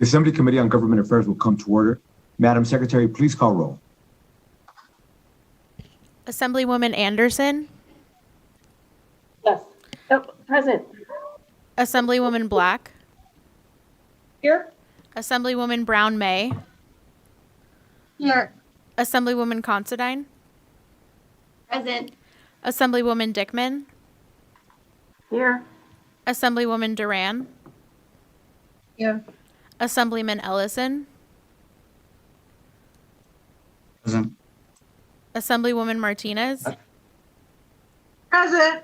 The Assembly Committee on Government Affairs will come to order. Madam Secretary, please call roll. Assemblywoman Anderson, Yes. Oh, present. Assemblywoman Black, Here. Assemblywoman Brown May, Here. Assemblywoman Considine, Present. Assemblywoman Dickman, Here. Assemblywoman Duran, Here. Assemblyman Ellison, Present. Assemblywoman Martinez, Present.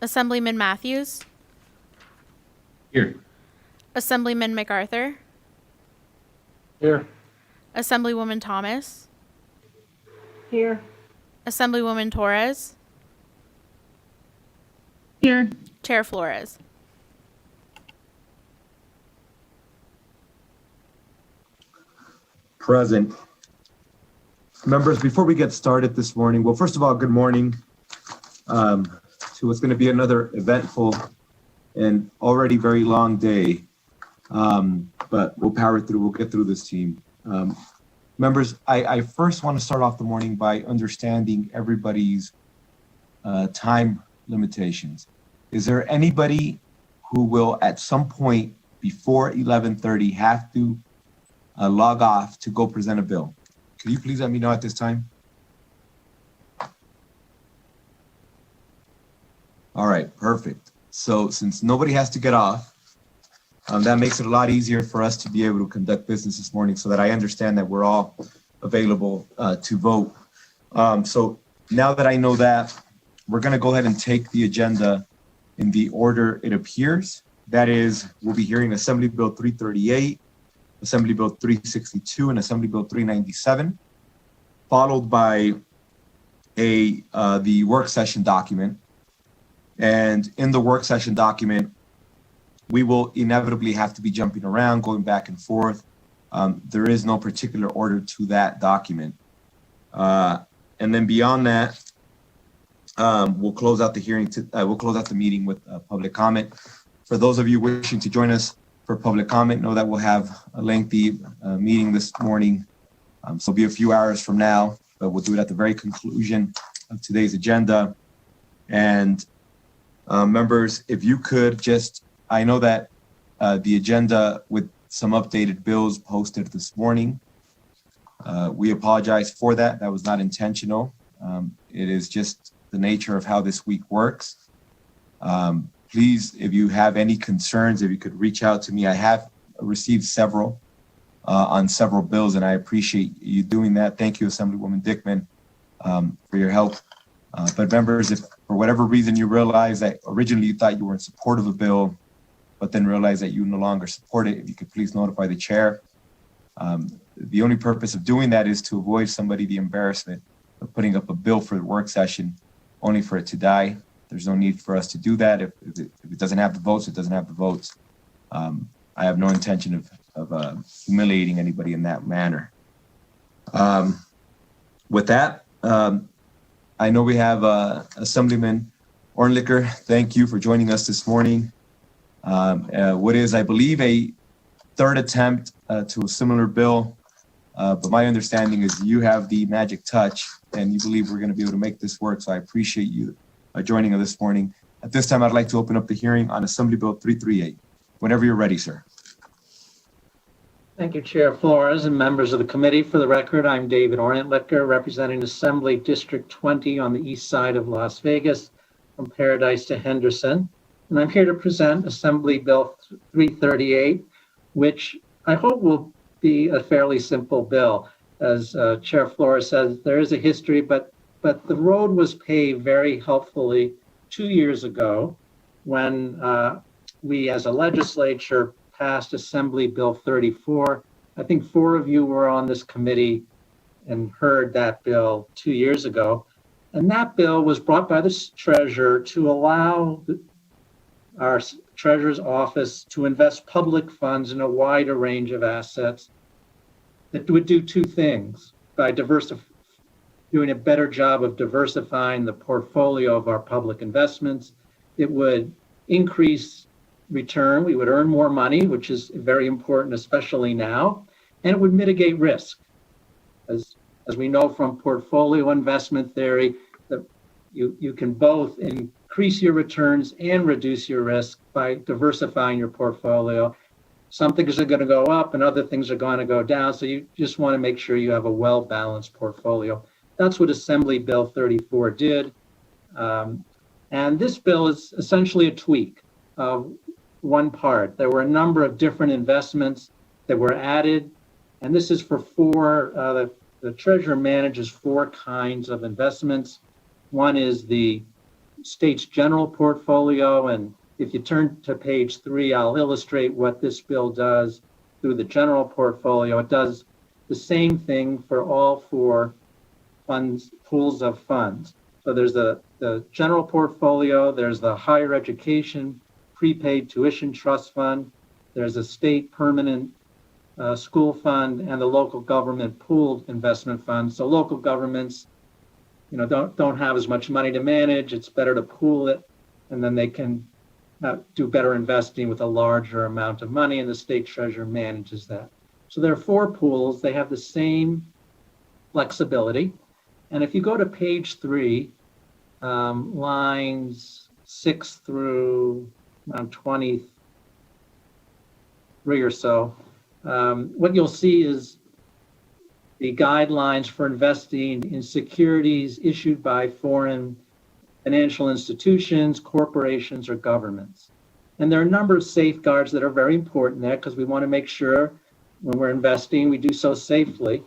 Assemblyman Matthews, Here. Assemblyman MacArthur, Here. Assemblywoman Thomas, Here. Assemblywoman Torres, Here. Chair Flores. Present. Members, before we get started this morning, well, first of all, good morning to what's going to be another eventful and already very long day. But we'll power through, we'll get through this, team. Members, I first want to start off the morning by understanding everybody's time limitations. Is there anybody who will at some point before 11:30 have to log off to go present a bill? Could you please let me know at this time? All right, perfect. So since nobody has to get off, that makes it a lot easier for us to be able to conduct business this morning so that I understand that we're all available to vote. So now that I know that, we're going to go ahead and take the agenda in the order it appears. That is, we'll be hearing Assembly Bill 338, Assembly Bill 362, and Assembly Bill 397, followed by the work session document. And in the work session document, we will inevitably have to be jumping around, going back and forth. There is no particular order to that document. And then beyond that, we'll close out the hearing. We'll close out the meeting with public comment. For those of you wishing to join us for public comment, know that we'll have a lengthy meeting this morning. So it'll be a few hours from now, but we'll do it at the very conclusion of today's agenda. And members, if you could just, I know that the agenda with some updated bills posted this morning. We apologize for that. That was not intentional. It is just the nature of how this week works. Please, if you have any concerns, if you could reach out to me. I have received several on several bills, and I appreciate you doing that. Thank you, Assemblywoman Dickman, for your help. But members, if for whatever reason you realize that originally you thought you were in support of a bill, but then realize that you no longer support it, if you could please notify the chair. The only purpose of doing that is to avoid somebody the embarrassment of putting up a bill for the work session only for it to die. There's no need for us to do that. If it doesn't have the votes, it doesn't have the votes. I have no intention of humiliating anybody in that manner. With that, I know we have Assemblyman Ornlicker. Thank you for joining us this morning. What is, I believe, a third attempt to a similar bill. But my understanding is you have the magic touch and you believe we're going to be able to make this work. So I appreciate you joining us this morning. At this time, I'd like to open up the hearing on Assembly Bill 338. Whenever you're ready, sir. Thank you, Chair Flores and members of the committee. For the record, I'm David Ornlicker, representing Assembly District 20 on the east side of Las Vegas, from Paradise to Henderson. And I'm here to present Assembly Bill 338, which I hope will be a fairly simple bill. As Chair Flores says, there is a history, but the road was paved very helpfully 2 years ago when we as a legislature passed Assembly Bill 34. I think 4 of you were on this committee and heard that bill 2 years ago. And that bill was brought by the treasurer to allow our treasurer's office to invest public funds in a wider range of assets that would do 2 things: by doing a better job of diversifying the portfolio of our public investments. It would increase return, we would earn more money, which is very important, especially now, and it would mitigate risk. As we know from portfolio investment theory, that you can both increase your returns and reduce your risk by diversifying your portfolio. Some things are going to go up and other things are going to go down. So you just want to make sure you have a well-balanced portfolio. That's what Assembly Bill 34 did. And this bill is essentially a tweak of one part. There were a number of different investments that were added. And this is for the treasurer manages 4 kinds of investments. One is the state's general portfolio. And if you turn to page 3, I'll illustrate what this bill does through the general portfolio. It does the same thing for all 4 funds, pools of funds. So there's the general portfolio, there's the higher education prepaid tuition trust fund, there's a state permanent school fund, and the local government pooled investment fund. So local governments, don't have as much money to manage. It's better to pool it, and then they can do better investing with a larger amount of money, and the state treasurer manages that. So there are 4 pools. They have the same flexibility. And if you go to page 3, lines 6 through around 23 or so, what you'll see is the guidelines for investing in securities issued by foreign financial institutions, corporations, or governments. And there are a number of safeguards that are very important there because we want to make sure when we're investing, we do so safely.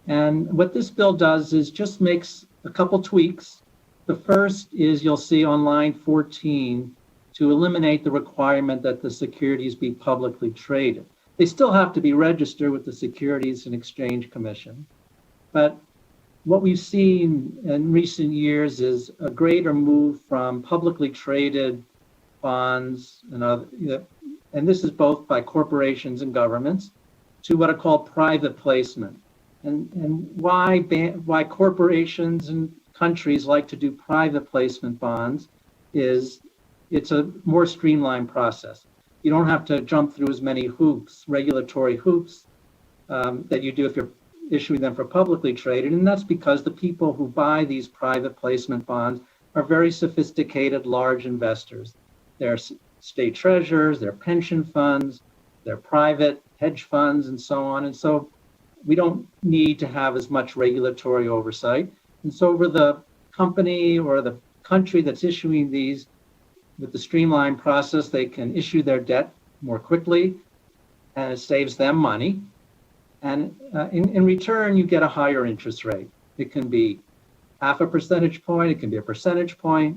And what this bill does is just makes a couple tweaks. The first is you'll see on line 14 to eliminate the requirement that the securities be publicly traded. They still have to be registered with the Securities and Exchange Commission. But what we've seen in recent years is a greater move from publicly traded bonds and this is both by corporations and governments, to what are called private placement. And why corporations and countries like to do private placement bonds is it's a more streamlined process. You don't have to jump through as many hoops, regulatory hoops, that you do if you're issuing them for publicly traded. And that's because the people who buy these private placement bonds are very sophisticated, large investors. They're state treasurers, they're pension funds, they're private hedge funds, and so on. And so we don't need to have as much regulatory oversight. And so over the company or the country that's issuing these, with the streamlined process, they can issue their debt more quickly, and it saves them money. And in return, you get a higher interest rate. It can be half a percentage point, it can be a percentage point,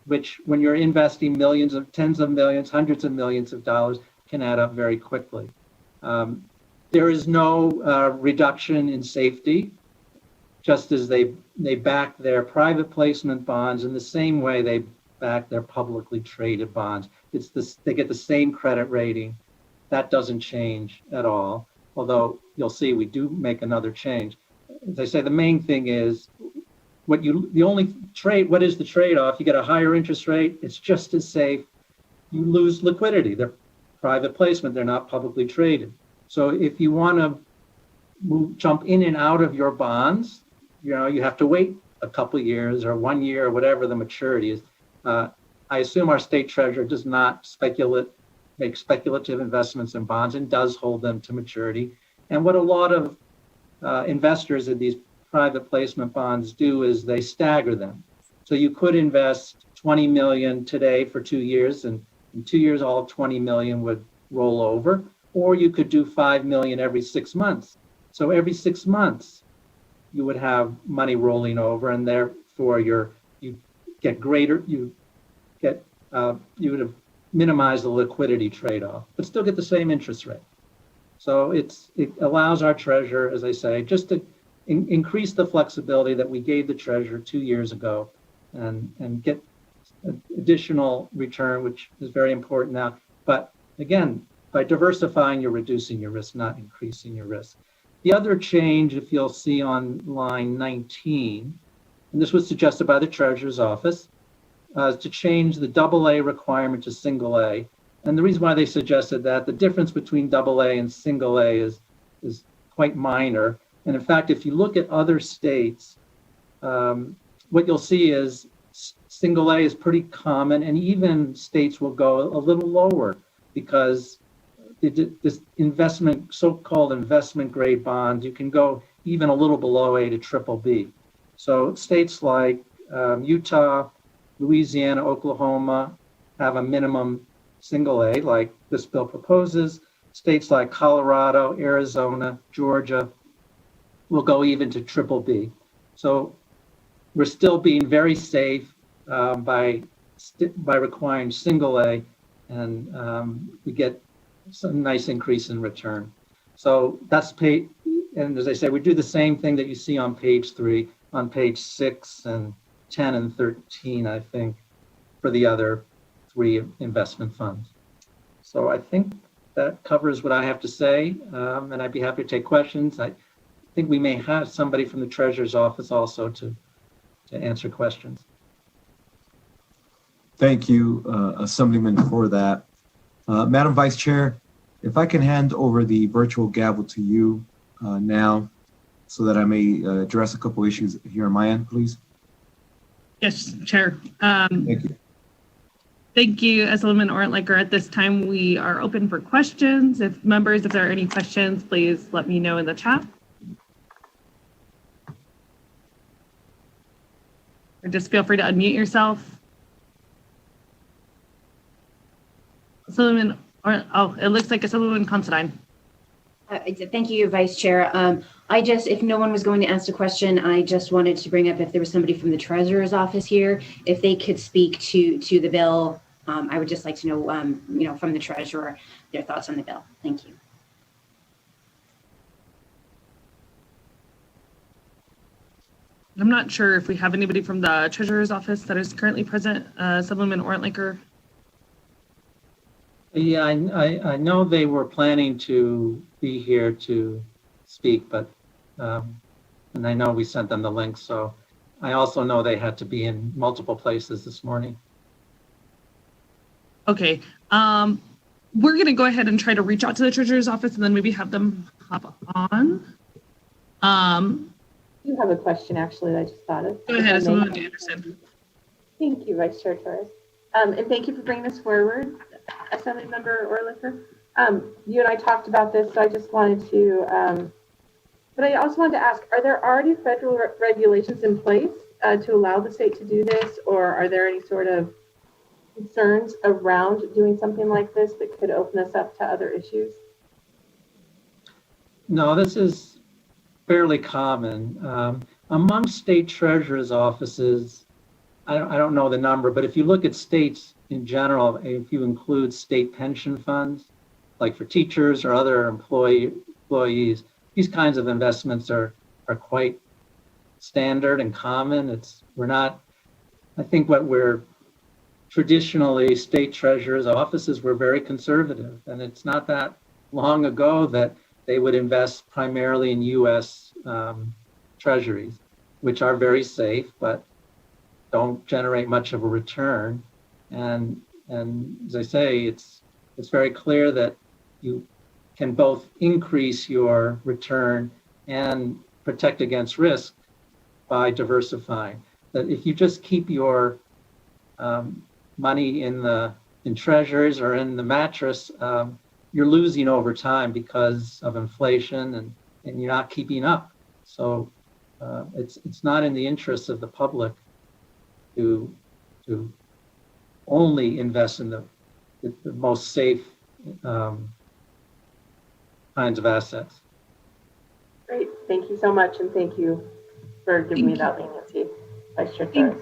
which when you're investing millions of, tens of millions, hundreds of millions of dollars, can add up very quickly. There is no reduction in safety, just as they back their private placement bonds in the same way they back their publicly traded bonds. They get the same credit rating. That doesn't change at all. Although you'll see we do make another change. As I say, the main thing is what is the trade-off? You get a higher interest rate, it's just as safe. You lose liquidity. They're private placement, they're not publicly traded. So if you want to jump in and out of your bonds, you have to wait a couple of years or 1 year or whatever the maturity is. I assume our state treasurer does not make speculative investments in bonds and does hold them to maturity. And what a lot of investors in these private placement bonds do is they stagger them. So you could invest 20 million today for 2 years, and in 2 years, all 20 million would roll over, or you could do 5 million every 6 months. So every 6 months, you would have money rolling over, and therefore you would have minimized the liquidity trade-off, but still get the same interest rate. So it allows our treasurer, as I say, just to increase the flexibility that we gave the treasurer 2 years ago, and get additional return, which is very important now. But again, by diversifying, you're reducing your risk, not increasing your risk. The other change, if you'll see on line 19, and this was suggested by the treasurer's office, to change the AA requirement to single A. And the reason why they suggested that, the difference between AA and single A is quite minor. And in fact, if you look at other states, what you'll see is single A is pretty common, and even states will go a little lower because this investment, so-called investment grade bonds, you can go even a little below A to triple B. So states like Utah, Louisiana, Oklahoma have a minimum single A, like this bill proposes. States like Colorado, Arizona, Georgia will go even to triple B. So we're still being very safe by requiring single A, and we get some nice increase in return. So that's paid, and as I say, we do the same thing that you see on page 3, on page 6 and 10 and 13, I think, for the other 3 investment funds. So I think that covers what I have to say, and I'd be happy to take questions. I think we may have somebody from the Treasurer's office also to answer questions. Thank you, Assemblyman, for that. Madam Vice Chair, if I can hand over the virtual gavel to you now so that I may address a couple issues here on my end, please. Yes, Chair. Thank you. Thank you, Assemblyman Orentlicker. At this time, we are open for questions. If there are any questions, please let me know in the chat. Or just feel free to unmute yourself. Assemblyman, it looks like Assemblyman Considine. Thank you, Vice Chair. If no one was going to ask a question, I just wanted to bring up if there was somebody from the Treasurer's office here, if they could speak to the bill. I would just like to know, from the Treasurer, their thoughts on the bill. Thank you. I'm not sure if we have anybody from the Treasurer's office that is currently present. Assemblyman Orentlicker. Yeah, I know they were planning to be here to speak, but and I know we sent them the link, so I also know they had to be in multiple places this morning. Okay, we're going to go ahead and try to reach out to the Treasurer's office and then maybe have them hop on. I do have a question, actually, that I just thought of. Go ahead, Assemblyman Anderson. Thank you, Vice Chair Torres. And thank you for bringing this forward, Assemblymember Orlicker. You and I talked about this, so I just wanted to, but I also wanted to ask, are there already federal regulations in place to allow the state to do this, or are there any sort of concerns around doing something like this that could open us up to other issues? No, this is fairly common. Among state treasurers' offices, I don't know the number, but if you look at states in general, if you include state pension funds, like for teachers or other employees, these kinds of investments are quite standard and common. I think what we're traditionally, state treasurers' offices were very conservative, and it's not that long ago that they would invest primarily in U.S. treasuries, which are very safe, but don't generate much of a return. And as I say, it's very clear that you can both increase your return and protect against risk by diversifying. That if you just keep your money in treasuries or in the mattress, you're losing over time because of inflation, and you're not keeping up. So it's not in the interest of the public to only invest in the most safe kinds of assets. Great, thank you so much, and thank you for giving me that leniency, Vice Chair Torres.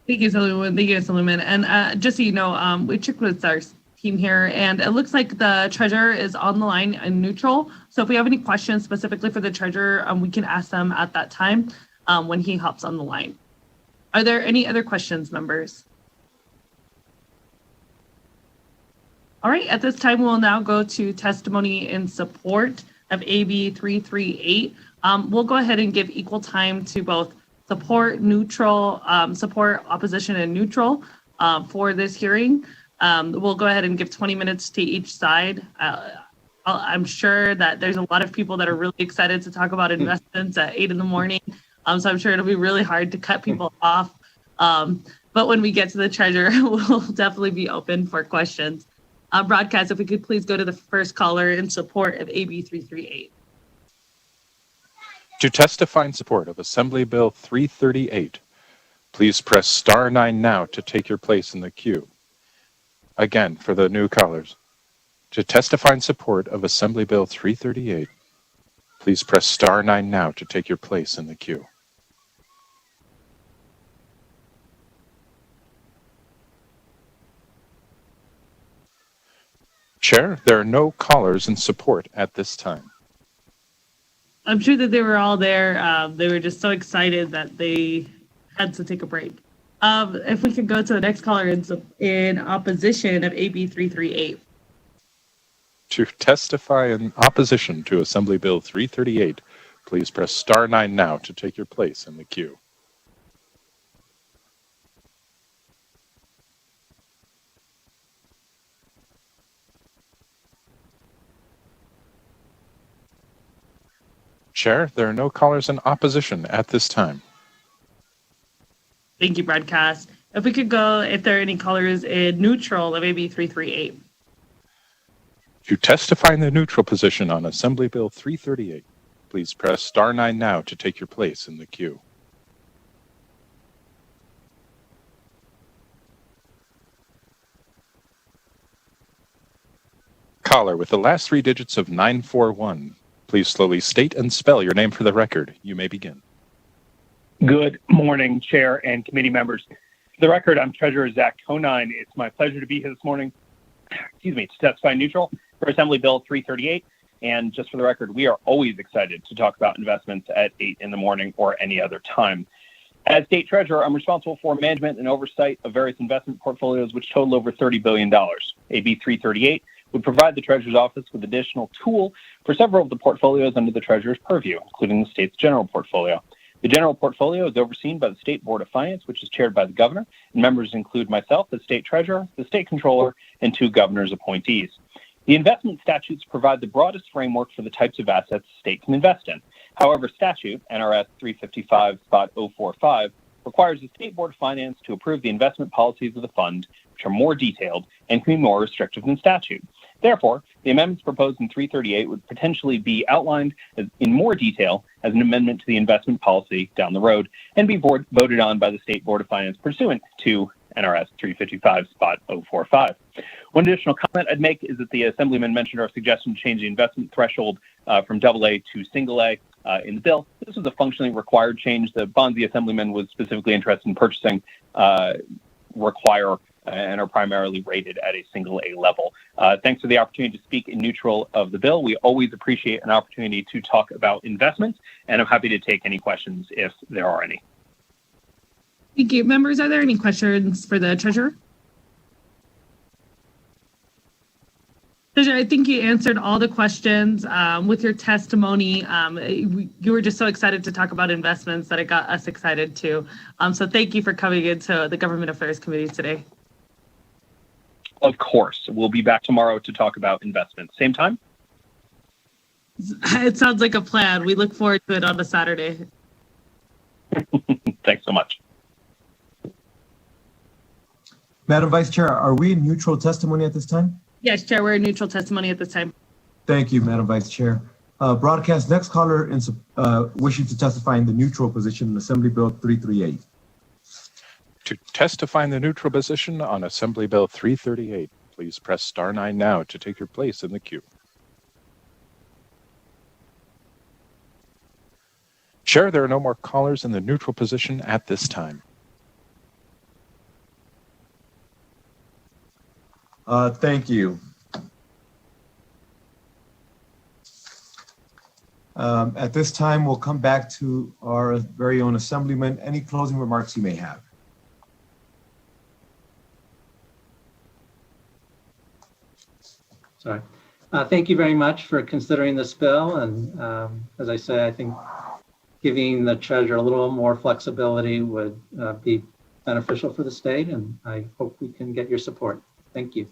Thank you, Assemblyman. Thank you, Assemblyman. And just so you know, we checked with our team here, and it looks like the Treasurer is on the line and neutral. So if we have any questions specifically for the Treasurer, we can ask them at that time when he hops on the line. Are there any other questions, members? All right, at this time, we'll now go to testimony in support of AB 338. We'll go ahead and give equal time to both support, neutral, support, opposition, and neutral for this hearing. We'll go ahead and give 20 minutes to each side. I'm sure that there's a lot of people that are really excited to talk about investments at 8 in the morning. So I'm sure it'll be really hard to cut people off. But when we get to the treasurer, we'll definitely be open for questions. Broadcast, if we could please go to the first caller in support of AB 338. To testify in support of Assembly Bill 338, please press star 9 now to take your place in the queue. Again, for the new callers, to testify in support of Assembly Bill 338, please press star 9 now to take your place in the queue. Chair, there are no callers in support at this time. I'm sure that they were all there. They were just so excited that they had to take a break. If we could go to the next caller in opposition of AB 338. To testify in opposition to Assembly Bill 338, please press star 9 now to take your place in the queue. Chair, there are no callers in opposition at this time. Thank you, Broadcast. If we could go, if there are any callers in neutral of AB 338. To testify in the neutral position on Assembly Bill 338, please press star 9 now to take your place in the queue. Caller with the last 3 digits of 941, please slowly state and spell your name for the record. You may begin. Good morning, Chair and committee members. For the record, I'm Treasurer Zach Conine. It's my pleasure to be here this morning, to testify neutral for Assembly Bill 338. And just for the record, we are always excited to talk about investments at 8 in the morning or any other time. As State Treasurer, I'm responsible for management and oversight of various investment portfolios, which total over $30 billion. AB 338 would provide the Treasurer's Office with additional tool for several of the portfolios under the Treasurer's purview, including the state's general portfolio. The general portfolio is overseen by the State Board of Finance, which is chaired by the Governor, and members include myself, the State Treasurer, the State Controller, and 2 Governor's appointees. The investment statutes provide the broadest framework for the types of assets the state can invest in. However, statute, NRS 355.045, requires the State Board of Finance to approve the investment policies of the fund, which are more detailed and can be more restrictive than statute. Therefore, the amendments proposed in 338 would potentially be outlined in more detail as an amendment to the investment policy down the road and be voted on by the State Board of Finance pursuant to NRS 355.045. One additional comment I'd make is that the Assemblyman mentioned our suggestion to change the investment threshold from AA to single A in the bill. This was a functionally required change. The bonds the Assemblyman was specifically interested in purchasing require and are primarily rated at a single A level. Thanks for the opportunity to speak in neutral of the bill. We always appreciate an opportunity to talk about investments, and I'm happy to take any questions if there are any. Thank you. Members, are there any questions for the Treasurer? Treasurer, I think you answered all the questions with your testimony. You were just so excited to talk about investments that it got us excited too. So thank you for coming into the Government Affairs Committee today. Of course. We'll be back tomorrow to talk about investments. Same time? It sounds like a plan. We look forward to it on a Saturday. Thanks so much. Madam Vice Chair, are we in neutral testimony at this time? Yes, Chair, we're in neutral testimony at this time. Thank you, Madam Vice Chair. Broadcast, next caller wishing to testify in the neutral position in Assembly Bill 338. To testify in the neutral position on Assembly Bill 338, please press star 9 now to take your place in the queue. Chair, there are no more callers in the neutral position at this time. Thank you. At this time, we'll come back to our very own Assemblyman. Any closing remarks you may have? Thank you very much for considering this bill. And as I say, I think giving the treasurer a little more flexibility would be beneficial for the state, and I hope we can get your support. Thank you.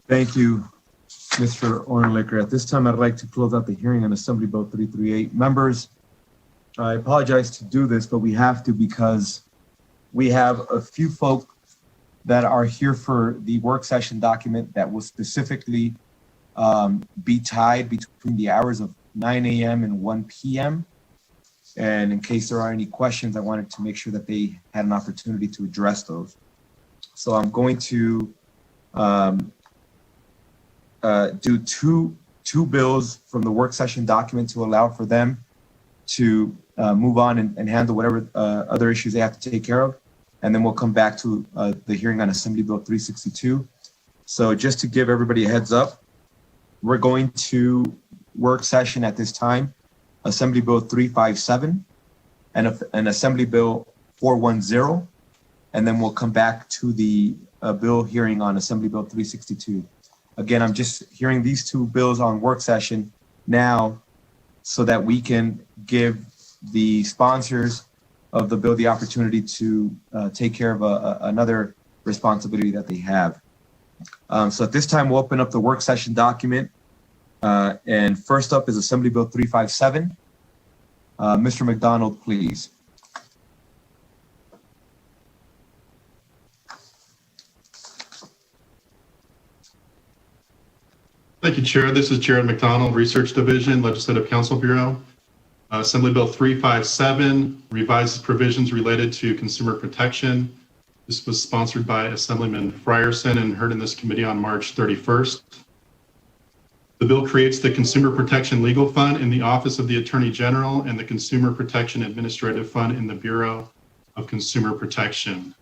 Thank you, Mr. Ornlicker. At this time, I'd like to close out the hearing on Assembly Bill 338. Members, I apologize to do this, but we have to because we have a few folk that are here for the work session document that will specifically be tied between the hours of 9 a.m. and 1 p.m. And in case there are any questions, I wanted to make sure that they had an opportunity to address those. So I'm going to do two bills from the work session document to allow for them to move on and handle whatever other issues they have to take care of. And then we'll come back to the hearing on Assembly Bill 362. So just to give everybody a heads up, we're going to work session at this time, Assembly Bill 357 and Assembly Bill 410. And then we'll come back to the bill hearing on Assembly Bill 362. Again, I'm just hearing these two bills on work session now so that we can give the sponsors of the bill the opportunity to take care of another responsibility that they have. So at this time, we'll open up the work session document. And first up is Assembly Bill 357. Mr. McDonald, please. Thank you, Chair. This is Jared McDonald, Research Division, Legislative Counsel Bureau. Assembly Bill 357 revises provisions related to consumer protection. This was sponsored by Assemblyman Frierson and heard in this committee on March 31st. The bill creates the Consumer Protection Legal Fund in the Office of the Attorney General and the Consumer Protection Administrative Fund in the Bureau of Consumer Protection.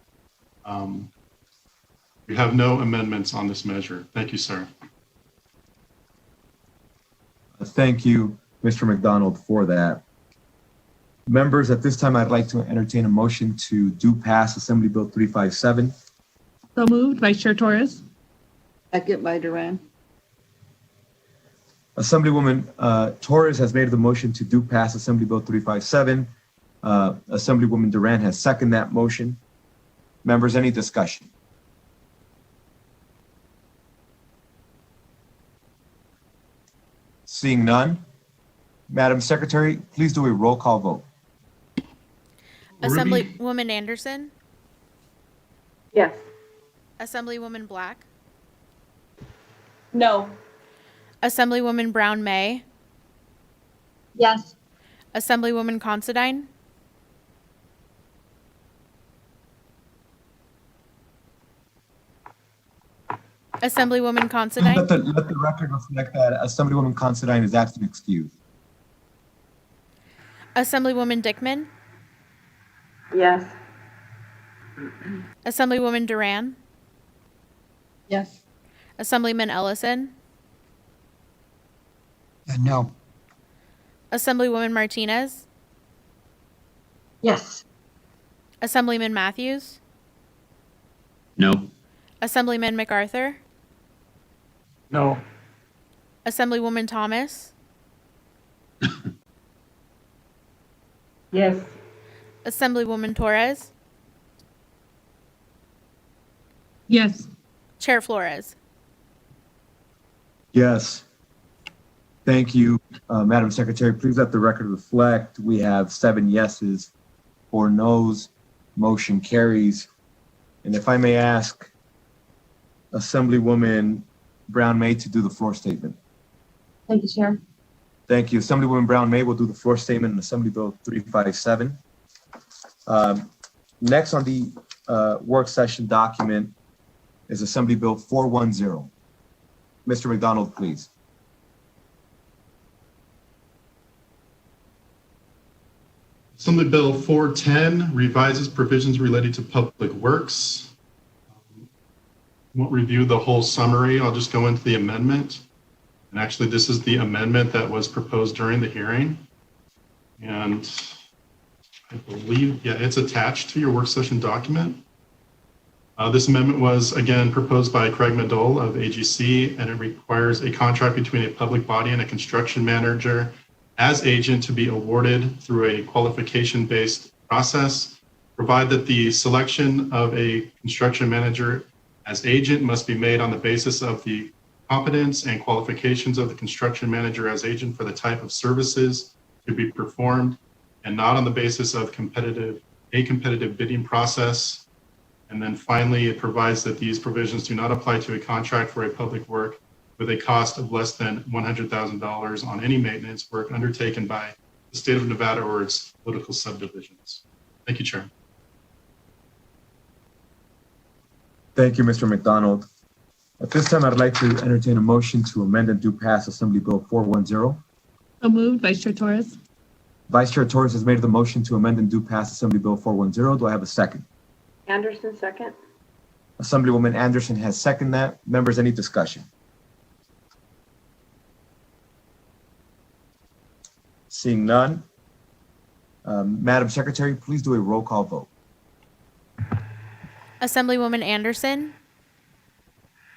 We have no amendments on this measure. Thank you, sir. Thank you, Mr. McDonald, for that. Members, at this time, I'd like to entertain a motion to do pass Assembly Bill 357. So moved, Vice Chair Torres. Second by Duran. Assemblywoman Torres has made the motion to do pass Assembly Bill 357. Assemblywoman Duran has seconded that motion. Members, any discussion? Seeing none, Madam Secretary, please do a roll call vote. Assemblywoman Anderson, Yes. Assemblywoman Black, No. Assemblywoman Brown May, Yes. Assemblywoman Considine, Assemblywoman Considine, Let the record reflect that Assemblywoman Considine is absent excused. Assemblywoman Dickman, Yes. Assemblywoman Duran, Yes. Assemblyman Ellison, No. Assemblywoman Martinez, Yes. Assemblyman Matthews, No. Assemblyman MacArthur, No. Assemblywoman Thomas, Yes. Assemblywoman Torres, Yes. Chair Flores. Yes. Thank you, Madam Secretary. Please let the record reflect we have 7 yeses, 4 noes. Motion carries. And if I may ask Assemblywoman Brown May to do the floor statement. Thank you, Chair. Thank you. Assemblywoman Brown May will do the floor statement in Assembly Bill 357. Next on the work session document is Assembly Bill 410. Mr. McDonald, please. Assembly Bill 410 revises provisions related to public works. Won't review the whole summary. I'll just go into the amendment. And actually, this is the amendment that was proposed during the hearing. And I believe, yeah, it's attached to your work session document. This amendment was again proposed by Craig Madole of AGC, and it requires a contract between a public body and a construction manager as agent to be awarded through a qualification-based process, provide that the selection of a construction manager as agent must be made on the basis of the competence and qualifications of the construction manager as agent for the type of services to be performed, and not on the basis of competitive bidding process. And then finally, it provides that these provisions do not apply to a contract for a public work with a cost of less than $100,000 on any maintenance work undertaken by the state of Nevada or its political subdivisions. Thank you, Chair. Thank you, Mr. McDonald. At this time, I'd like to entertain a motion to amend and do pass Assembly Bill 410. So moved, Vice Chair Torres. Vice Chair Torres has made the motion to amend and do pass Assembly Bill 410. Do I have a second? Anderson, second. Assemblywoman Anderson has seconded that. Members, any discussion? Seeing none. Madam Secretary, please do a roll call vote. Assemblywoman Anderson,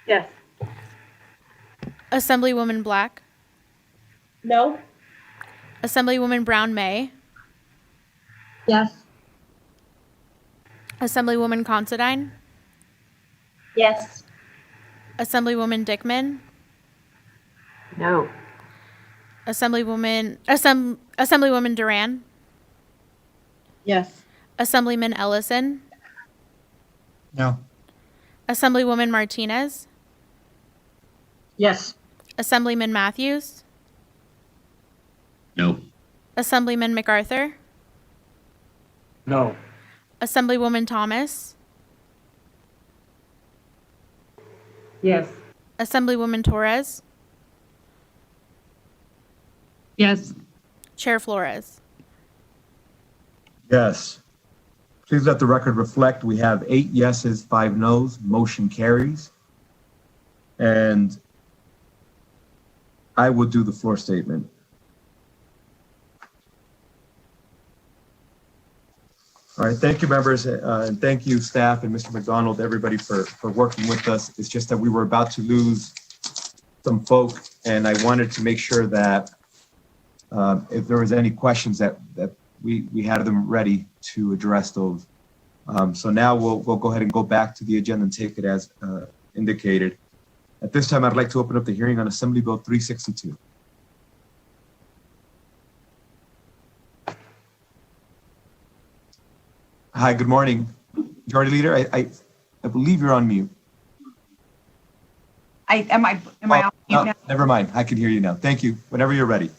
Yes. Assemblywoman Black, No. Assemblywoman Brown May, Yes. Assemblywoman Considine, Yes. Assemblywoman Dickman, No. Assemblywoman Duran, Yes. Assemblyman Ellison, No. Assemblywoman Martinez, Yes. Assemblyman Matthews, No. Assemblyman MacArthur, No. Assemblywoman Thomas, Yes. Assemblywoman Torres, Yes. Chair Flores. Yes. Please let the record reflect we have 8 yeses, 5 noes. Motion carries. And I will do the floor statement. All right, thank you, members, and thank you, staff, and Mr. McDonald, everybody for working with us. It's just that we were about to lose some folk, and I wanted to make sure that if there was any questions that we had them ready to address those. So now we'll go ahead and go back to the agenda and take it as indicated. At this time, I'd like to open up the hearing on Assembly Bill 362. Hi, good morning. Majority Leader, I believe you're on mute. Am I on mute now? Never mind, I can hear you now. Thank you. Whenever you're ready.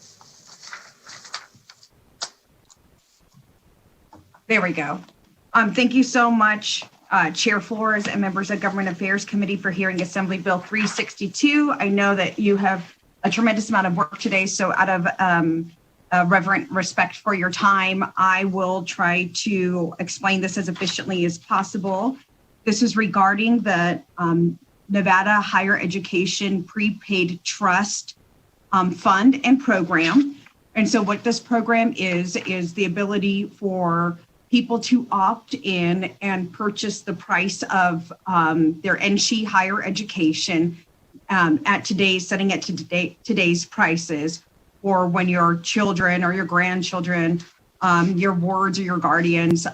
There we go. Thank you so much, Chair Flores and members of Government Affairs Committee for hearing Assembly Bill 362. I know that you have a tremendous amount of work today, so out of reverent respect for your time, I will try to explain this as efficiently as possible. This is regarding the Nevada Higher Education Prepaid Trust Fund and Program. And so what this program is the ability for people to opt in and purchase the price of their NSHE higher education at today's prices, or when your children or your grandchildren, your wards or your guardians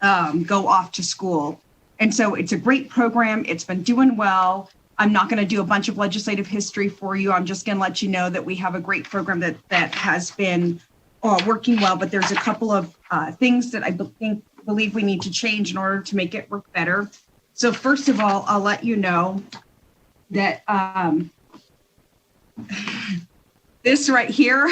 go off to school. And so it's a great program. It's been doing well. I'm not going to do a bunch of legislative history for you. I'm just going to let you know that we have a great program that has been working well, but there's a couple of things that I believe we need to change in order to make it work better. So first of all, I'll let you know that this right here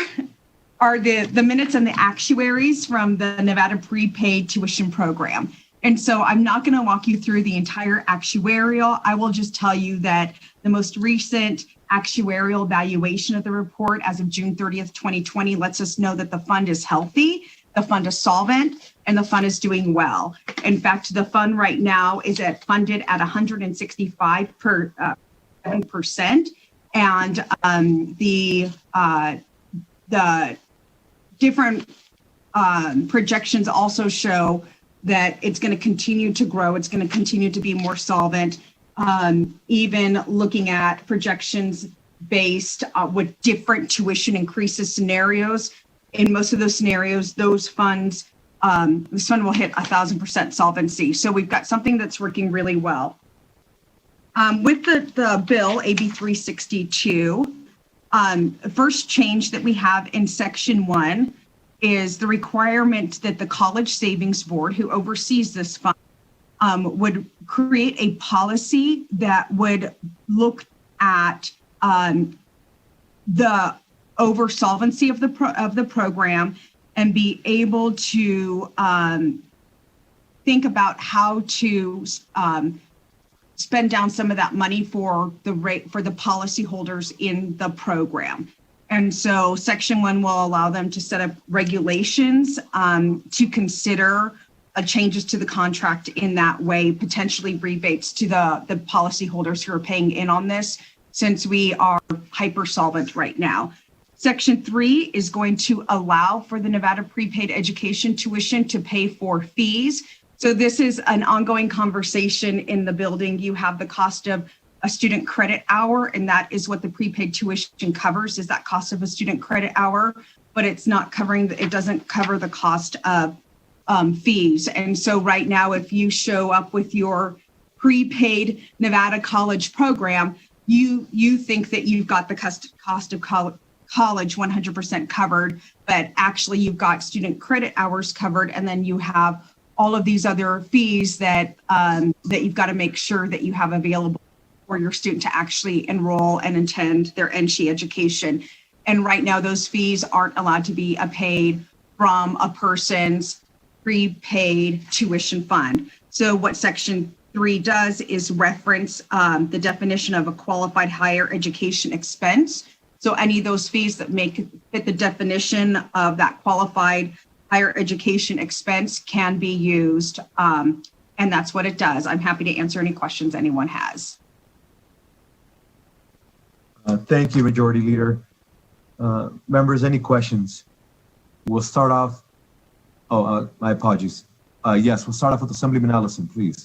are the minutes and the actuaries from the Nevada Prepaid Tuition Program. And so I'm not going to walk you through the entire actuarial. I will just tell you that the most recent actuarial valuation of the report as of June 30th, 2020 lets us know that the fund is healthy, the fund is solvent, and the fund is doing well. In fact, the fund right now is funded at 165%, and the different projections also show that it's going to continue to grow. It's going to continue to be more solvent. Even looking at projections based with different tuition increases scenarios. In most of those scenarios, those funds, this fund will hit 1,000% solvency. So we've got something that's working really well. With the bill, AB 362, the first change that we have in section 1 is the requirement that the College Savings Board, who oversees this fund, would create a policy that would look at the over solvency of the program and be able to think about how to spend down some of that money for the policyholders in the program. And so section 1 will allow them to set up regulations to consider changes to the contract in that way, potentially rebates to the policyholders who are paying in on this, since we are hyper solvent right now. Section 3 is going to allow for the Nevada prepaid education tuition to pay for fees. So this is an ongoing conversation in the building. You have the cost of a student credit hour, and that is what the prepaid tuition covers, is that cost of a student credit hour, but it's not covering, it doesn't cover the cost of fees. And so right now, if you show up with your prepaid Nevada college program, you think that you've got the cost of college 100% covered, but actually you've got student credit hours covered, and then you have all of these other fees that that you've got to make sure that you have available for your student to actually enroll and attend their NSHE education. And right now, those fees aren't allowed to be paid from a person's prepaid tuition fund. So what Section 3 does is reference the definition of a qualified higher education expense. So any of those fees that fit the definition of that qualified higher education expense can be used. And that's what it does. I'm happy to answer any questions anyone has. Thank you, Majority Leader. Members, any questions? We'll start off. Oh, my apologies. Yes, we'll start off with Assemblyman Ellison, please.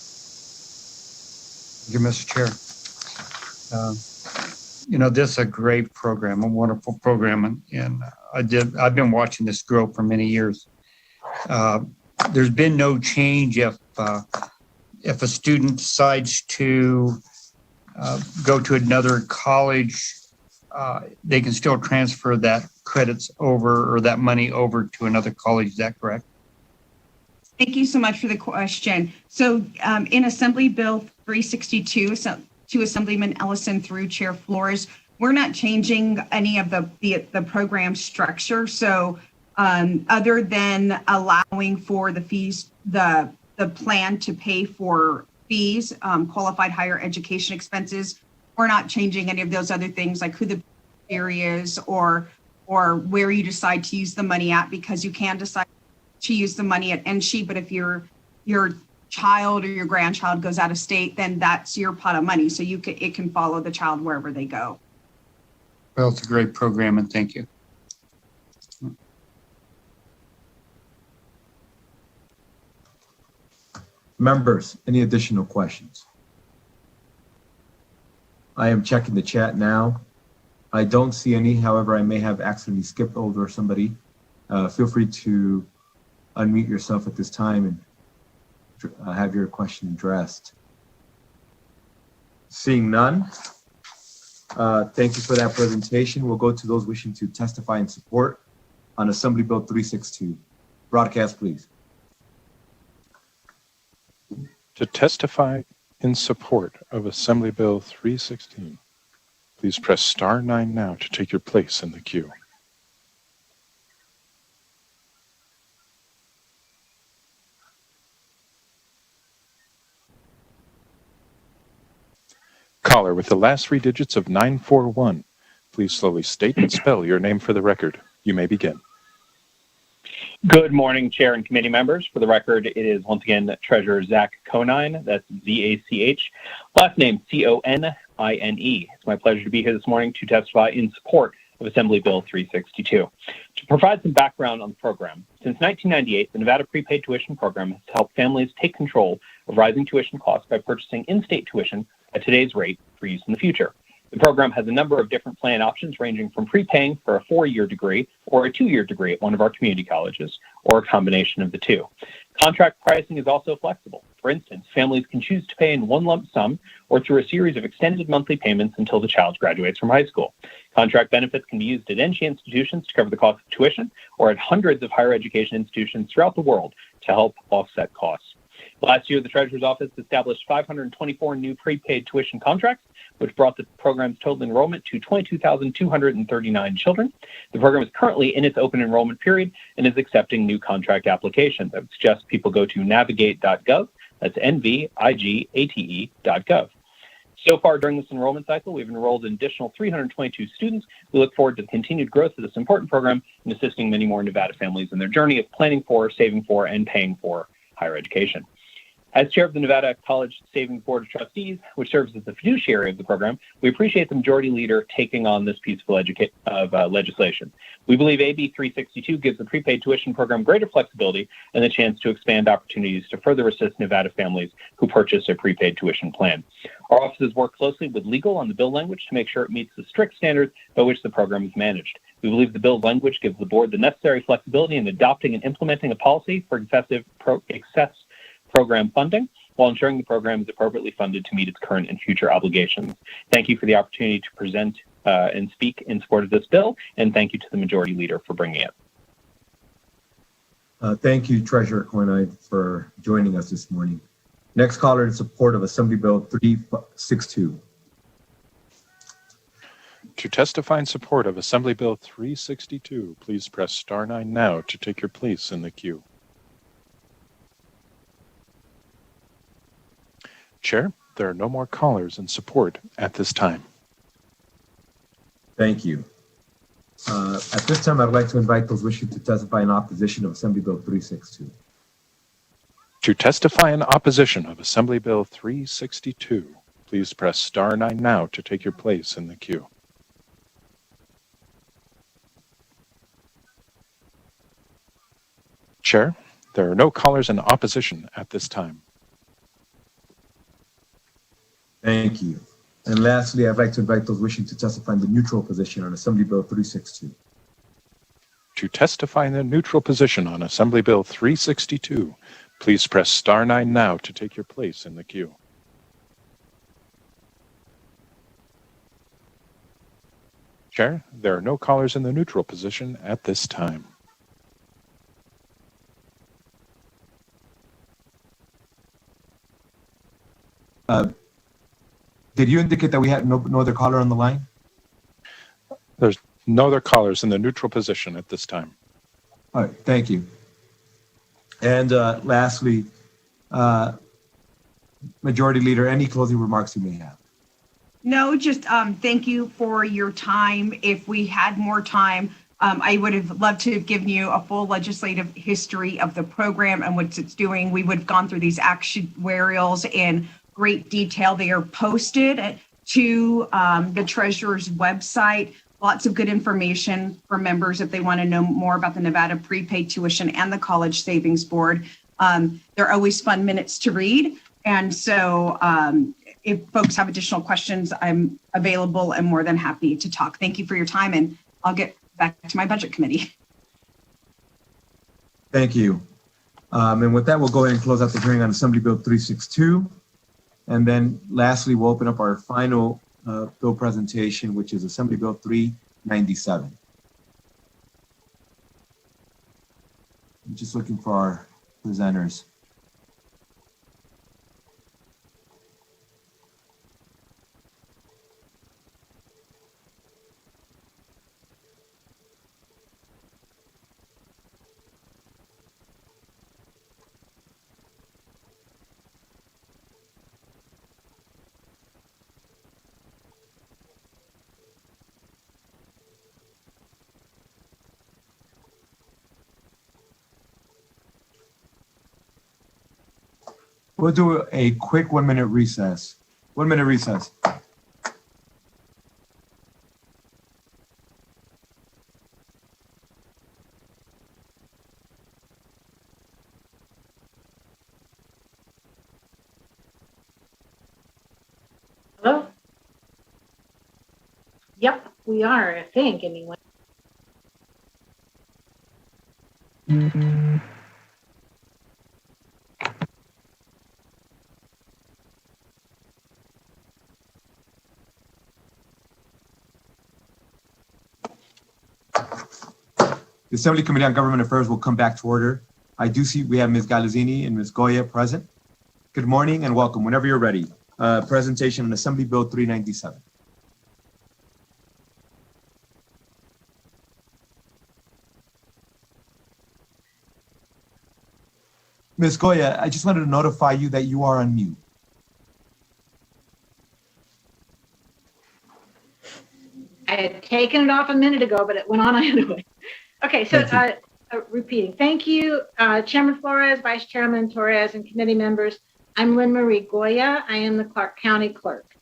Thank you, Mr. Chair. You know, this is a great program, a wonderful program, and I've been watching this grow for many years. There's been no change if a student decides to go to another college, they can still transfer that credits over or that money over to another college. Is that correct? Thank you so much for the question. So in Assembly Bill 362, to Assemblyman Ellison through Chair Flores, we're not changing any of the program structure. So other than allowing for the fees, the plan to pay for fees, qualified higher education expenses, we're not changing any of those other things like who the beneficiary is or where you decide to use the money at, because you can decide to use the money at NSHE, but if your child or your grandchild goes out of state, then that's your pot of money. So it can follow the child wherever they go. Well, it's a great program, and thank you. Members, any additional questions? I am checking the chat now. I don't see any. However, I may have accidentally skipped over somebody. Feel free to unmute yourself at this time and have your question addressed. Seeing none, thank you for that presentation. We'll go to those wishing to testify in support on Assembly Bill 362. Broadcast, please. To testify in support of Assembly Bill 316, please press *9 now to take your place in the queue. Caller with the last three digits of 941, please slowly state and spell your name for the record. You may begin. Good morning, Chair and committee members. For the record, it is once again Treasurer Zach Conine. That's Z-A-C-H. Last name C-O-N-I-N-E. It's my pleasure to be here this morning to testify in support of Assembly Bill 362. To provide some background on the program, since 1998, the Nevada Prepaid Tuition Program has helped families take control of rising tuition costs by purchasing in-state tuition at today's rate for use in the future. The program has a number of different plan options ranging from prepaying for a 4-year degree or a 2-year degree at one of our community colleges, or a combination of the two. Contract pricing is also flexible. For instance, families can choose to pay in one lump sum or through a series of extended monthly payments until the child graduates from high school. Contract benefits can be used at NG institutions to cover the cost of tuition or at hundreds of higher education institutions throughout the world to help offset costs. Last year, the Treasurer's Office established 524 new prepaid tuition contracts, which brought the program's total enrollment to 22,239 children. The program is currently in its open enrollment period and is accepting new contract applications. I would suggest people go to navigate.gov. That's nvigate.gov. So far during this enrollment cycle, we've enrolled an additional 322 students. We look forward to the continued growth of this important program and assisting many more Nevada families in their journey of planning for, saving for, and paying for higher education. As chair of the Nevada College Savings Board of Trustees, which serves as the fiduciary of the program, we appreciate the majority leader taking on this piece of legislation. We believe AB 362 gives the prepaid tuition program greater flexibility and the chance to expand opportunities to further assist Nevada families who purchase a prepaid tuition plan. Our offices work closely with legal on the bill language to make sure it meets the strict standards by which the program is managed. We believe the bill language gives the board the necessary flexibility in adopting and implementing a policy for excess program funding while ensuring the program is appropriately funded to meet its current and future obligations. Thank you for the opportunity to present and speak in support of this bill, and thank you to the majority leader for bringing it. Thank you, Treasurer Coynoid, for joining us this morning. Next caller in support of Assembly Bill 362. To testify in support of Assembly Bill 362, please press star 9 now to take your place in the queue. Chair, there are no more callers in support at this time. Thank you. At this time, I'd like to invite those wishing to testify in opposition of Assembly Bill 362. To testify in opposition of Assembly Bill 362, please press star 9 now to take your place in the queue. Chair, there are no callers in opposition at this time. Thank you. And lastly, I'd like to invite those wishing to testify in the neutral position on Assembly Bill 362. To testify in the neutral position on Assembly Bill 362, please press star 9 now to take your place in the queue. Chair, there are no callers in the neutral position at this time. Did you indicate that we had no other caller on the line? There's no other callers in the neutral position at this time. All right, thank you. And lastly, Majority Leader, any closing remarks you may have? No, just thank you for your time. If we had more time, I would have loved to have given you a full legislative history of the program and what it's doing. We would have gone through these actuarials in great detail. They are posted to the Treasurer's website. Lots of good information for members if they want to know more about the Nevada Prepaid Tuition and the College Savings Board. They're always fun minutes to read. And so if folks have additional questions, I'm available and more than happy to talk. Thank you for your time, and I'll get back to my budget committee. Thank you. And with that, we'll go ahead and close out the hearing on Assembly Bill 362. And then lastly, we'll open up our final bill presentation, which is Assembly Bill 397. I'm just looking for our presenters. We'll do a quick 1-minute recess. 1-minute recess. We are, I think, anyway. The Assembly Committee on Government Affairs will come back to order. I do see we have Ms. Galazzini and Ms. Goya present. Good morning and welcome. Whenever you're ready. Presentation on Assembly Bill 397. Ms. Goya, I just wanted to notify you that you are on mute. I had taken it off a minute ago, but it went on anyway. Okay, so repeating. Thank you, Chairman Flores, Vice Chairman Torres, and committee members. I'm Lynn Marie Goya. I am the Clark County Clerk.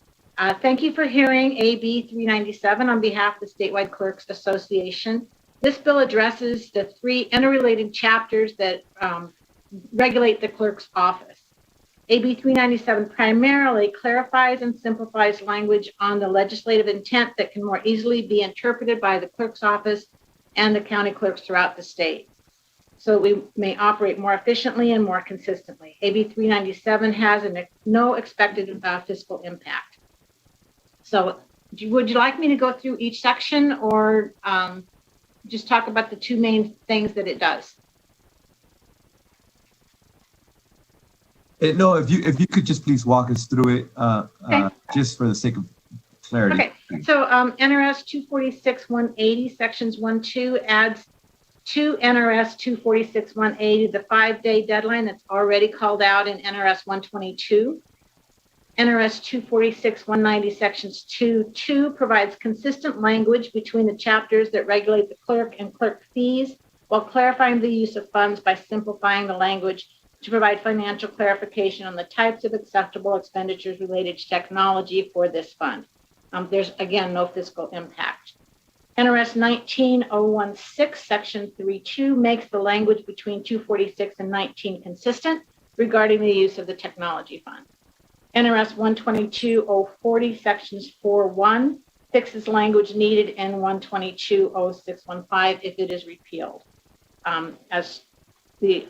Thank you for hearing AB 397 on behalf of the Statewide Clerks Association. This bill addresses the 3 interrelated chapters that regulate the clerk's office. AB 397 primarily clarifies and simplifies language on the legislative intent that can more easily be interpreted by the clerk's office and the county clerks throughout the state, so we may operate more efficiently and more consistently. AB 397 has no expected fiscal impact. So would you like me to go through each section or just talk about the 2 main things that it does? No, if you could just please walk us through it, Okay. just for the sake of clarity. Okay, so NRS 246-180 sections 1-2 adds to NRS 246-180 the 5-day deadline that's already called out in NRS 122. NRS 246-190 sections 2-2 provides consistent language between the chapters that regulate the clerk and clerk fees while clarifying the use of funds by simplifying the language to provide financial clarification on the types of acceptable expenditures related to technology for this fund. There's, again, no fiscal impact. NRS 19016, Section 3.2 makes the language between 246 and 19 consistent regarding the use of the technology fund. NRS 122.040, Sections 4.1 fixes language needed in 122.0615 if it is repealed, as the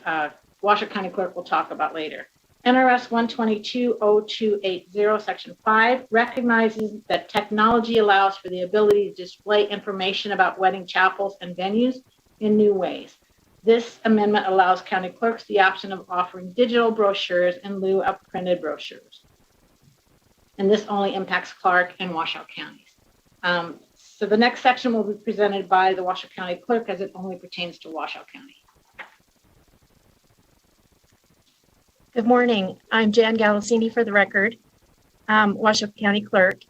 Washoe County Clerk will talk about later. NRS 122.0280, Section 5 recognizes that technology allows for the ability to display information about wedding chapels and venues in new ways. This amendment allows county clerks the option of offering digital brochures in lieu of printed brochures. And this only impacts Clark and Washoe counties. So the next section will be presented by the Washoe County Clerk as it only pertains to Washoe County. Good morning. I'm Jan Galazzini for the record, Washoe County Clerk.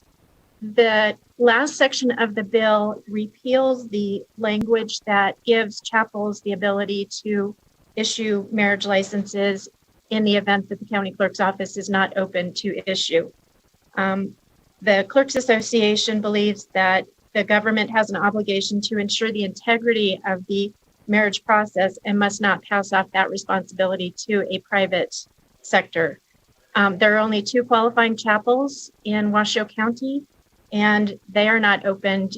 The last section of the bill repeals the language that gives chapels the ability to issue marriage licenses in the event that the county clerk's office is not open to issue. The Clerks Association believes that the government has an obligation to ensure the integrity of the marriage process and must not pass off that responsibility to a private sector. There are only 2 qualifying chapels in Washoe County, and they are not opened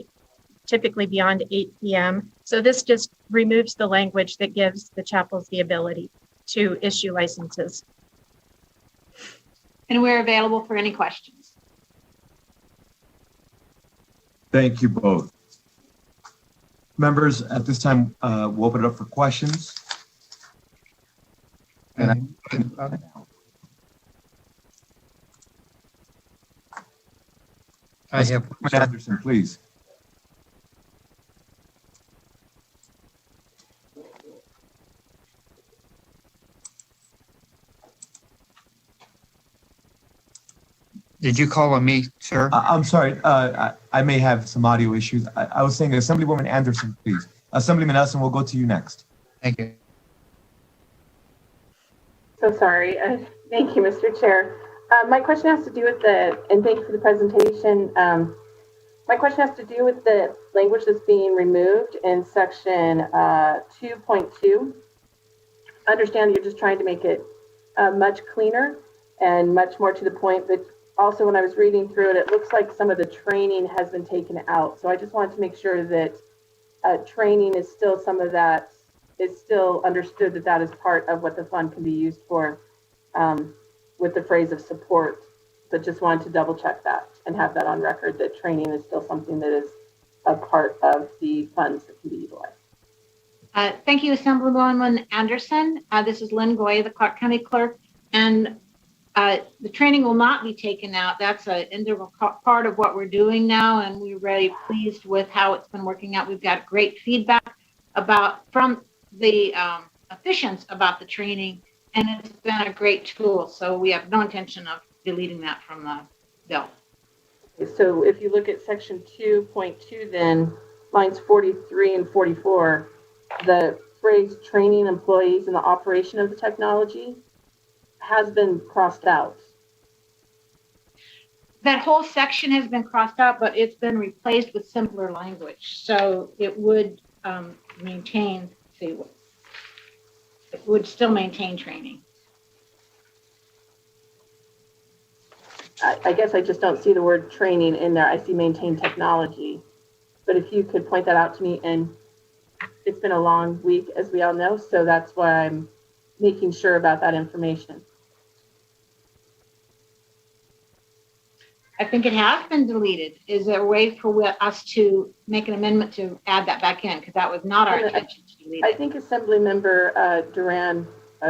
typically beyond 8 p.m. So this just removes the language that gives the chapels the ability to issue licenses. And we're available for any questions. Thank you both. Members, at this time, we'll open it up for questions. And I have Anderson, please. Did you call on me, sir? I'm sorry, I may have some audio issues. I was saying Assemblywoman Anderson, please. Assemblyman Nelson, we'll go to you next. Thank you. So sorry. Thank you, Mr. Chair. My question has to do with and thank you for the presentation. My question has to do with the language that's being removed in section 2.2. I understand that you're just trying to make it much cleaner and much more to the point, but also, when I was reading through it, it looks like some of the training has been taken out. So I just wanted to make sure that training is still some of that is still understood that that is part of what the fund can be used for with the phrase of support. But just wanted to double check that and have that on record that training is still something that is a part of the funds that can be utilized. Thank you, Assemblywoman Anderson. This is Lynn Goy, the Clark County Clerk, and the training will not be taken out. That's an integral part of what we're doing now, and we're very pleased with how it's been working out. We've got great feedback from the officiants about the training, and it's been a great tool. So we have no intention of deleting that from the bill. So if you look at section 2.2, then lines 43 and 44, the phrase training employees in the operation of the technology has been crossed out. That whole section has been crossed out, but it's been replaced with simpler language. So it would it would still maintain training. I guess I just don't see the word training in there. I see maintain technology. But if you could point that out to me, and it's been a long week, as we all know, so that's why I'm making sure about that information. I think it has been deleted. Is there a way for us to make an amendment to add that back in? Because that was not our intention to delete it. I think Assemblymember Duran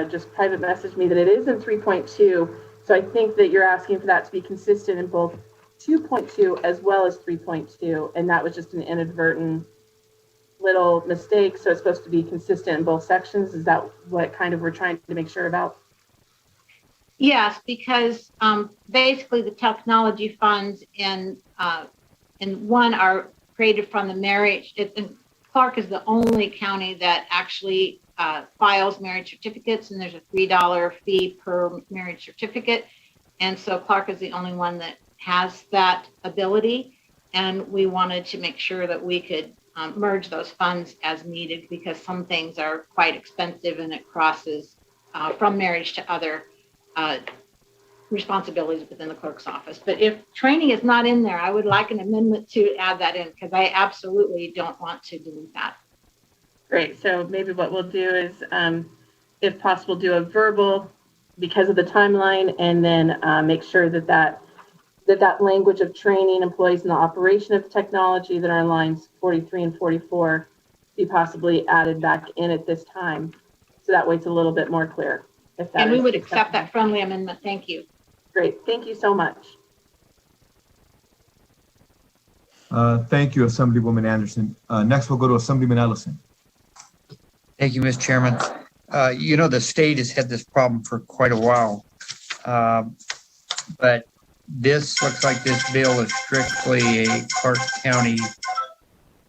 just private messaged me that it is in 3.2. So I think that you're asking for that to be consistent in both 2.2 as well as 3.2. And that was just an inadvertent little mistake. So it's supposed to be consistent in both sections. Is that what kind of we're trying to make sure about? Yes, because basically the technology funds in one are created from the marriage. Clark is the only county that actually files marriage certificates, and there's a $3 fee per marriage certificate. And so Clark is the only one that has that ability. And we wanted to make sure that we could merge those funds as needed, because some things are quite expensive and it crosses from marriage to other responsibilities within the clerk's office. But if training is not in there, I would like an amendment to add that in, because I absolutely don't want to delete that. Great. So maybe what we'll do is, if possible, do a verbal because of the timeline, and then make sure that language of training employees in the operation of technology that are in lines 43 and 44 be possibly added back in at this time. So that way it's a little bit more clear. And we would accept that friendly amendment. Thank you. Great. Thank you so much. Thank you, Assemblywoman Anderson. Next, we'll go to Assemblyman Ellison. Thank you, Mr. Chairman. The state has had this problem for quite a while, but this looks like this bill is strictly a Clark County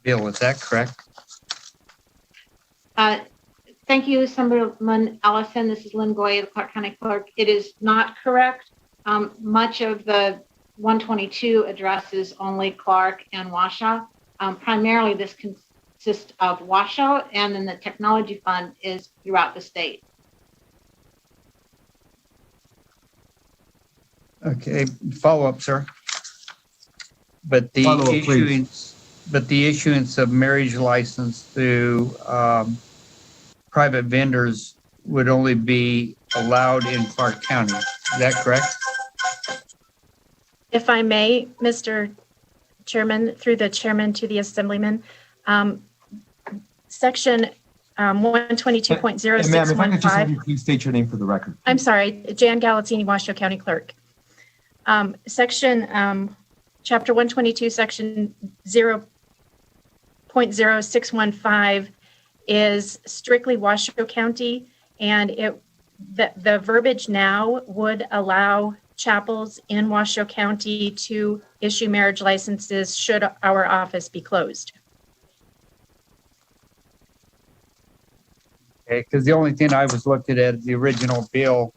bill. Is that correct? Thank you, Assemblyman Ellison. This is Lynn Goy, the Clark County Clerk. It is not correct. Much of the 122 addresses only Clark and Washoe. Primarily, this consists of Washoe, and then the technology fund is throughout the state. Okay, follow up, sir. But the issuance of marriage license through private vendors would only be allowed in Clark County. Is that correct? If I may, Mr. Chairman, through the chairman to the Assemblyman, section 122.0615. Ma'am, if I could just have you please state your name for the record. I'm sorry, Jan Galazzini, Washoe County Clerk. Section chapter 122, section 0.0615 is strictly Washoe County, and the verbiage now would allow chapels in Washoe County to issue marriage licenses should our office be closed. Okay, because the only thing I was looking at is the original bill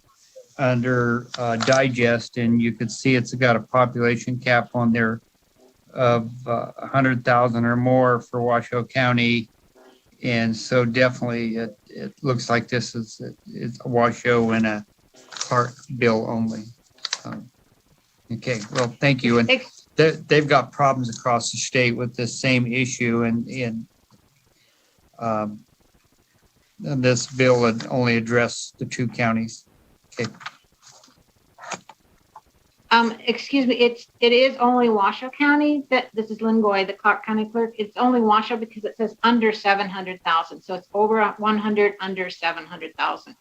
under digest, and you could see it's got a population cap on there of 100,000 or more for Washoe County. And so definitely it looks like this is a Washoe and a Clark bill only. Okay, well, thank you. And they've got problems across the state with this same issue, and this bill would only address the 2 counties. Okay. Excuse me, it is only Washoe County that, this is Lynn Goy, the Clark County Clerk. It's only Washoe because it says under 700,000. So it's over 100, under 700,000.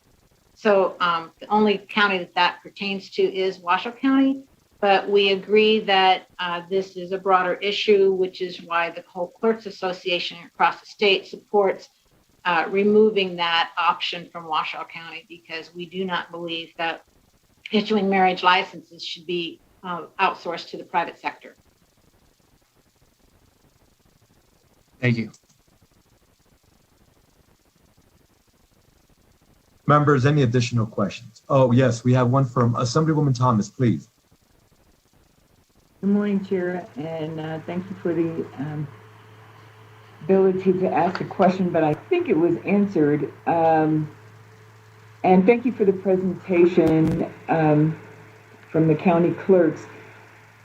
So the only county that pertains to is Washoe County. But we agree that this is a broader issue, which is why the whole Clerks Association across the state supports removing that option from Washoe County, because we do not believe that issuing marriage licenses should be outsourced to the private sector. Thank you. Members, any additional questions? Oh, yes, we have one from Assemblywoman Thomas, please. Good morning, Chair, and thank you for the ability to ask a question, but I think it was answered. And thank you for the presentation from the county clerks.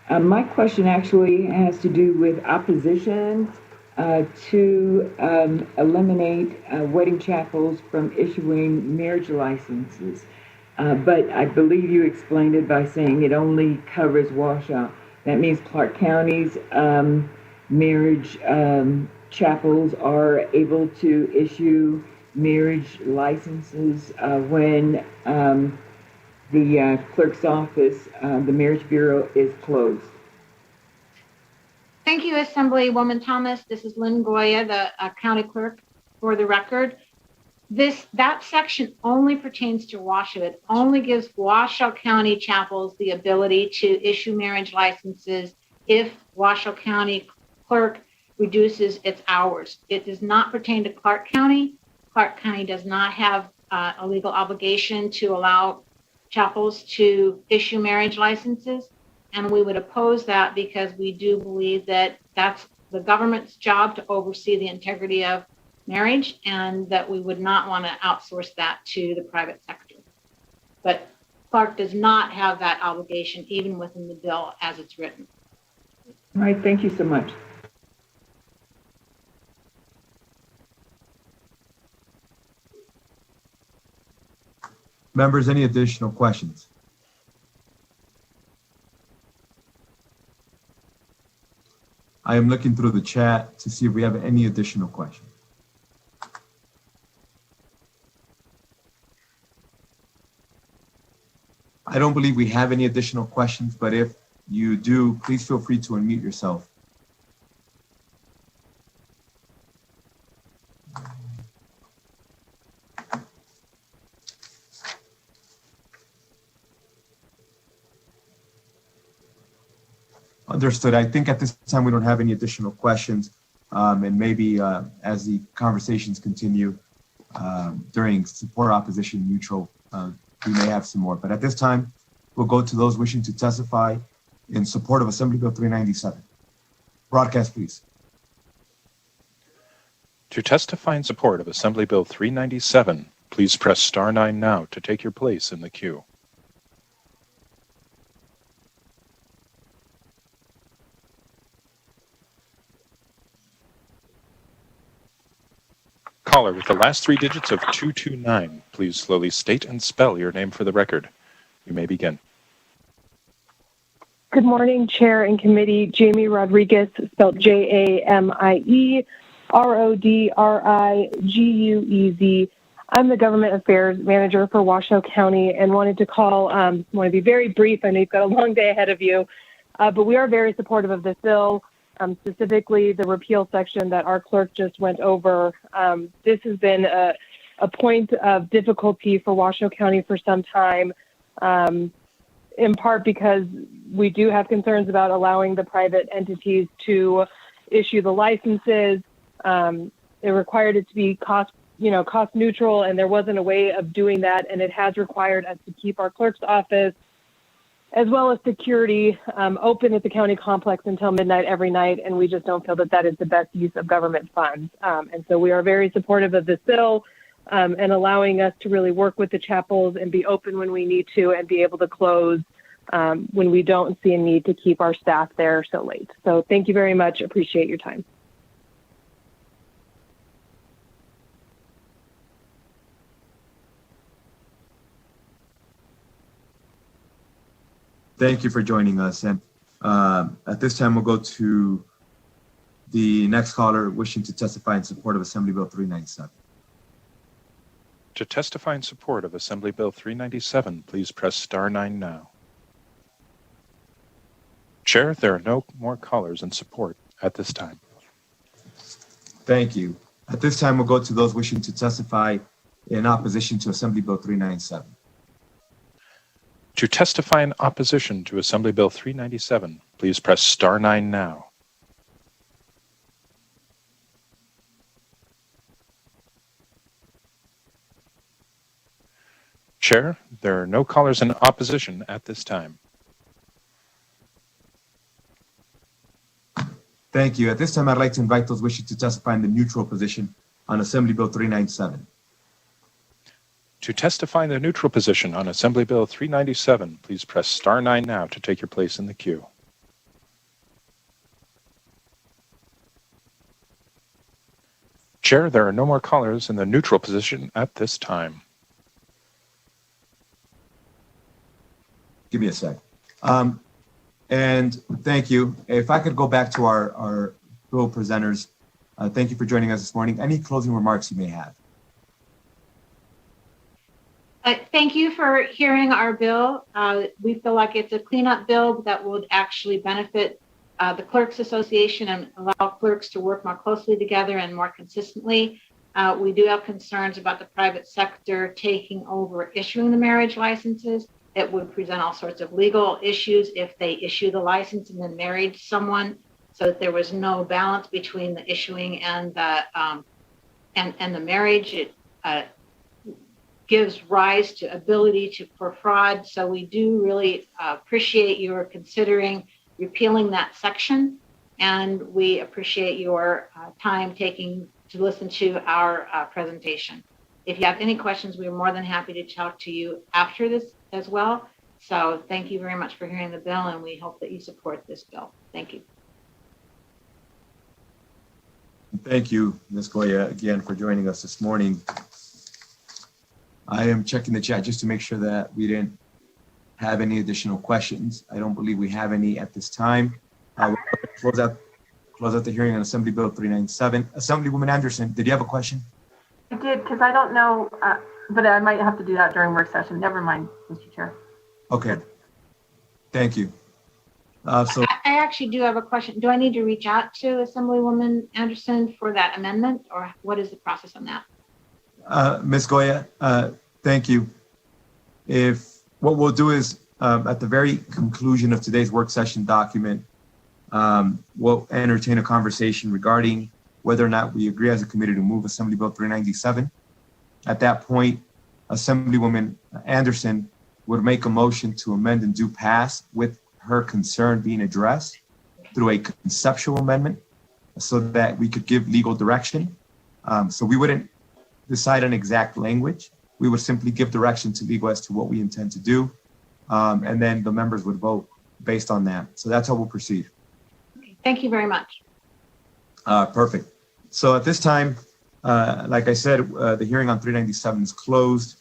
My question actually has to do with opposition to eliminate wedding chapels from issuing marriage licenses. But I believe you explained it by saying it only covers Washoe. That means Clark County's marriage chapels are able to issue marriage licenses when the clerk's office, the marriage bureau, is closed. Thank you, Assemblywoman Thomas. This is Lynn Goya, the county clerk, for the record. That section only pertains to Washoe. It only gives Washoe County chapels the ability to issue marriage licenses if Washoe County clerk reduces its hours. It does not pertain to Clark County. Clark County does not have a legal obligation to allow chapels to issue marriage licenses. And we would oppose that because we do believe that that's the government's job to oversee the integrity of marriage, and that we would not want to outsource that to the private sector. But Clark does not have that obligation, even within the bill as it's written. All right, thank you so much. Members, any additional questions? I am looking through the chat to see if we have any additional questions. I don't believe we have any additional questions, but if you do, please feel free to unmute yourself. Understood. I think at this time we don't have any additional questions, and maybe as the conversations continue during support, opposition, neutral, we may have some more. But at this time, we'll go to those wishing to testify in support of Assembly Bill 397. Broadcast, please. To testify in support of Assembly Bill 397, please press *9 now to take your place in the queue. Caller with the last 3 digits of 229, please slowly state and spell your name for the record. You may begin. Good morning, Chair and Committee. Jamie Rodriguez, spelled Jamie-Rodriguez. I'm the Government Affairs Manager for Washoe County and wanted to call, want to be very brief. I know you've got a long day ahead of you, but we are very supportive of this bill. Specifically the repeal section that our clerk just went over. This has been a point of difficulty for Washoe County for some time, in part because we do have concerns about allowing the private entities to issue the licenses. It required it to be cost neutral, and there wasn't a way of doing that, and it has required us to keep our clerk's office as well as security open at the county complex until midnight every night, and we just don't feel that that is the best use of government funds. And so we are very supportive of this bill and allowing us to really work with the chapels and be open when we need to and be able to close when we don't see a need to keep our staff there so late. So thank you very much. Appreciate your time. Thank you for joining us. And at this time, we'll go to the next caller wishing to testify in support of Assembly Bill 397. To testify in support of Assembly Bill 397, please press star 9 now. Chair, there are no more callers in support at this time. Thank you. At this time, we'll go to those wishing to testify in opposition to Assembly Bill 397. To testify in opposition to Assembly Bill 397, please press star 9 now. Chair, there are no callers in opposition at this time. Thank you. At this time, I'd like to invite those wishing to testify in the neutral position on Assembly Bill 397. To testify in the neutral position on Assembly Bill 397, please press star 9 now to take your place in the queue. Chair, there are no more callers in the neutral position at this time. Give me a sec. And thank you. If I could go back to our bill presenters, thank you for joining us this morning. Any closing remarks you may have? Thank you for hearing our bill. We feel like it's a cleanup bill that would actually benefit the Clerks Association and allow clerks to work more closely together and more consistently. We do have concerns about the private sector taking over issuing the marriage licenses. It would present all sorts of legal issues if they issue the license and then married someone, so that there was no balance between the issuing and the marriage. It gives rise to ability for fraud. So we do really appreciate your considering repealing that section, and we appreciate your time taking to listen to our presentation. If you have any questions, we are more than happy to talk to you after this as well. So thank you very much for hearing the bill, and we hope that you support this bill. Thank you. Thank you, Ms. Goya, again for joining us this morning. I am checking the chat just to make sure that we didn't have any additional questions. I don't believe we have any at this time. We'll close out the hearing on Assembly Bill 397. Assemblywoman Anderson, did you have a question? I did, because I don't know, but I might have to do that during work session. Never mind, Mr. Chair. Okay. Thank you. I actually do have a question. Do I need to reach out to Assemblywoman Anderson for that amendment, or what is the process on that? Ms. Goya, thank you. What we'll do is at the very conclusion of today's work session document, we'll entertain a conversation regarding whether or not we agree as a committee to move Assembly Bill 397. At that point, Assemblywoman Anderson would make a motion to amend and do pass with her concern being addressed through a conceptual amendment so that we could give legal direction. So we wouldn't decide on exact language. We would simply give direction to legal as to what we intend to do. And then the members would vote based on that. So that's how we'll proceed. Okay. Thank you very much. Perfect. So at this time, like I said, the hearing on 397 is closed.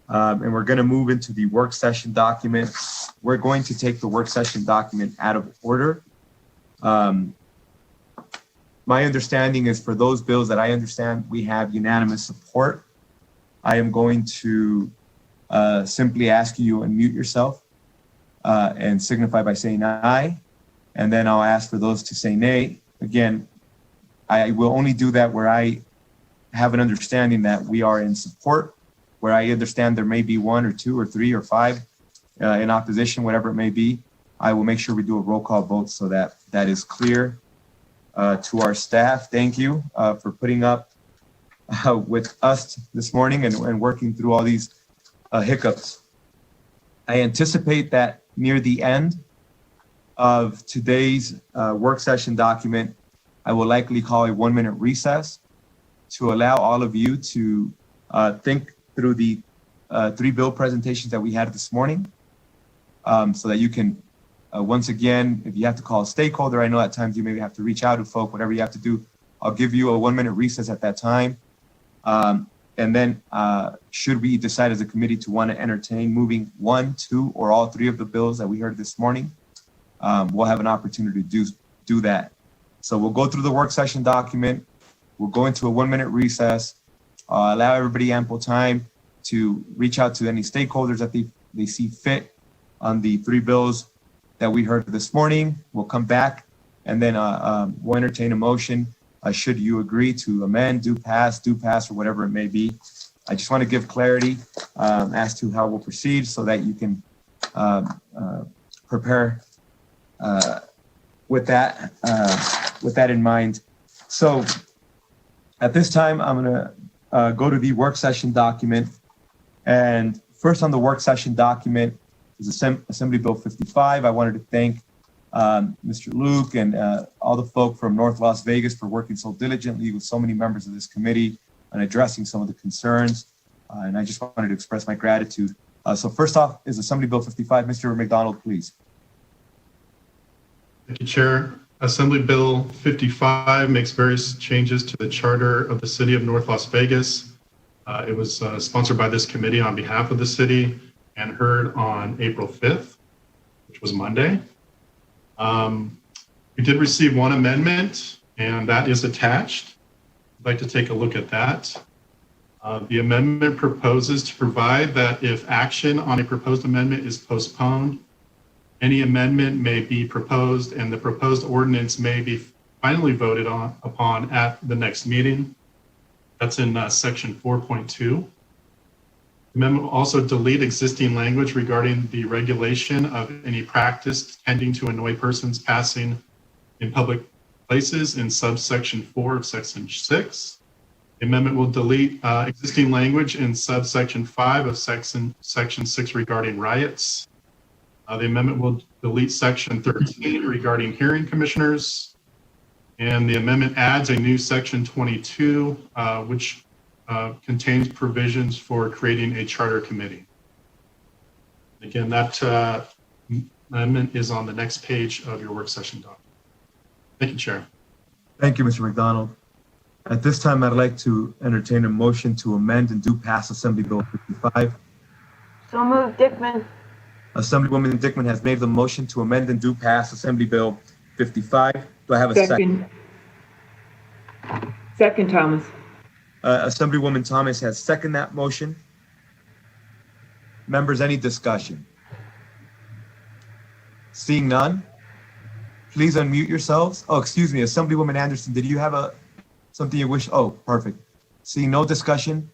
And we're going to move into the work session document. We're going to take the work session document out of order. My understanding is for those bills that I understand we have unanimous support, I am going to simply ask you to unmute yourself and signify by saying aye. And then I'll ask for those to say nay. Again, I will only do that where I have an understanding that we are in support, where I understand there may be one or two or three or five in opposition, whatever it may be. I will make sure we do a roll call vote so that that is clear to our staff. Thank you for putting up with us this morning and working through all these hiccups. I anticipate that near the end of today's work session document, I will likely call a 1-minute recess to allow all of you to think through the 3 bill presentations that we had this morning. so that you can, once again, if you have to call a stakeholder, I know at times you maybe have to reach out to folk, whatever you have to do. I'll give you a 1-minute recess at that time. And then should we decide as a committee to want to entertain moving 1, 2, or all 3 of the bills that we heard this morning, we'll have an opportunity to do that. So we'll go through the work session document. We'll go into a 1-minute recess, allow everybody ample time to reach out to any stakeholders that they see fit on the 3 bills that we heard this morning. We'll come back and then we'll entertain a motion. Should you agree to amend, do pass, or whatever it may be. I just want to give clarity as to how we'll proceed so that you can prepare with that in mind. So at this time, I'm going to go to the work session document. And first on the work session document is Assembly Bill 55. I wanted to thank Mr. Luke and all the folk from North Las Vegas for working so diligently with so many members of this committee on addressing some of the concerns. And I just wanted to express my gratitude. So first off is Assembly Bill 55. Mr. McDonald, please. Thank you, Chair. Assembly Bill 55 makes various changes to the charter of the city of North Las Vegas. It was sponsored by this committee on behalf of the city and heard on April 5th, which was Monday. We did receive 1 amendment, and that is attached. I'd like to take a look at that. The amendment proposes to provide that if action on a proposed amendment is postponed, any amendment may be proposed and the proposed ordinance may be finally voted upon at the next meeting. That's in section 4.2. The amendment will also delete existing language regarding the regulation of any practice tending to annoy persons passing in public places in subsection 4 of section 6. The amendment will delete existing language in subsection 5 of section 6 regarding riots. The amendment will delete section 13 regarding hearing commissioners. And the amendment adds a new section 22, which contains provisions for creating a charter committee. Again, that amendment is on the next page of your work session document. Thank you, Chair. Thank you, Mr. McDonald. At this time, I'd like to entertain a motion to amend and do pass Assembly Bill 55. So moved, Dickman. Assemblywoman Dickman has made the motion to amend and do pass Assembly Bill 55. Do I have a second? Second, Thomas. Assemblywoman Thomas has seconded that motion. Members, any discussion? Seeing none, please unmute yourselves. Oh, excuse me, Assemblywoman Anderson, did you have something you wish? Oh, perfect. Seeing no discussion,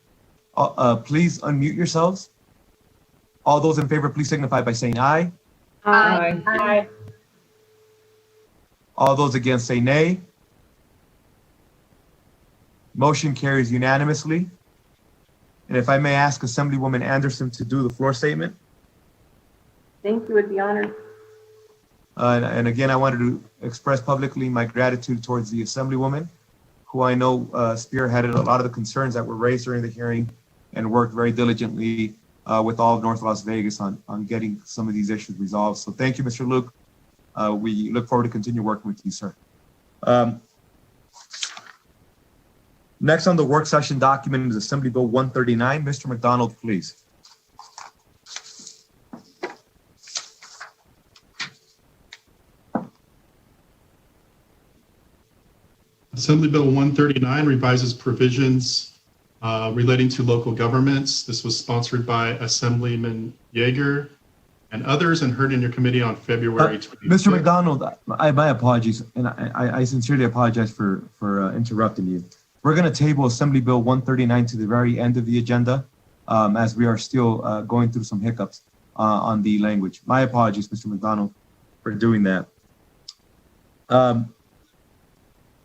please unmute yourselves. All those in favor, please signify by saying aye. Aye. Aye. All those against say nay. Motion carries unanimously. And if I may ask Assemblywoman Anderson to do the floor statement. Thank you, would be honored. And again, I wanted to express publicly my gratitude towards the Assemblywoman, who I know spearheaded a lot of the concerns that were raised during the hearing and worked very diligently with all of North Las Vegas on getting some of these issues resolved. So thank you, Mr. Luke. We look forward to continue working with you, sir. Next on the work session document is Assembly Bill 139. Mr. McDonald, please. Assembly Bill 139 revises provisions relating to local governments. This was sponsored by Assemblyman Yeager and others and heard in your committee on February 25th. Mr. McDonald, my apologies, and I sincerely apologize for interrupting you. We're going to table Assembly Bill 139 to the very end of the agenda, as we are still going through some hiccups on the language. My apologies, Mr. McDonald, for doing that.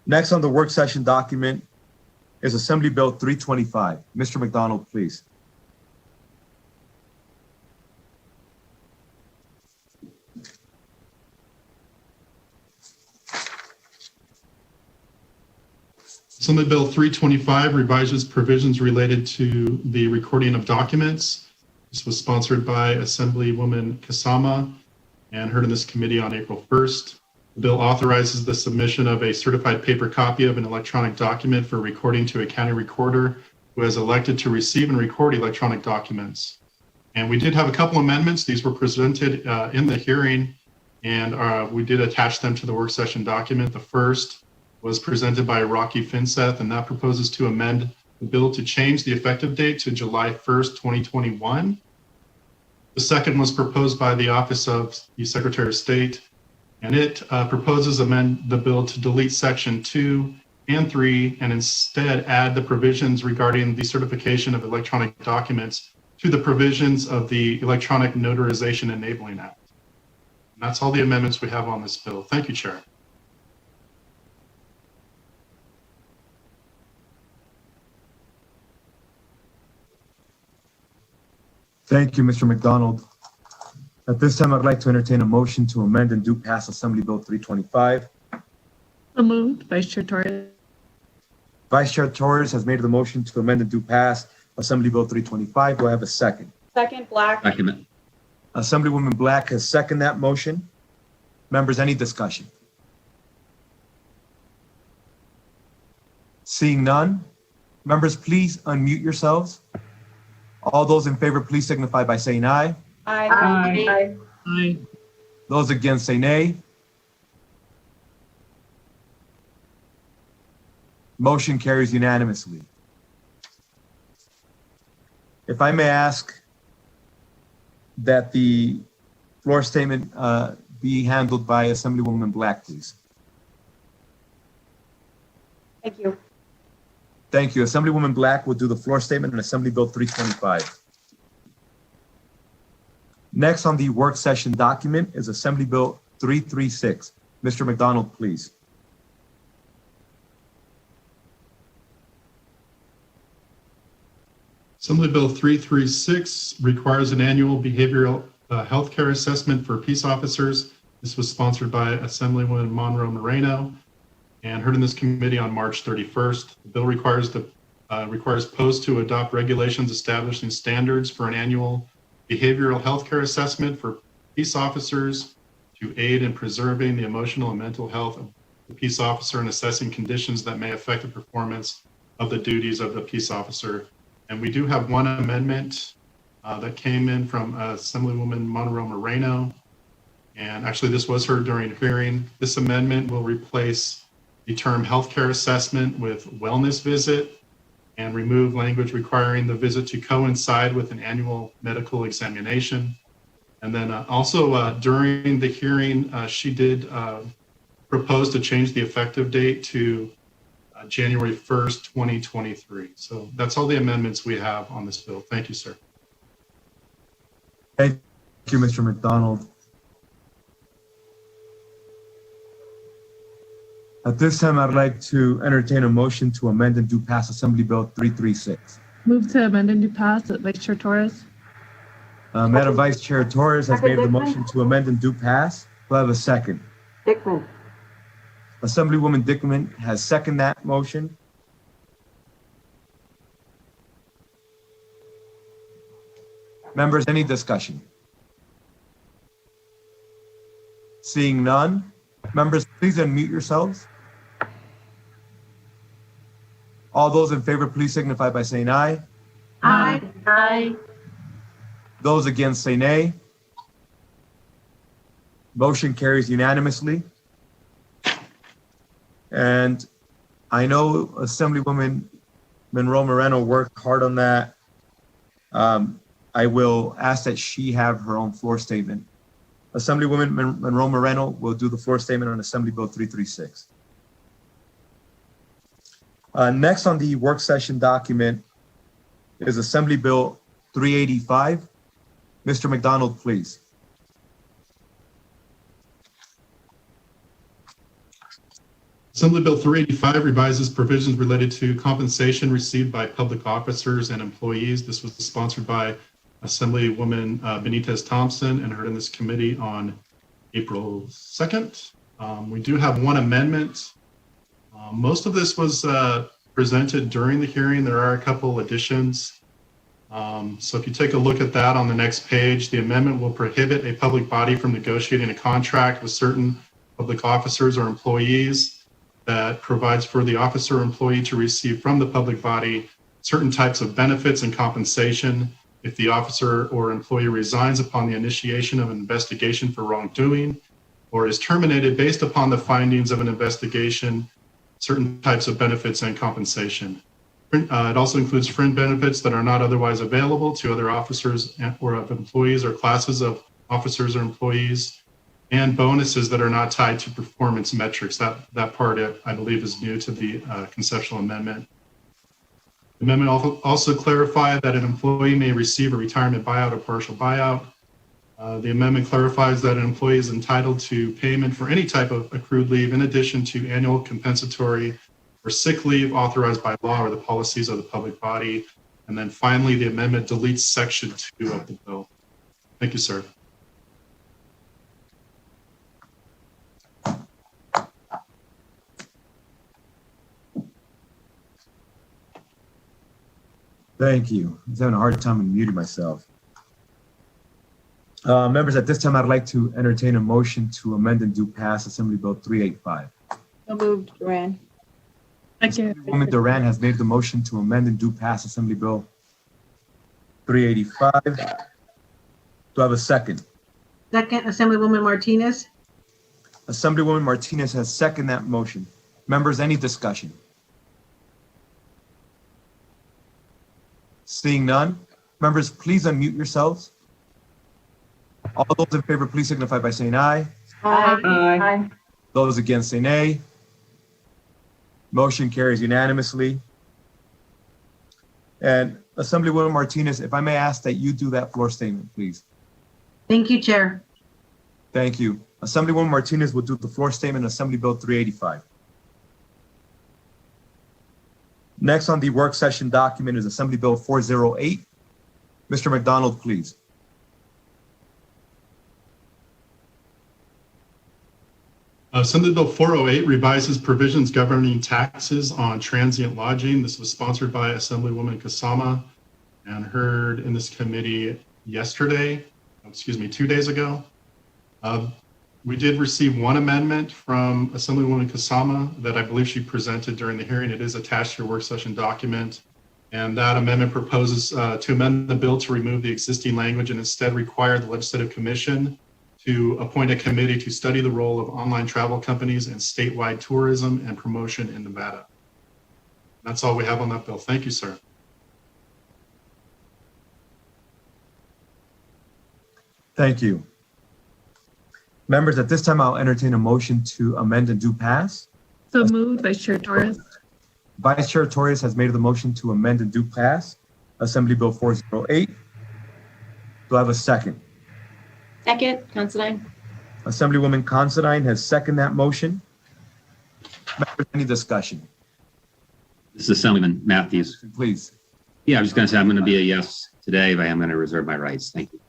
Next on the work session document is Assembly Bill 325. Mr. McDonald, please. Assembly Bill 325 revises provisions related to the recording of documents. This was sponsored by Assemblywoman Kasama and heard in this committee on April 1st. The bill authorizes the submission of a certified paper copy of an electronic document for recording to a county recorder who has elected to receive and record electronic documents. And we did have a couple amendments. These were presented in the hearing, and we did attach them to the work session document. The first was presented by Rocky Finseth, and that proposes to amend the bill to change the effective date to July 1st, 2021. The second was proposed by the Office of the Secretary of State, and it proposes amend the bill to delete section 2 and 3 and instead add the provisions regarding the certification of electronic documents to the provisions of the Electronic Notarization Enabling Act. And that's all the amendments we have on this bill. Thank you, Chair. Thank you, Mr. McDonald. At this time, I'd like to entertain a motion to amend and do pass Assembly Bill 325. So moved. Vice Chair Torres. Vice Chair Torres has made the motion to amend and do pass Assembly Bill 325. Do I have a second? Second, Black. Second. Assemblywoman Black has seconded that motion. Members, any discussion? Seeing none, members, please unmute yourselves. All those in favor, please signify by saying aye. Aye. Aye. Aye. Those against say nay. Motion carries unanimously. If I may ask that the floor statement be handled by Assemblywoman Black, please. Thank you. Thank you. Assemblywoman Black will do the floor statement on Assembly Bill 325. Next on the work session document is Assembly Bill 336. Mr. McDonald, please. Assembly Bill 336 requires an annual behavioral health care assessment for peace officers. This was sponsored by Assemblywoman Monroe Moreno and heard in this committee on March 31st. The bill requires posts to adopt regulations establishing standards for an annual behavioral health care assessment for peace officers to aid in preserving the emotional and mental health of the peace officer and assessing conditions that may affect the performance of the duties of the peace officer. And we do have one amendment that came in from Assemblywoman Monroe Moreno. And actually this was heard during hearing. This amendment will replace the term healthcare assessment with wellness visit and remove language requiring the visit to coincide with an annual medical examination. And then also during the hearing, she did propose to change the effective date to January 1st, 2023. So that's all the amendments we have on this bill. Thank you, sir. Thank you, Mr. McDonald. At this time, I'd like to entertain a motion to amend and do pass Assembly Bill 336. Move to amend and do pass. Vice Chair Torres. Madam Vice Chair Torres has made the motion to amend and do pass. Do I have a second? Dickman. Assemblywoman Dickman has seconded that motion. Members, any discussion? Seeing none, members, please unmute yourselves. All those in favor, please signify by saying aye. Aye. Aye. Those against say nay. Motion carries unanimously. And I know Assemblywoman Monroe Moreno worked hard on that. I will ask that she have her own floor statement. Assemblywoman Monroe Moreno will do the floor statement on Assembly Bill 336. Next on the work session document is Assembly Bill 385. Mr. McDonald, please. Assembly Bill 385 revises provisions related to compensation received by public officers and employees. This was sponsored by Assemblywoman Benitez Thompson and heard in this committee on April 2nd. We do have one amendment. Most of this was presented during the hearing. There are a couple additions. So if you take a look at that on the next page, the amendment will prohibit a public body from negotiating a contract with certain public officers or employees that provides for the officer or employee to receive from the public body certain types of benefits and compensation if the officer or employee resigns upon the initiation of an investigation for wrongdoing or is terminated based upon the findings of an investigation, certain types of benefits and compensation. It also includes fringe benefits that are not otherwise available to other officers or of employees or classes of officers or employees, and bonuses that are not tied to performance metrics. That part, I believe, is new to the conceptual amendment. The amendment also clarified that an employee may receive a retirement buyout or partial buyout. The amendment clarifies that an employee is entitled to payment for any type of accrued leave in addition to annual compensatory or sick leave authorized by law or the policies of the public body. And then finally, the amendment deletes section 2 of the bill. Thank you, sir. Thank you. I was having a hard time unmuting myself. Members, at this time, I'd like to entertain a motion to amend and do pass Assembly Bill 385. So moved, Duran. Woman Duran has made the motion to amend and do pass Assembly Bill 385. Do I have a second? Second, Assemblywoman Martinez. Assemblywoman Martinez has seconded that motion. Members, any discussion? Seeing none, members, please unmute yourselves. All those in favor, please signify by saying aye. Aye. Aye. Those against say nay. Motion carries unanimously. And Assemblywoman Martinez, if I may ask that you do that floor statement, please. Thank you, Chair. Thank you. Assemblywoman Martinez will do the floor statement, Assembly Bill 385. Next on the work session document is Assembly Bill 408. Mr. McDonald, please. Assembly Bill 408 revises provisions governing taxes on transient lodging. This was sponsored by Assemblywoman Kasama and heard in this committee yesterday, 2 days ago. We did receive one amendment from Assemblywoman Kasama that I believe she presented during the hearing. It is attached to your work session document. And that amendment proposes to amend the bill to remove the existing language and instead require the Legislative Commission to appoint a committee to study the role of online travel companies and statewide tourism and promotion in Nevada. That's all we have on that bill. Thank you, sir. Thank you. Members, at this time, I'll entertain a motion to amend and do pass. So moved, Vice Chair Torres. Vice Chair Torres has made the motion to amend and do pass Assembly Bill 408. Do I have a second? Second, Considine. Assemblywoman Considine has seconded that motion. Members, any discussion? This is Assemblyman Matthews. Please. Yeah, I was just going to say I'm going to be a yes today, but I am going to reserve my rights. Thank you.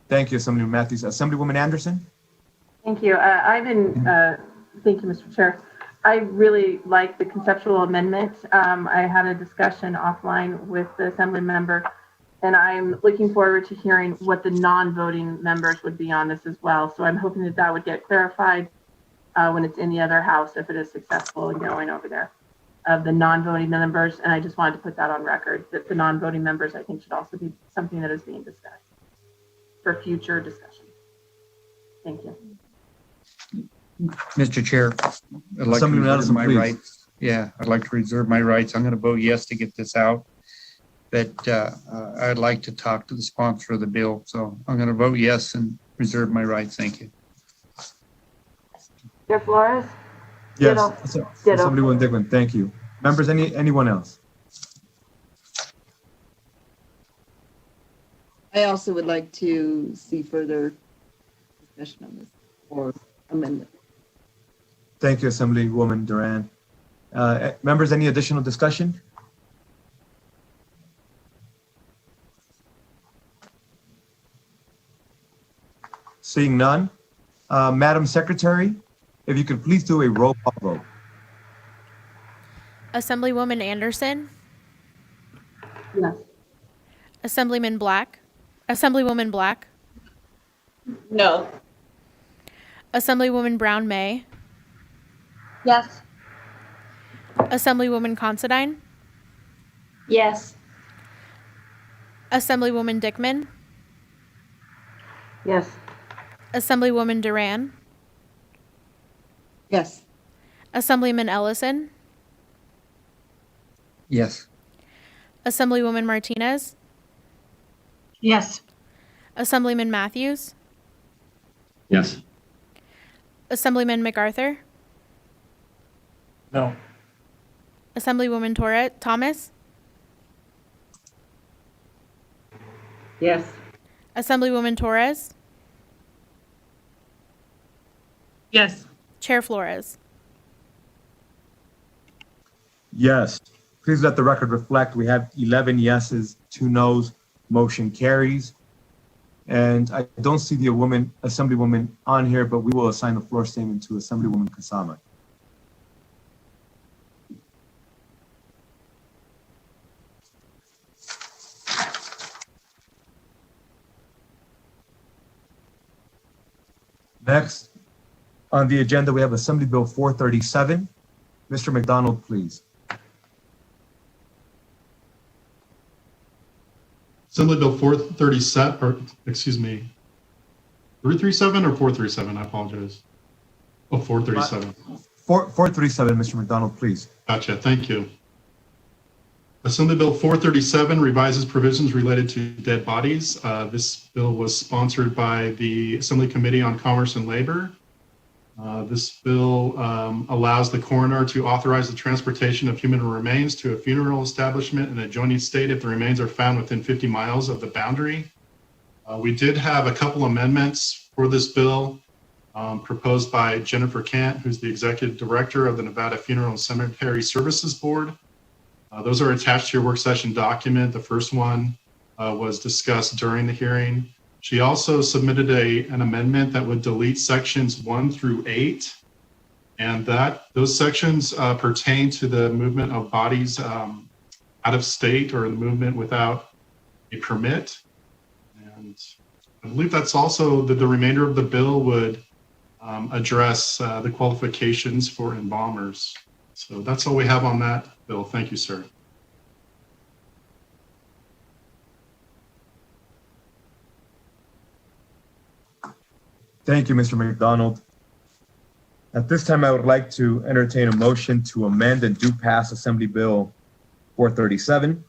Thank you, Assemblyman Matthews. Assemblywoman Anderson? Thank you. Thank you, Mr. Chair. I really like the conceptual amendment. I had a discussion offline with the Assembly member, and I'm looking forward to hearing what the non-voting members would be on this as well. So I'm hoping that that would get clarified when it's in the other house, if it is successful in going over there, of the non-voting members. And I just wanted to put that on record, that the non-voting members, I think, should also be something that is being discussed for future discussion. Thank you. Mr. Chair, I'd like to Assemblyman reserve Ellison, my please. rights. Yeah, I'd like to reserve my rights. I'm going to vote yes to get this out. But I'd like to talk to the sponsor of the bill. So I'm going to vote yes and reserve my rights. Thank you. Chair Flores? Yes. Ditto. Assemblywoman Dickman, thank you. Members, anyone else? I also would like to see further discussion on this or amendment. Thank you, Assemblywoman Duran. Members, any additional discussion? Seeing none. Madam Secretary, if you could please do a roll call vote. Assemblywoman Anderson, Yes. Assemblyman Black, Assemblywoman Black, No. Assemblywoman Brown May, Yes. Assemblywoman Considine, Yes. Assemblywoman Dickman, Yes. Assemblywoman Duran, Yes. Assemblyman Ellison, Yes. Assemblywoman Martinez, Yes. Assemblyman Matthews, Yes. Assemblyman MacArthur, No. Assemblywoman Thomas, Yes. Assemblywoman Torres, Yes. Chair Flores. Yes. Please let the record reflect we have 11 yeses, 2 noes, motion carries. And I don't see the Assemblywoman on here, but we will assign the floor statement to Assemblywoman Kasama. Next on the agenda, we have Assembly Bill 437. Mr. McDonald, please. Assembly Bill 437, or excuse me, 337 or 437? I apologize. Oh, 437. 437, Mr. McDonald, please. Gotcha. Thank you. Assembly Bill 437 revises provisions related to dead bodies. This bill was sponsored by the Assembly Committee on Commerce and Labor. This bill allows the coroner to authorize the transportation of human remains to a funeral establishment in an adjoining state if the remains are found within 50 miles of the boundary. We did have a couple amendments for this bill proposed by Jennifer Kent, who's the Executive Director of the Nevada Funeral and Cemetery Services Board. Those are attached to your work session document. The first one was discussed during the hearing. She also submitted an amendment that would delete sections 1 through 8. And those sections pertain to the movement of bodies out of state or the movement without a permit. And I believe that's also the remainder of the bill would address the qualifications for embalmers. So that's all we have on that bill. Thank you, sir. Thank you, Mr. McDonald. At this time, I would like to entertain a motion to amend and do pass Assembly Bill 437.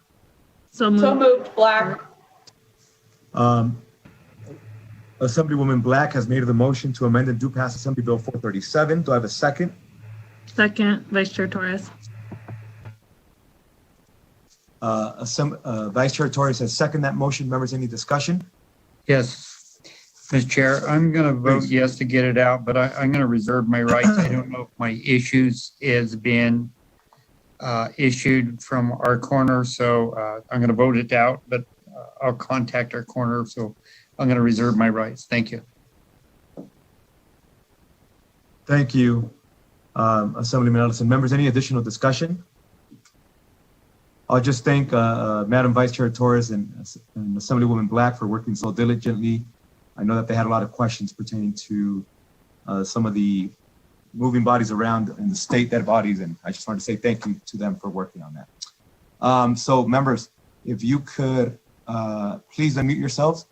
So moved. So moved, Black. Assemblywoman Black has made the motion to amend and do pass Assembly Bill 437. Do I have a second? Second, Vice Chair Torres. Vice Chair Torres has seconded that motion. Members, any discussion? Yes. Mr. Chair, I'm going to vote Please. yes to get it out, but I'm going to reserve my rights. I don't know if my issues has been issued from our corner, so I'm going to vote it out, but I'll contact our corner, so I'm going to reserve my rights. Thank you. Thank you, Assemblyman Ellison. Members, any additional discussion? I'll just thank Madam Vice Chair Torres and Assemblywoman Black for working so diligently. I know that they had a lot of questions pertaining to some of the moving bodies around in the state dead bodies, and I just wanted to say thank you to them for working on that. So members, if you could please unmute yourselves.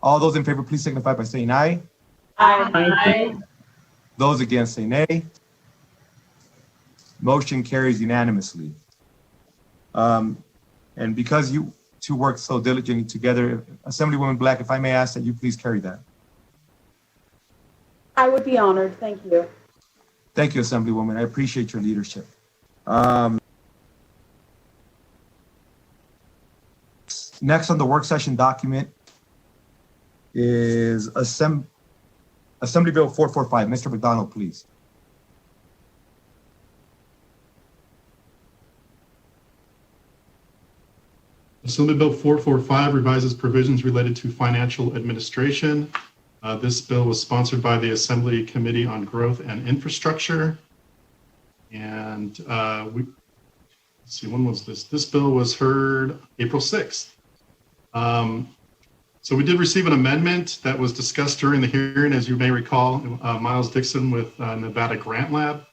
All those in favor, please signify by saying aye. Aye. Those against say nay. Motion carries unanimously. And because you two work so diligently together, Assemblywoman Black, if I may ask that you please carry that. I would be honored. Thank you. Thank you, Assemblywoman. I appreciate your leadership. Next on the work session document is Assembly Bill 445. Mr. McDonald, please. Assembly Bill 445 revises provisions related to financial administration. This bill was sponsored by the Assembly Committee on Growth and Infrastructure. And let's see, when was this? This bill was heard April 6th. So we did receive an amendment that was discussed during the hearing, as you may recall, Miles Dixon with Nevada Grant Lab.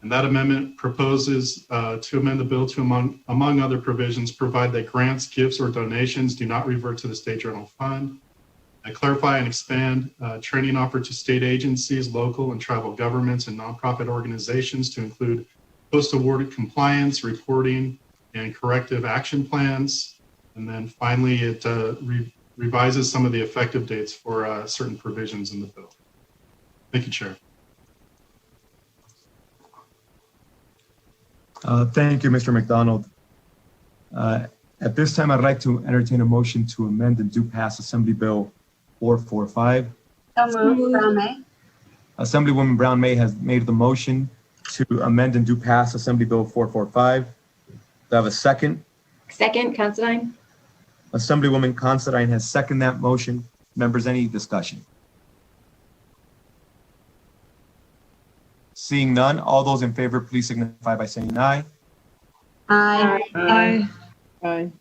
And that amendment proposes to amend the bill to, among other provisions, provide that grants, gifts, or donations do not revert to the state general fund. Clarify and expand training offered to state agencies, local and tribal governments, and nonprofit organizations to include post-award compliance, reporting, and corrective action plans. And then finally, it revises some of the effective dates for certain provisions in the bill. Thank you, Chair. Thank you, Mr. McDonald. At this time, I'd like to entertain a motion to amend and do pass Assembly Bill 445. So moved, Brown May. Assemblywoman Brown May has made the motion to amend and do pass Assembly Bill 445. Do I have a second? Second, Considine. Assemblywoman Considine has seconded that motion. Members, any discussion? Seeing none, all those in favor, please signify by saying aye. Aye. Aye. Aye.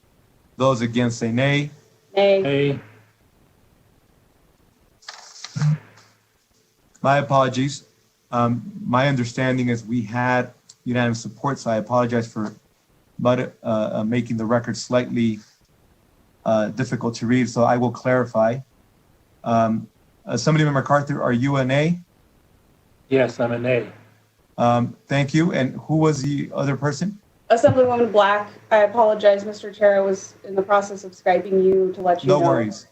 Those against say nay. Nay. My apologies. My understanding is we had unanimous support, so I apologize for making the record slightly difficult to read, so I will clarify. Assemblyman MacArthur, are you a nay? Yes, I'm a nay. Thank you. And who was the other person? Assemblywoman Black. I apologize, Mr. Chair. I was in the process of Skyping you to let you know. No worries.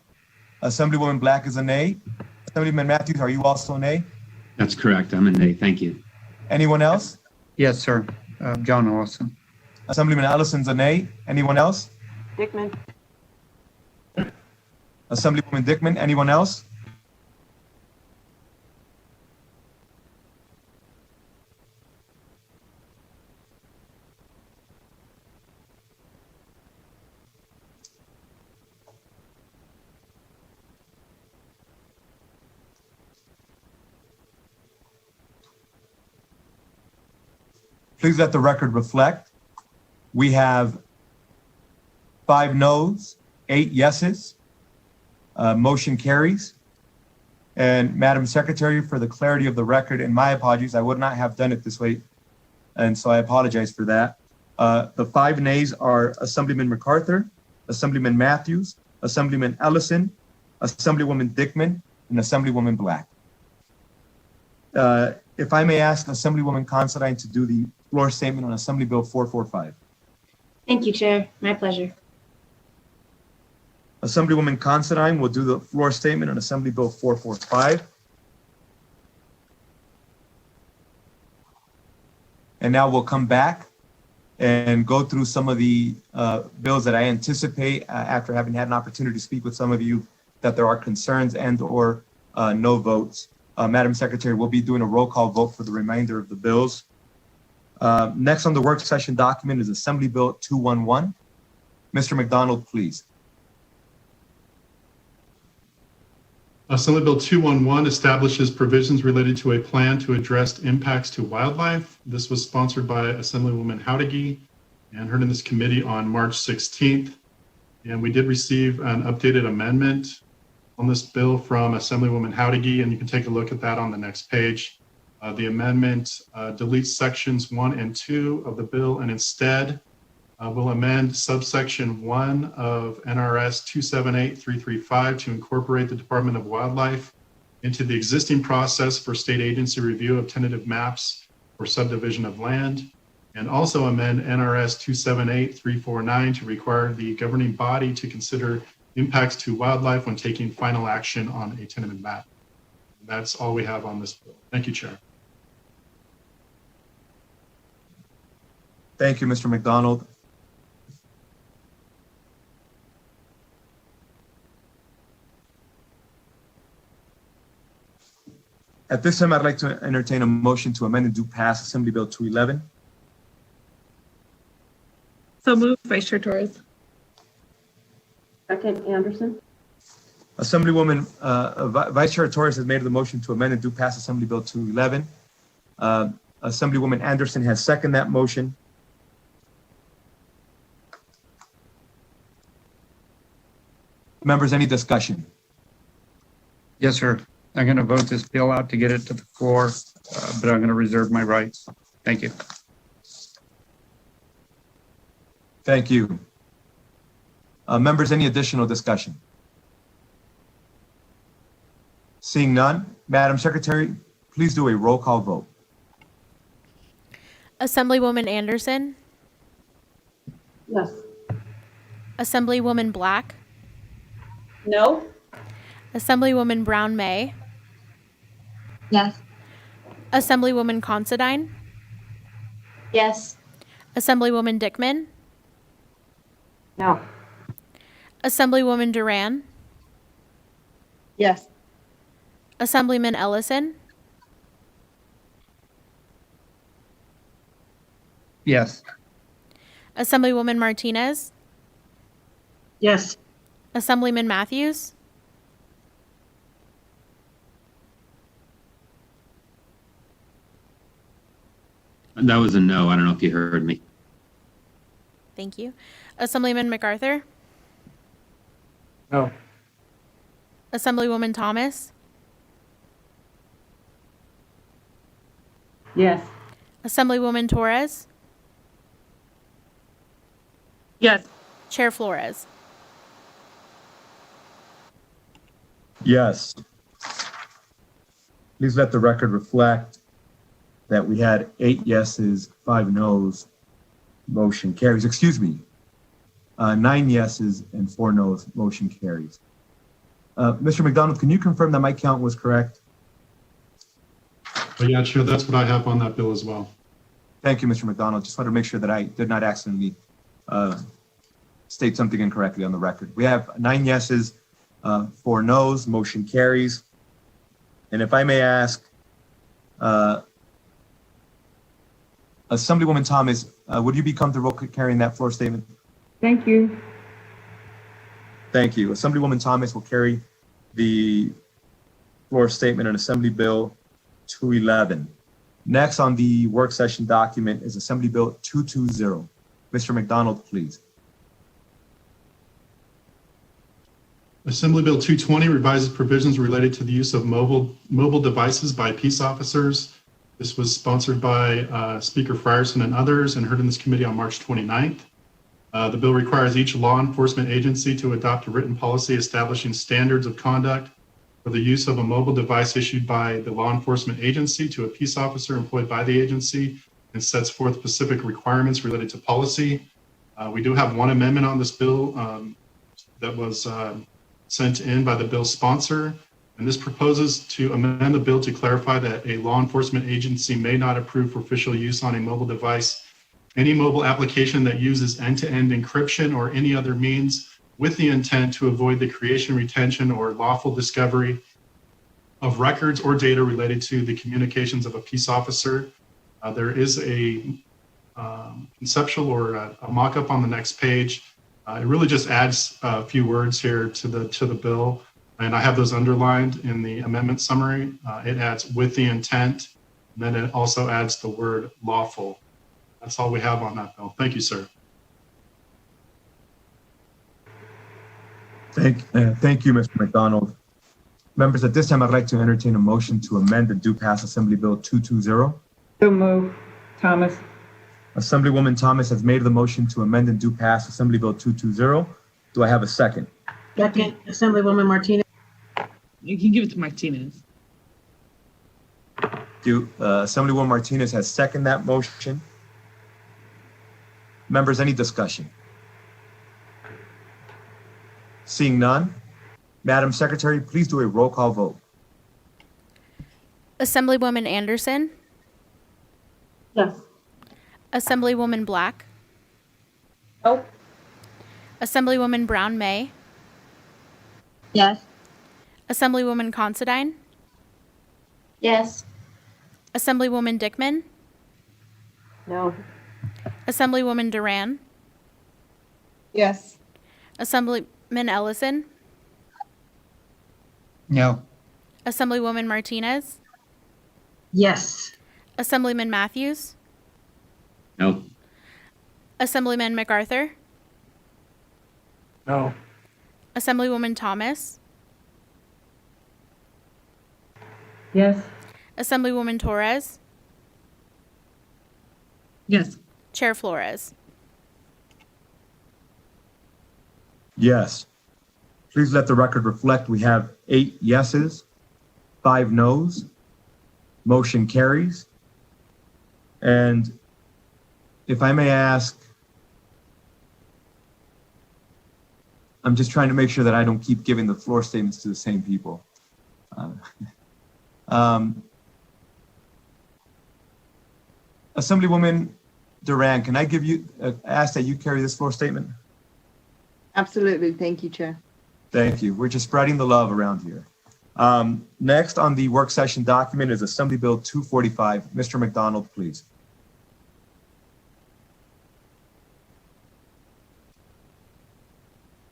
Assemblywoman Black is a nay. Assemblyman Matthews, are you also a nay? That's correct. I'm a nay. Thank you. Anyone else? Yes, sir. John Olson. Assemblyman Ellison's a nay. Anyone else? Dickman. Assemblywoman Dickman, anyone else? Please let the record reflect. We have 5 noes, 8 yeses. Motion carries. And Madam Secretary, for the clarity of the record, and my apologies, I would not have done it this way, and so I apologize for that. The 5 nays are Assemblyman MacArthur, Assemblyman Matthews, Assemblyman Ellison, Assemblywoman Dickman, and Assemblywoman Black. If I may ask Assemblywoman Considine to do the floor statement on Assembly Bill 445. Thank you, Chair. My pleasure. Assemblywoman Considine will do the floor statement on Assembly Bill 445. And now we'll come back and go through some of the bills that I anticipate after having had an opportunity to speak with some of you that there are concerns and or no votes. Madam Secretary, we'll be doing a roll call vote for the remainder of the bills. Next on the work session document is Assembly Bill 211. Mr. McDonald, please. Assembly Bill 211 establishes provisions related to a plan to address impacts to wildlife. This was sponsored by Assemblywoman Howdigi and heard in this committee on March 16th. And we did receive an updated amendment on this bill from Assemblywoman Howdigi, and you can take a look at that on the next page. The amendment deletes sections 1 and 2 of the bill and instead will amend subsection 1 of NRS 278335 to incorporate the Department of Wildlife into the existing process for state agency review of tentative maps for subdivision of land, and also amend NRS 278349 to require the governing body to consider impacts to wildlife when taking final action on a tentative map. And that's all we have on this bill. Thank you, Chair. Thank you, Mr. McDonald. At this time, I'd like to entertain a motion to amend and do pass Assembly Bill 211. So moved, Vice Chair Torres. Second, Anderson. Assemblywoman, Vice Chair Torres has made the motion to amend and do pass Assembly Bill 211. Assemblywoman Anderson has seconded that motion. Members, any discussion? Yes, sir. I'm going to vote this bill out to get it to the floor, but I'm going to reserve my rights. Thank you. Thank you. Members, any additional discussion? Seeing none, Madam Secretary, please do a roll call vote. Assemblywoman Anderson, Yes. Assemblywoman Black, No? Assemblywoman Brown May, Yes. Assemblywoman Considine, Yes. Assemblywoman Dickman, No. Assemblywoman Duran, Yes. Assemblyman Ellison, Yes. Assemblywoman Martinez, Yes. Assemblyman Matthews, That was a no. I don't know if you heard me. thank you, Assemblyman MacArthur, No. Assemblywoman Thomas, Yes. Assemblywoman Torres, Yes. Chair Flores. Yes. Please let the record reflect that we had 8 yeses, 5 noes. Motion carries. Excuse me. 9 yeses and 4 noes. Motion carries. Mr. McDonald, can you confirm that my count was correct? But yeah, Chair, that's what I have on that bill as well. Thank you, Mr. McDonald. Just wanted to make sure that I did not accidentally state something incorrectly on the record. We have 9 yeses, 4 noes. Motion carries. And if I may ask, Assemblywoman Thomas, would you be comfortable carrying that floor statement? Thank you. Thank you. Assemblywoman Thomas will carry the floor statement on Assembly Bill 211. Next on the work session document is Assembly Bill 220. Mr. McDonald, please. Assembly Bill 220 revises provisions related to the use of mobile devices by peace officers. This was sponsored by Speaker Frierson and others and heard in this committee on March 29th. The bill requires each law enforcement agency to adopt a written policy establishing standards of conduct for the use of a mobile device issued by the law enforcement agency to a peace officer employed by the agency and sets forth specific requirements related to policy. We do have one amendment on this bill that was sent in by the bill sponsor. And this proposes to amend the bill to clarify that a law enforcement agency may not approve for official use on a mobile device any mobile application that uses end-to-end encryption or any other means with the intent to avoid the creation, retention, or lawful discovery of records or data related to the communications of a peace officer. There is a conceptual or a mock-up on the next page. It really just adds a few words here to the bill. And I have those underlined in the amendment summary. It adds with the intent, and then it also adds the word lawful. That's all we have on that bill. Thank you, sir. Thank you, Mr. McDonald. Members, at this time, I'd like to entertain a motion to amend and do pass Assembly Bill 220. So move. Thomas. Assemblywoman Thomas has made the motion to amend and do pass Assembly Bill 220. Do I have a second? Second, Assemblywoman Martinez. You can give it to Martinez. Assemblywoman Martinez has seconded that motion. Members, any discussion? Seeing none, Madam Secretary, please do a roll call vote. Assemblywoman Anderson, Yes. Assemblywoman Black, No? Assemblywoman Brown May, Yes. Assemblywoman Considine, Yes. Assemblywoman Dickman, No. Assemblywoman Duran, Yes. Assemblyman Ellison, No. Assemblywoman Martinez, Yes. Assemblyman Matthews, No. Assemblyman MacArthur, No. Assemblywoman Thomas, Yes. Assemblywoman Torres, Yes. Chair Flores. Yes. Please let the record reflect we have 8 yeses, 5 noes. Motion carries. And if I may ask, I'm just trying to make sure that I don't keep giving the floor statements to the same people. Assemblywoman Duran, can I ask that you carry this floor statement? Absolutely. Thank you, Chair. Thank you. We're just spreading the love around here. Next on the work session document is Assembly Bill 245. Mr. McDonald, please.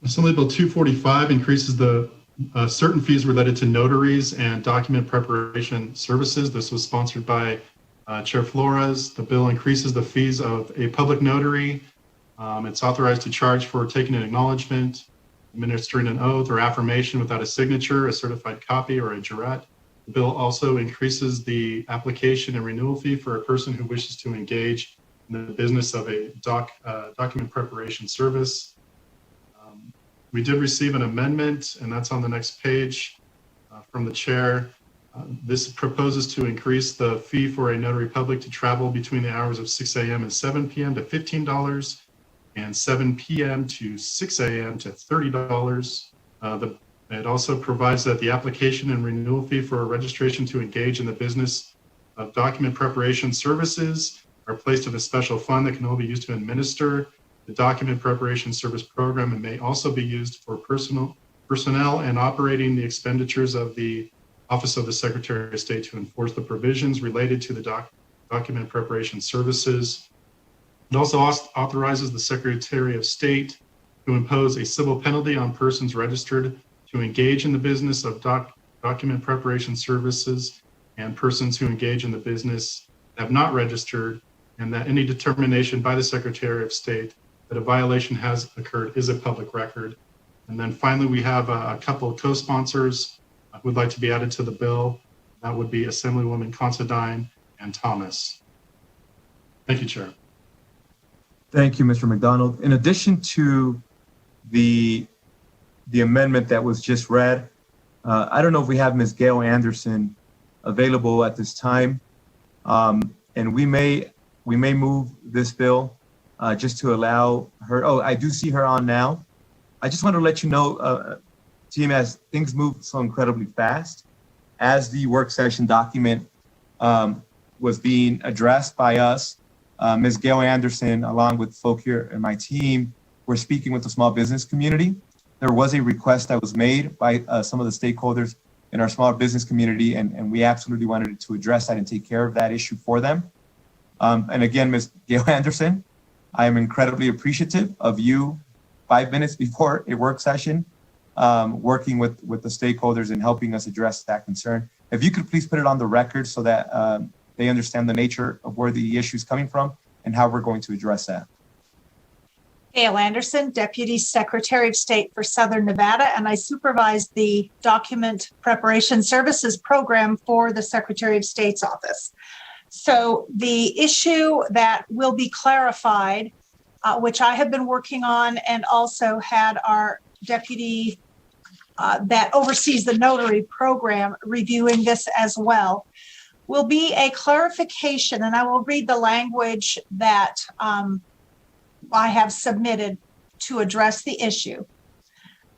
Assembly Bill 245 increases the certain fees related to notaries and document preparation services. This was sponsored by Chair Flores. The bill increases the fees of a public notary. It's authorized to charge for taking an acknowledgement, administering an oath or affirmation without a signature, a certified copy, or a jurat. The bill also increases the application and renewal fee for a person who wishes to engage in the business of a document preparation service. We did receive an amendment, and that's on the next page from the chair. This proposes to increase the fee for a notary public to travel between the hours of 6 a.m. and 7 p.m. to $15 and 7 p.m. to 6 a.m. to $30. It also provides that the application and renewal fee for a registration to engage in the business of document preparation services are placed in a special fund that can only be used to administer the document preparation service program and may also be used for personnel and operating the expenditures of the Office of the Secretary of State to enforce the provisions related to the document preparation services. It also authorizes the Secretary of State to impose a civil penalty on persons registered to engage in the business of document preparation services and persons who engage in the business have not registered, and that any determination by the Secretary of State that a violation has occurred is a public record. And then finally, we have a couple of co-sponsors who would like to be added to the bill. That would be Assemblywoman Considine and Thomas. Thank you, Chair. Thank you, Mr. McDonald. In addition to the amendment that was just read, I don't know if we have Ms. Gail Anderson available at this time, and we may move this bill just to allow her. Oh, I do see her on now. I just want to let you know, team, as things move so incredibly fast, as the work session document was being addressed by us, Ms. Gail Anderson, along with folk here in my team, were speaking with the small business community. There was a request that was made by some of the stakeholders in our small business community, and we absolutely wanted to address that and take care of that issue for them. And again, Ms. Gail Anderson, I am incredibly appreciative of you 5 minutes before a work session, working with the stakeholders and helping us address that concern. If you could please put it on the record so that they understand the nature of where the issue is coming from and how we're going to address that. Gail Anderson, Deputy Secretary of State for Southern Nevada, and I supervise the Document Preparation Services Program for the Secretary of State's office. So the issue that will be clarified, which I have been working on and also had our deputy that oversees the notary program reviewing this as well, will be a clarification, and I will read the language that I have submitted to address the issue.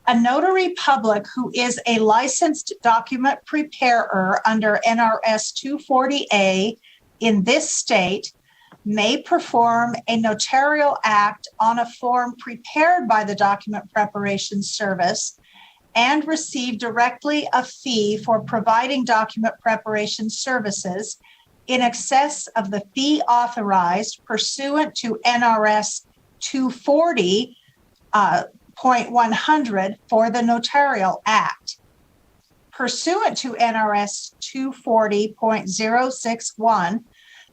A notary public who is a licensed document preparer under NRS 240A in this state may perform a notarial act on a form prepared by the document preparation service and receive directly a fee for providing document preparation services in excess of the fee authorized pursuant to NRS 240.100 for the Notarial Act. Pursuant to NRS 240.061,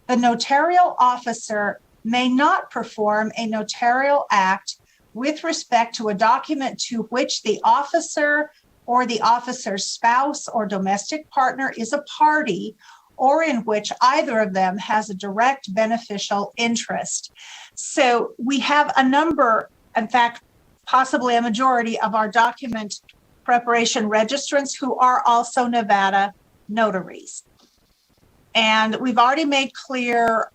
the notarial officer may not perform a notarial act with respect to a document to which the officer or the officer's spouse or domestic partner is a party, or in which either of them has a direct beneficial interest. So we have a number, in fact, possibly a majority of our document preparation registrants who are also Nevada notaries. And we've already made clear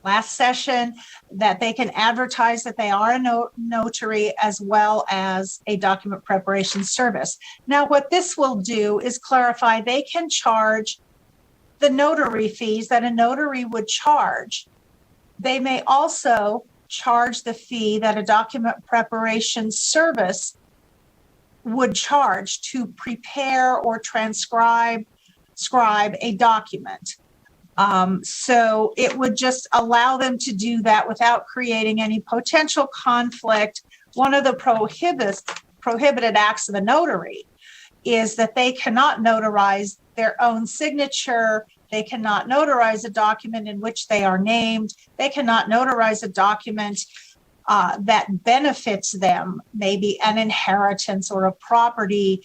last session that they can advertise that they are a notary as well as a document preparation service. Now, what this will do is clarify they can charge the notary fees that a notary would charge. They may also charge the fee that a document preparation service would charge to prepare or transcribe a document. So it would just allow them to do that without creating any potential conflict. One of the prohibited acts of the notary is that they cannot notarize their own signature. They cannot notarize a document in which they are named. They cannot notarize a document that benefits them, maybe an inheritance or a property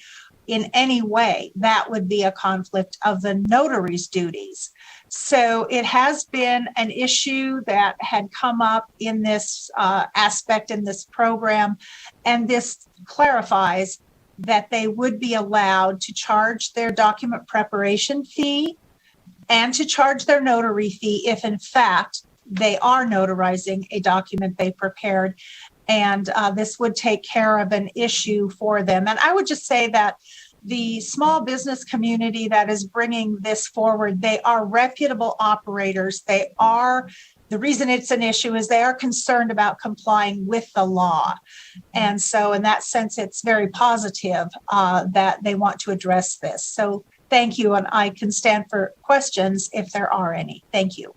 in any way. That would be a conflict of the notary's duties. So it has been an issue that had come up in this aspect in this program, and this clarifies that they would be allowed to charge their document preparation fee and to charge their notary fee if, in fact, they are notarizing a document they prepared. And this would take care of an issue for them. And I would just say that the small business community that is bringing this forward, they are reputable operators. They are, the reason it's an issue is they are concerned about complying with the law. And so in that sense, it's very positive that they want to address this. So thank you. And I can stand for questions if there are any. Thank you.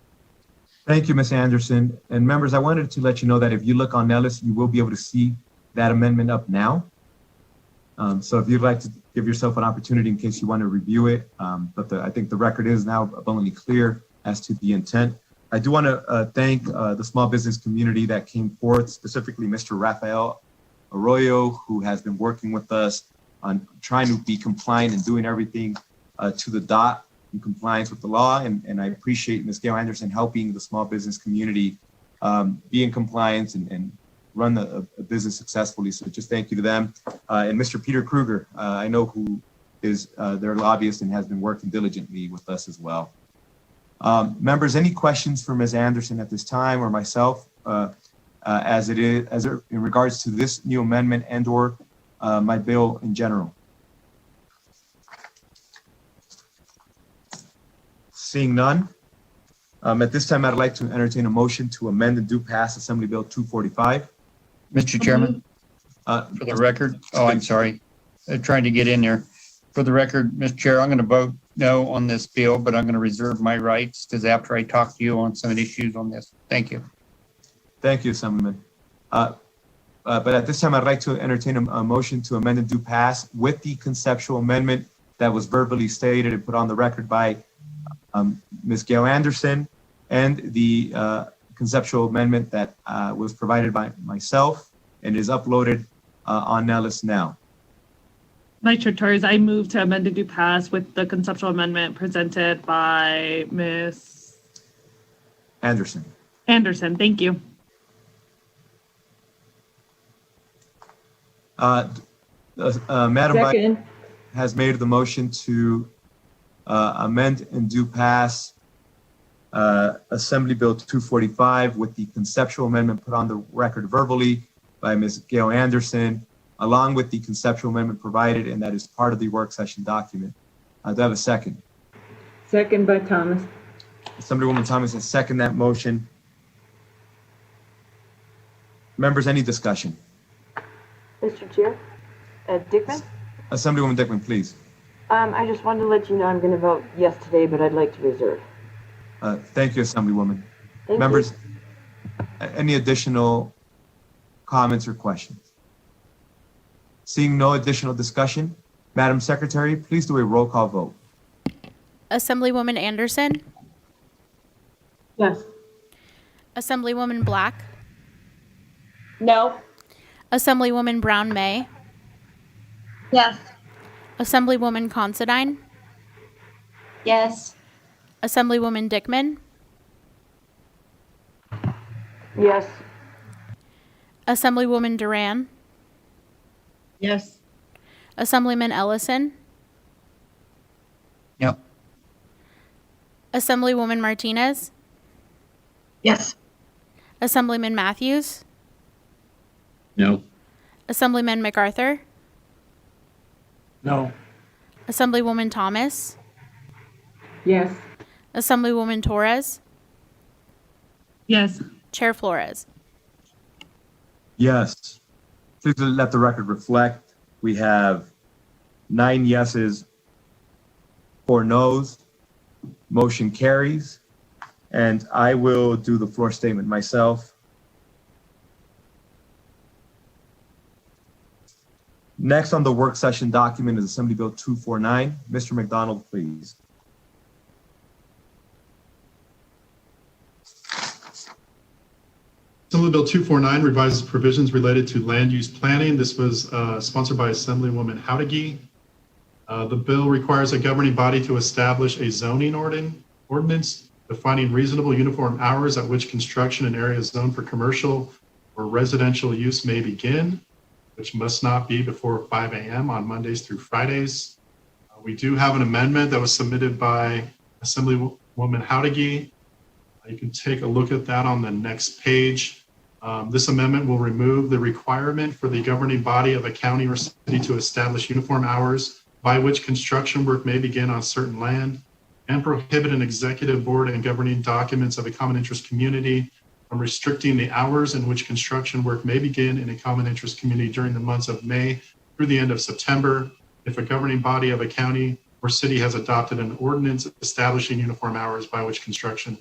Thank you, Ms. Anderson. And members, I wanted to let you know that if you look on Nellis, you will be able to see that amendment up now. So if you'd like to give yourself an opportunity in case you want to review it, but I think the record is now abundantly clear as to the intent. I do want to thank the small business community that came forth, specifically Mr. Rafael Arroyo, who has been working with us on trying to be compliant and doing everything to the dot in compliance with the law. And I appreciate Ms. Gail Anderson helping the small business community be in compliance and run a business successfully. So just thank you to them. And Mr. Peter Kruger, I know who is their lobbyist and has been working diligently with us as well. Members, any questions for Ms. Anderson at this time or myself as it in regards to this new amendment and or my bill in general? Seeing none, at this time, I'd like to entertain a motion to amend and do pass Assembly Bill 245. Mr. Chairman, for the record, I'm sorry, trying to get in there. For the record, Mr. Chair, I'm going to vote no on this bill, but I'm going to reserve my rights because after I talk to you on some of the issues on this. Thank you. Thank you, Assemblyman. But at this time, I'd like to entertain a motion to amend and do pass with the conceptual amendment that was verbally stated and put on the record by Ms. Gail Anderson, and the conceptual amendment that was provided by myself and is uploaded on Nellis now. Vice Chair Torres, I move to amend and do pass with the conceptual amendment presented by Ms. Anderson. Anderson, thank you. Madam Vice has made the motion to amend and do pass Assembly Bill 245 with the conceptual amendment put on the record verbally by Ms. Gail Anderson, along with the conceptual amendment provided, and that is part of the work session document. Do I have a second? Second by Thomas. Assemblywoman Thomas has seconded that motion. Members, any discussion? Mr. Chair, Dickman? Assemblywoman Dickman, please. I just wanted to let you know I'm going to vote yes today, but I'd like to reserve. Thank you, Assemblywoman. Thank Members, you. Any additional comments or questions? Seeing no additional discussion, Madam Secretary, please do a roll call vote. Assemblywoman Anderson? Yes. Assemblywoman Black? No. Assemblywoman Brown May, Yes. Assemblywoman Considine, Yes. Assemblywoman Dickman, Yes. Assemblywoman Duran, Yes. Assemblyman Ellison, Yep. Assemblywoman Martinez, Yes. Assemblyman Matthews, No. Assemblyman MacArthur, No. Assemblywoman Thomas, Yes. Assemblywoman Torres, Yes. Chair Flores. Yes. Please let the record reflect. We have 9 yeses, 4 noes. Motion carries. And I will do the floor statement myself. Next on the work session document is Assembly Bill 249. Mr. McDonald, please. Assembly Bill 249 revises provisions related to land use planning. This was sponsored by Assemblywoman Howdegi. The bill requires a governing body to establish a zoning ordinance defining reasonable uniform hours at which construction in areas zoned for commercial or residential use may begin, which must not be before 5 a.m. on Mondays through Fridays. We do have an amendment that was submitted by Assemblywoman Howdegi. You can take a look at that on the next page. This amendment will remove the requirement for the governing body of a county or city to establish uniform hours by which construction work may begin on certain land, and prohibit an executive board and governing documents of a common interest community from restricting the hours in which construction work may begin in a common interest community during the months of May through the end of September, if a governing body of a county or city has adopted an ordinance establishing uniform hours by which construction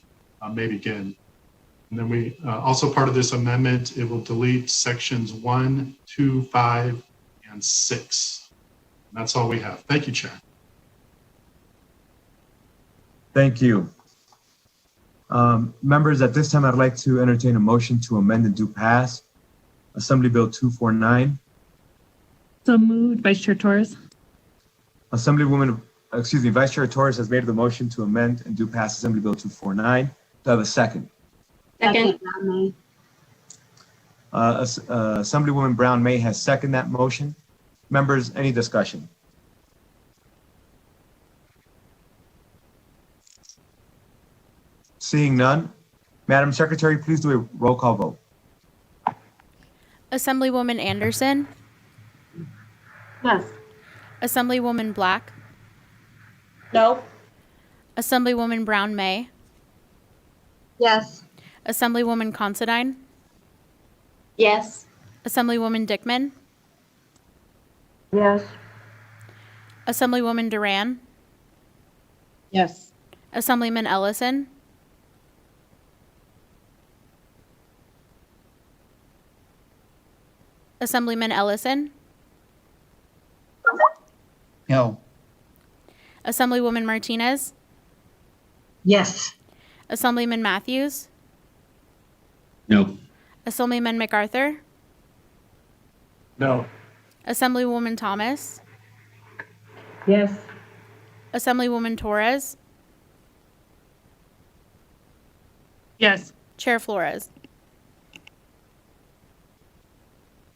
may begin. And then we also, part of this amendment, it will delete sections 1, 2, 5, and 6. And that's all we have. Thank you, Chair. Thank you. Members, at this time, I'd like to entertain a motion to amend and do pass Assembly Bill 249. So moved, Vice Chair Torres. Vice Chair Torres has made the motion to amend and do pass Assembly Bill 249. Do I have a second? Second. Assemblywoman Brown May has seconded that motion. Members, any discussion? Seeing none, Madam Secretary, please do a roll call vote. Assemblywoman Anderson, Yes. Assemblywoman Black, No. Assemblywoman Brown May, Yes. Assemblywoman Considine, Yes. Assemblywoman Dickman, Yes. Assemblywoman Duran, Yes. Assemblyman Ellison, Assemblyman Ellison, No. Assemblywoman Martinez, Yes. Assemblyman Matthews, No. Assemblyman MacArthur, No. Assemblywoman Thomas, Yes. Assemblywoman Torres, Yes. Chair Flores.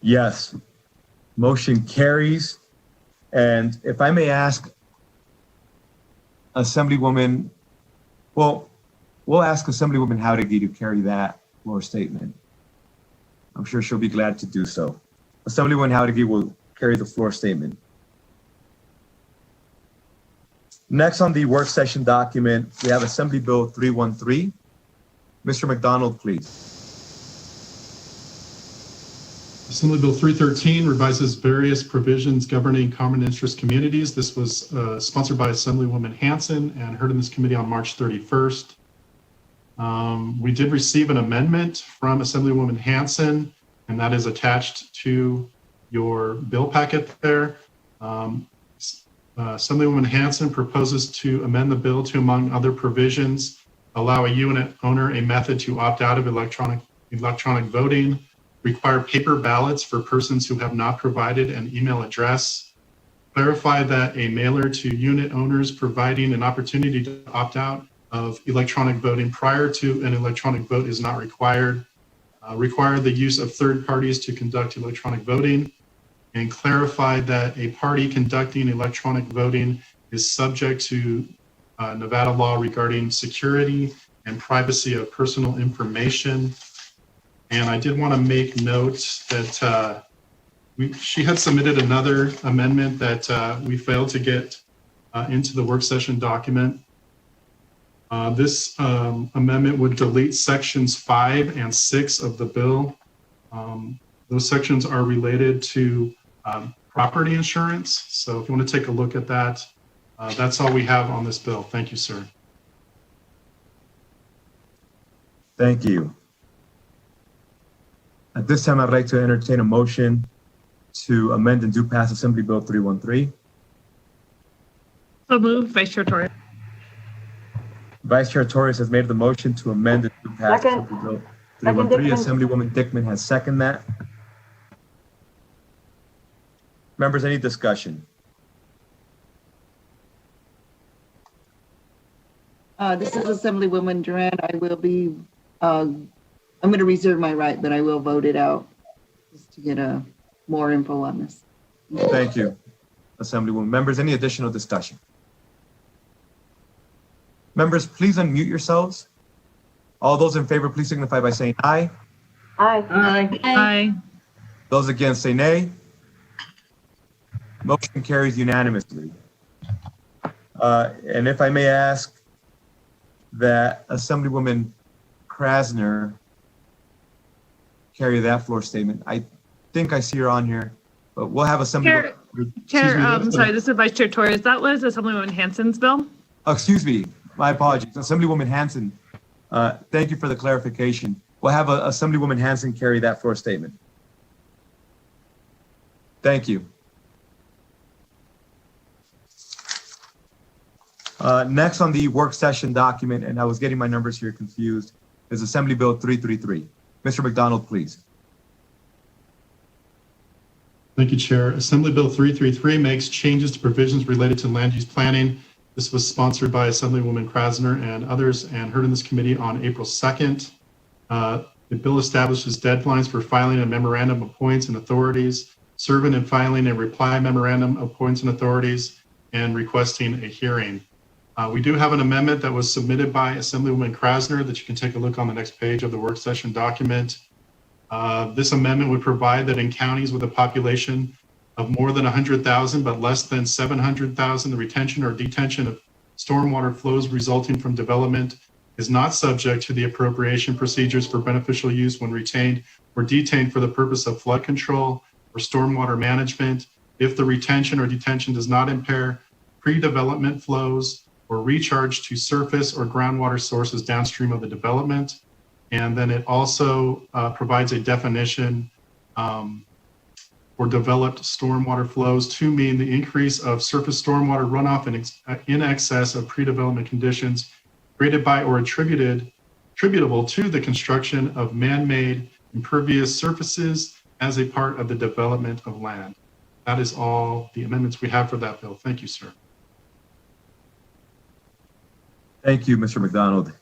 Yes. Motion carries. And if I may ask Assemblywoman, well, we'll ask Assemblywoman Howdegi to carry that floor statement. I'm sure she'll be glad to do so. Assemblywoman Howdegi will carry the floor statement. Next on the work session document, we have Assembly Bill 313. Mr. McDonald, please. Assembly Bill 313 revises various provisions governing common interest communities. This was sponsored by Assemblywoman Hanson and heard in this committee on March 31st. We did receive an amendment from Assemblywoman Hanson, and that is attached to your bill packet there. Assemblywoman Hanson proposes to amend the bill to, among other provisions, allow a unit owner a method to opt out of electronic voting, require paper ballots for persons who have not provided an email address, clarify that a mailer to unit owners providing an opportunity to opt out of electronic voting prior to an electronic vote is not required, require the use of third parties to conduct electronic voting, and clarify that a party conducting electronic voting is subject to Nevada law regarding security and privacy of personal information. And I did want to make note that she had submitted another amendment that we failed to get into the work session document. This amendment would delete sections 5 and 6 of the bill. Those sections are related to property insurance. So if you want to take a look at that, that's all we have on this bill. Thank you, sir. Thank you. At this time, I'd like to entertain a motion to amend and do pass Assembly Bill 313. So moved, Vice Chair Torres. Vice Chair Torres has made the motion to amend and do pass Second. Assembly Bill 313. Assemblywoman Dickman has seconded that. Members, any discussion? This is Assemblywoman Durant. I will be, I'm going to reserve my right, but I will vote it out just to get more info on this. Thank you, Assemblywoman. Members, any additional discussion? Members, please unmute yourselves. All those in favor, please signify by saying aye. Aye. Aye. Aye. Those against say nay. Motion carries unanimously. And if I may ask that Assemblywoman Krasner carry that floor statement. I think I see her on here, but we'll have Assemblywoman. Chair, sorry, this is Vice Chair Torres. That was Assemblywoman Hansen's bill. Oh, excuse me, my apologies. Assemblywoman Hansen, thank you for the clarification. We'll have Assemblywoman Hansen carry that floor statement. Thank you. Next on the work session document, and I was getting my numbers here confused, is Assembly Bill 333. Mr. McDonald, please. Thank you, Chair. Assembly Bill 333 makes changes to provisions related to land use planning. This was sponsored by Assemblywoman Krasner and others and heard in this committee on April 2nd. The bill establishes deadlines for filing a memorandum of points and authorities, serving and filing a reply memorandum of points and authorities, and requesting a hearing. We do have an amendment that was submitted by Assemblywoman Krasner that you can take a look on the next page of the work session document. This amendment would provide that in counties with a population of more than 100,000 but less than 700,000, the retention or detention of stormwater flows resulting from development is not subject to the appropriation procedures for beneficial use when retained or detained for the purpose of flood control or stormwater management if the retention or detention does not impair pre-development flows or recharge to surface or groundwater sources downstream of the development. And then it also provides a definition for developed stormwater flows to mean the increase of surface stormwater runoff in excess of pre-development conditions created by or attributable to the construction of man-made impervious surfaces as a part of the development of land. That is all the amendments we have for that bill. Thank you, sir. Thank you, Mr. McDonald.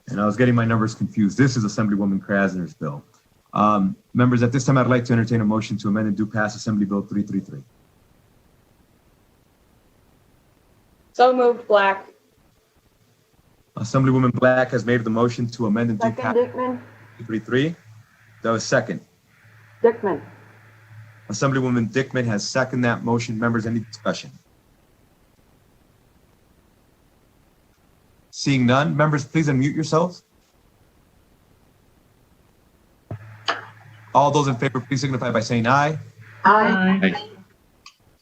And I was getting my numbers confused. This is Assemblywoman Krasner's bill. Members, at this time, I'd like to entertain a motion to amend and do pass Assembly Bill 333. So moved, Black. Assemblywoman Black has made the motion to amend and do pass Dickman. 333. That was second. Dickman. Assemblywoman Dickman has seconded that motion. Members, any discussion? Seeing none, members, please unmute yourselves. All those in favor, please signify by saying aye. Aye. Aye.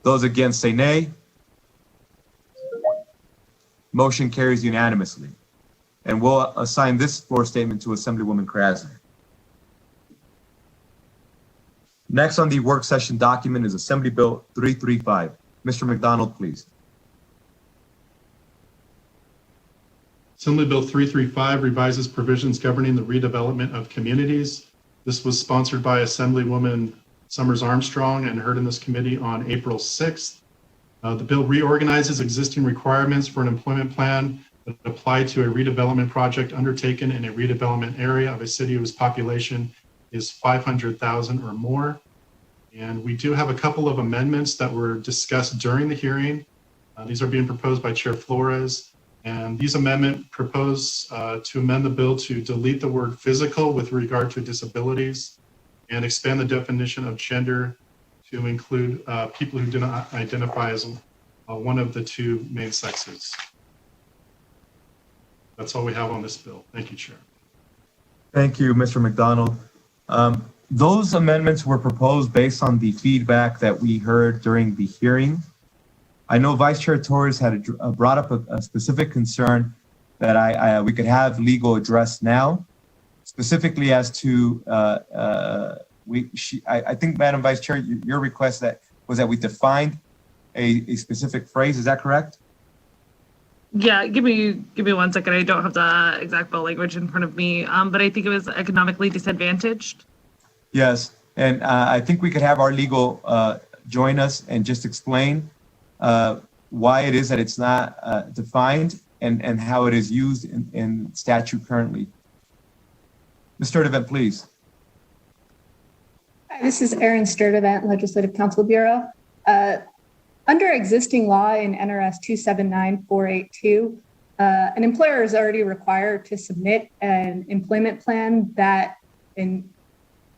Those against say nay. Motion carries unanimously. And we'll assign this floor statement to Assemblywoman Krasner. Next on the work session document is Assembly Bill 335. Mr. McDonald, please. Assembly Bill 335 revises provisions governing the redevelopment of communities. This was sponsored by Assemblywoman Summers Armstrong and heard in this committee on April 6th. The bill reorganizes existing requirements for an employment plan that apply to a redevelopment project undertaken in a redevelopment area of a city whose population is 500,000 or more. And we do have a couple of amendments that were discussed during the hearing. These are being proposed by Chair Flores. And these amendments propose to amend the bill to delete the word physical with regard to disabilities and expand the definition of gender to include people who do not identify as one of the two main sexes. That's all we have on this bill. Thank you, Chair. Thank you, Mr. McDonald. Those amendments were proposed based on the feedback that we heard during the hearing. I know Vice Chair Torres had brought up a specific concern that we could have legal address now, specifically as to I think, Madam Vice Chair, your request was that we defined a specific phrase. Is that correct? Yeah, give me 1 second. I don't have the exact bill language in front of me, but I think it was economically disadvantaged. Yes, and I think we could have our legal join us and just explain why it is that it's not defined and how it is used in statute currently. Ms. Sturdivant, please. Hi, this is Erin Sturdivant, Legislative Counsel Bureau. Under existing law in NRS 279482, an employer is already required to submit an employment plan that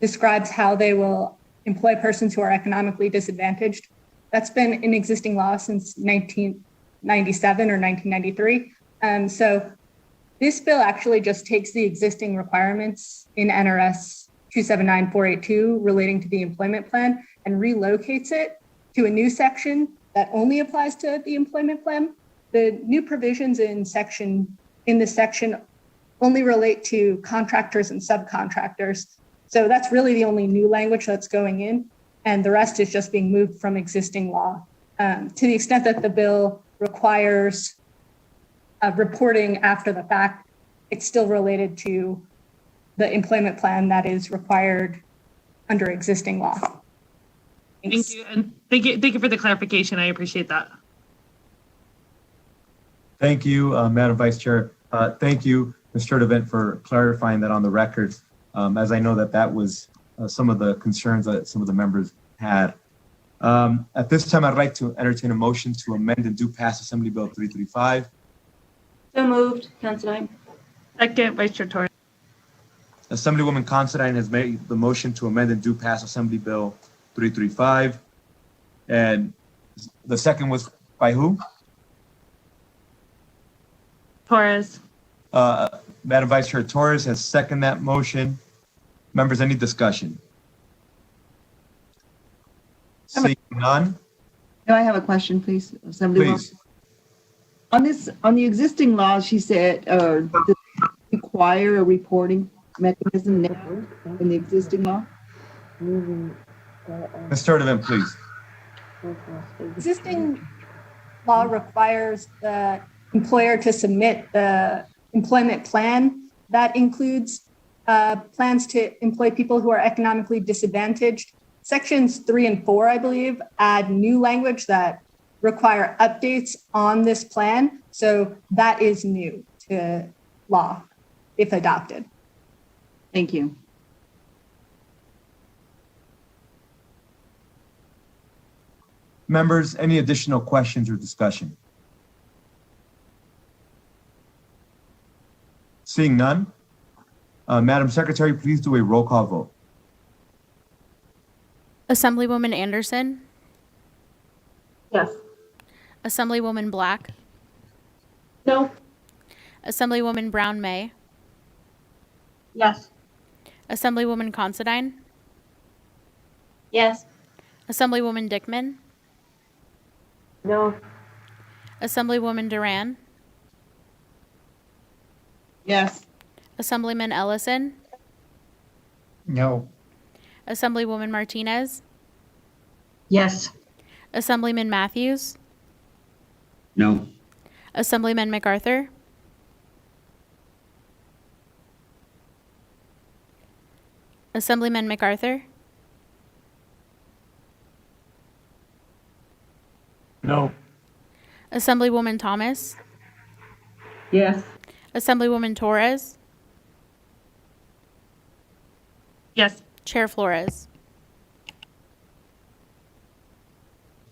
describes how they will employ persons who are economically disadvantaged. That's been in existing law since 1997 or 1993. So this bill actually just takes the existing requirements in NRS 279482 relating to the employment plan and relocates it to a new section that only applies to the employment plan. The new provisions in this section only relate to contractors and subcontractors. So that's really the only new language that's going in, and the rest is just being moved from existing law. To the extent that the bill requires reporting after the fact, it's still related to the employment plan that is required under existing law. Thanks. Thank you, and thank you for the clarification. I appreciate that. Thank you, Madam Vice Chair. Thank you, Mr. Sturdivant, for clarifying that on the record, as I know that was some of the concerns that some of the members had. At this time, I'd like to entertain a motion to amend and do pass Assembly Bill 335. So moved, Considine. Second, Vice Chair Torres. Assemblywoman Considine has made the motion to amend and do pass Assembly Bill 335. And the second was by who? Torres. Madam Vice Chair Torres has seconded that motion. Members, any discussion? Seeing none? No, I have a question, please. Assemblywoman. Please. On the existing law, she said, does it require a reporting mechanism now in the existing law? Ms. Sturdivant, please. Existing law requires the employer to submit the employment plan that includes plans to employ people who are economically disadvantaged. Sections 3 and 4, I believe, add new language that require updates on this plan. So that is new to law if adopted. Thank you. Members, any additional questions or discussion? Seeing none, Madam Secretary, please do a roll call vote. Assemblywoman Anderson, Yes. Assemblywoman Black, No. Assemblywoman Brown May, Yes. Assemblywoman Considine, Yes. Assemblywoman Dickman, No. Assemblywoman Duran, Yes. Assemblyman Ellison, No. Assemblywoman Martinez, Yes. Assemblyman Matthews, No. Assemblyman MacArthur, Assemblyman MacArthur, No. Assemblywoman Thomas, Yes. Assemblywoman Torres, Yes. Chair Flores.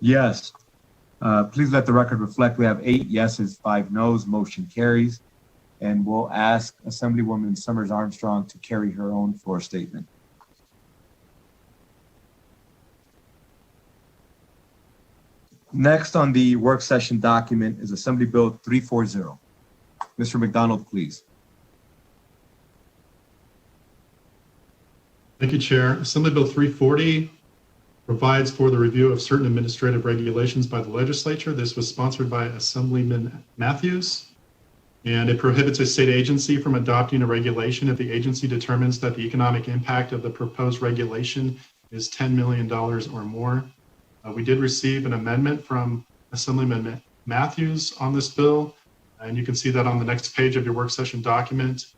Yes. Please let the record reflect we have 8 yeses, 5 noes. Motion carries. And we'll ask Assemblywoman Summers Armstrong to carry her own floor statement. Next on the work session document is Assembly Bill 340. Mr. McDonald, please. Thank you, Chair. Assembly Bill 340 provides for the review of certain administrative regulations by the legislature. This was sponsored by Assemblyman Matthews, and it prohibits a state agency from adopting a regulation if the agency determines that the economic impact of the proposed regulation is $10 million or more. We did receive an amendment from Assemblyman Matthews on this bill, and you can see that on the next page of your work session document.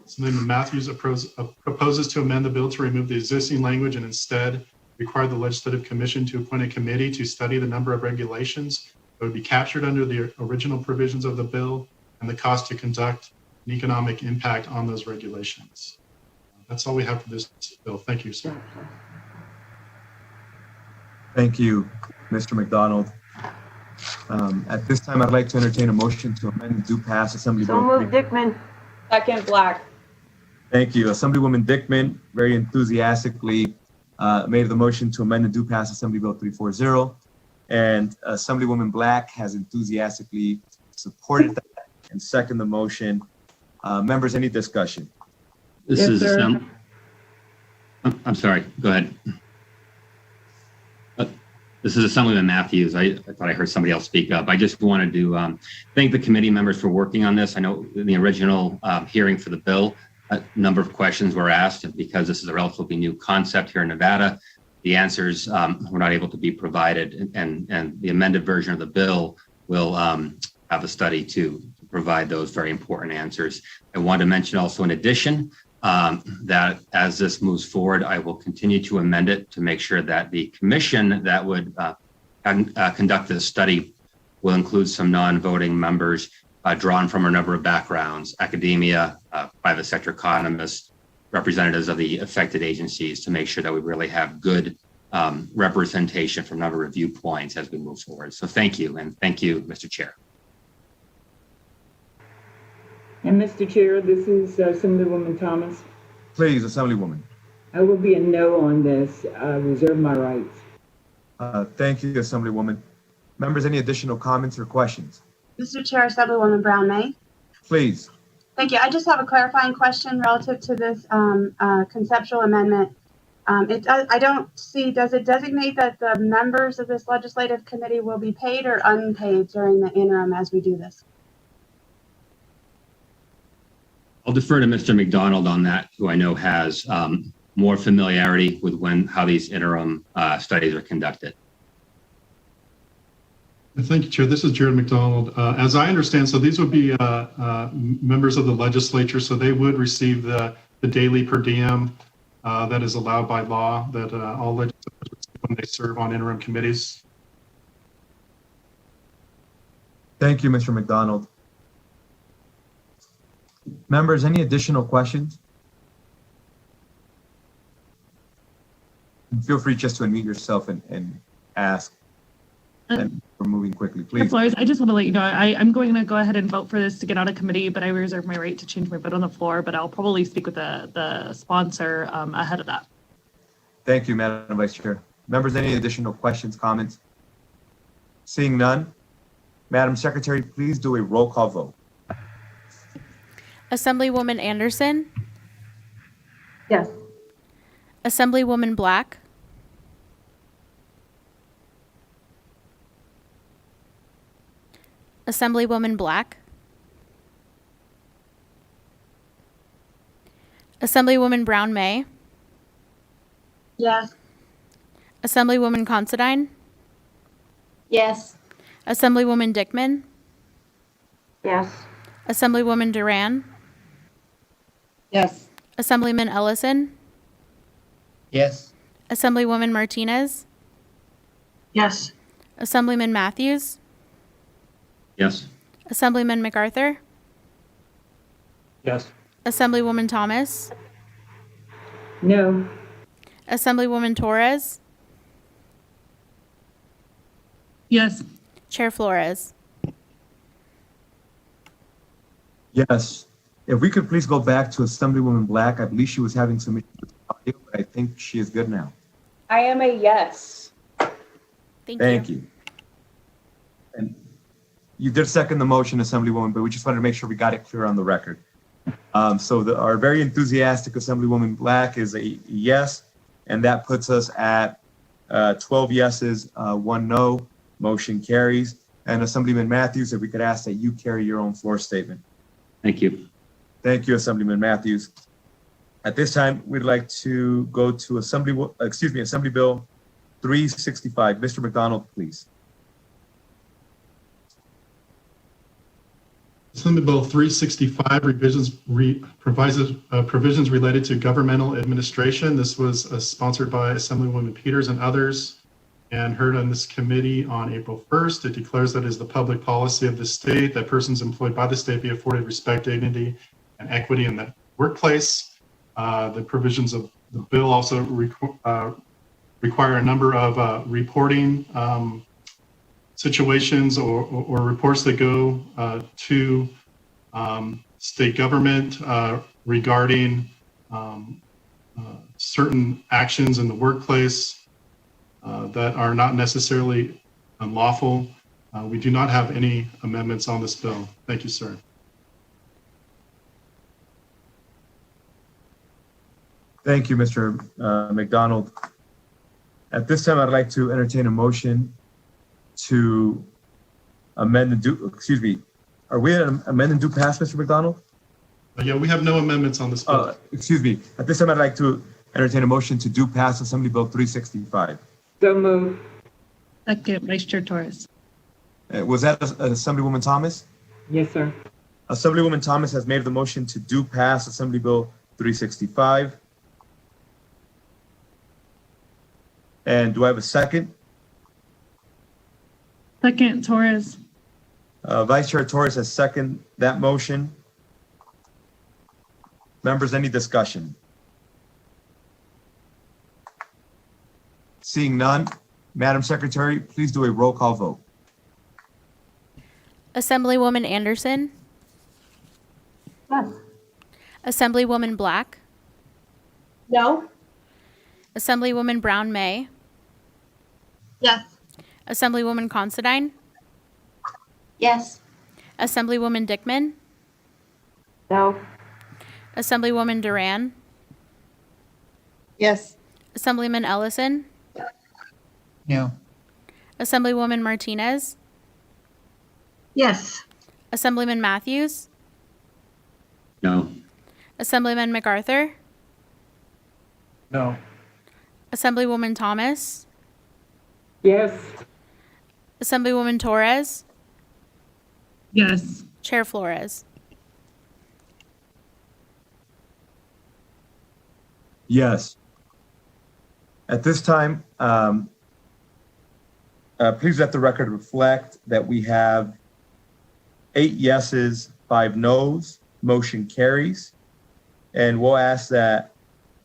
Assemblyman Matthews proposes to amend the bill to remove the existing language and instead require the Legislative Commission to appoint a committee to study the number of regulations that would be captured under the original provisions of the bill and the cost to conduct an economic impact on those regulations. That's all we have for this bill. Thank you, sir. Thank you, Mr. McDonald. At this time, I'd like to entertain a motion to amend and do pass Assembly So Bill moved, Dickman. Second, Black. Thank you. Assemblywoman Dickman very enthusiastically made the motion to amend and do pass Assembly Bill 340. And Assemblywoman Black has enthusiastically supported that and second the motion. Members, any discussion? This Yes, is sir. I'm sorry, go ahead. This is Assemblyman Matthews. I thought I heard somebody else speak up. I just wanted to thank the committee members for working on this. I know in the original hearing for the bill, a number of questions were asked, and because this is a relatively new concept here in Nevada, the answers were not able to be provided, and the amended version of the bill will have a study to provide those very important answers. I want to mention also in addition that as this moves forward, I will continue to amend it to make sure that the commission that would conduct this study will include some non-voting members drawn from a number of backgrounds, academia, private sector economists, representatives of the affected agencies, to make sure that we really have good representation from a number of viewpoints as we move forward. So thank you, and thank you, Mr. Chair. And Mr. Chair, this is Assemblywoman Thomas. Please, Assemblywoman. I will be a no on this. I reserve my rights. Thank you, Assemblywoman. Members, any additional comments or questions? Mr. Chair, Assemblywoman Brown May. Please. Thank you. I just have a clarifying question relative to this conceptual amendment. I don't see, does it designate that the members of this legislative committee will be paid or unpaid during the interim as we do this? I'll defer to Mr. McDonald on that, who I know has more familiarity with how these interim studies are conducted. Thank you, Chair. This is Jared McDonald. As I understand, so these would be members of the legislature, so they would receive the daily per diem that is allowed by law that all legislators receive when they serve on interim committees. Thank you, Mr. McDonald. Members, any additional questions? Feel free just to unmute yourself and ask. And we're moving quickly, Chair please. Flores, I just want to let you know, I'm going to go ahead and vote for this to get out of committee, but I reserve my right to change my vote on the floor, but I'll probably speak with the sponsor ahead of that. Thank you, Madam Vice Chair. Members, any additional questions, comments? Seeing none, Madam Secretary, please do a roll call vote. Assemblywoman Anderson, Yes. Assemblywoman Black, Assemblywoman Black, Assemblywoman Brown May, Yes. Assemblywoman Considine, Yes. Assemblywoman Dickman, Yes. Assemblywoman Duran, Yes. Assemblyman Ellison, Yes. Assemblywoman Martinez, Yes. Assemblyman Matthews, Yes. Assemblyman MacArthur, Yes. Assemblywoman Thomas, No. Assemblywoman Torres, Yes. Chair Flores. Yes. If we could please go back to Assemblywoman Black. I believe she was having some issues with audio, but I think she is good now. I am a yes. Thank you. And you did second the motion, Assemblywoman, but we just wanted to make sure we got it clear on the record. Our very enthusiastic Assemblywoman Black is a yes, and that puts us at 12 yeses, 1 no. Motion carries. And Assemblyman Matthews, if we could ask that you carry your own floor statement. Thank you. Thank you, Assemblyman Matthews. At this time, we'd like to go to Assembly Bill 365. Mr. McDonald, please. Assembly Bill 365 provides provisions related to governmental administration. This was sponsored by Assemblywoman Peters and others and heard on this committee on April 1st. It declares that it is the public policy of the state that persons employed by the state be afforded respect, dignity, and equity in the workplace. The provisions of the bill also require a number of reporting situations or reports that go to state government regarding certain actions in the workplace that are not necessarily unlawful. We do not have any amendments on this bill. Thank you, sir. Thank you, Mr. McDonald. At this time, I'd like to entertain a motion to amend and do, excuse me, are we amend and do pass, Mr. McDonald? Yeah, we have no amendments on this bill. Excuse me. At this time, I'd like to entertain a motion to do pass Assembly Bill 365. So moved. Second, Vice Chair Torres. Was that Assemblywoman Thomas? Yes, sir. Assemblywoman Thomas has made the motion to do pass Assembly Bill 365. And do I have a second? Second, Torres. Vice Chair Torres has seconded that motion. Members, any discussion? Seeing none, Madam Secretary, please do a roll call vote. Assemblywoman Anderson, Yes. Assemblywoman Black, No. Assemblywoman Brown May, Yes. Assemblywoman Considine, Yes. Assemblywoman Dickman, No. Assemblywoman Duran, Yes. Assemblyman Ellison, No. Assemblywoman Martinez, Yes. Assemblyman Matthews, No. Assemblyman MacArthur, No. Assemblywoman Thomas, Yes. Assemblywoman Torres, Yes. Chair Flores. Yes. At this time, please let the record reflect that we have 8 yeses, 5 noes. Motion carries. And we'll ask that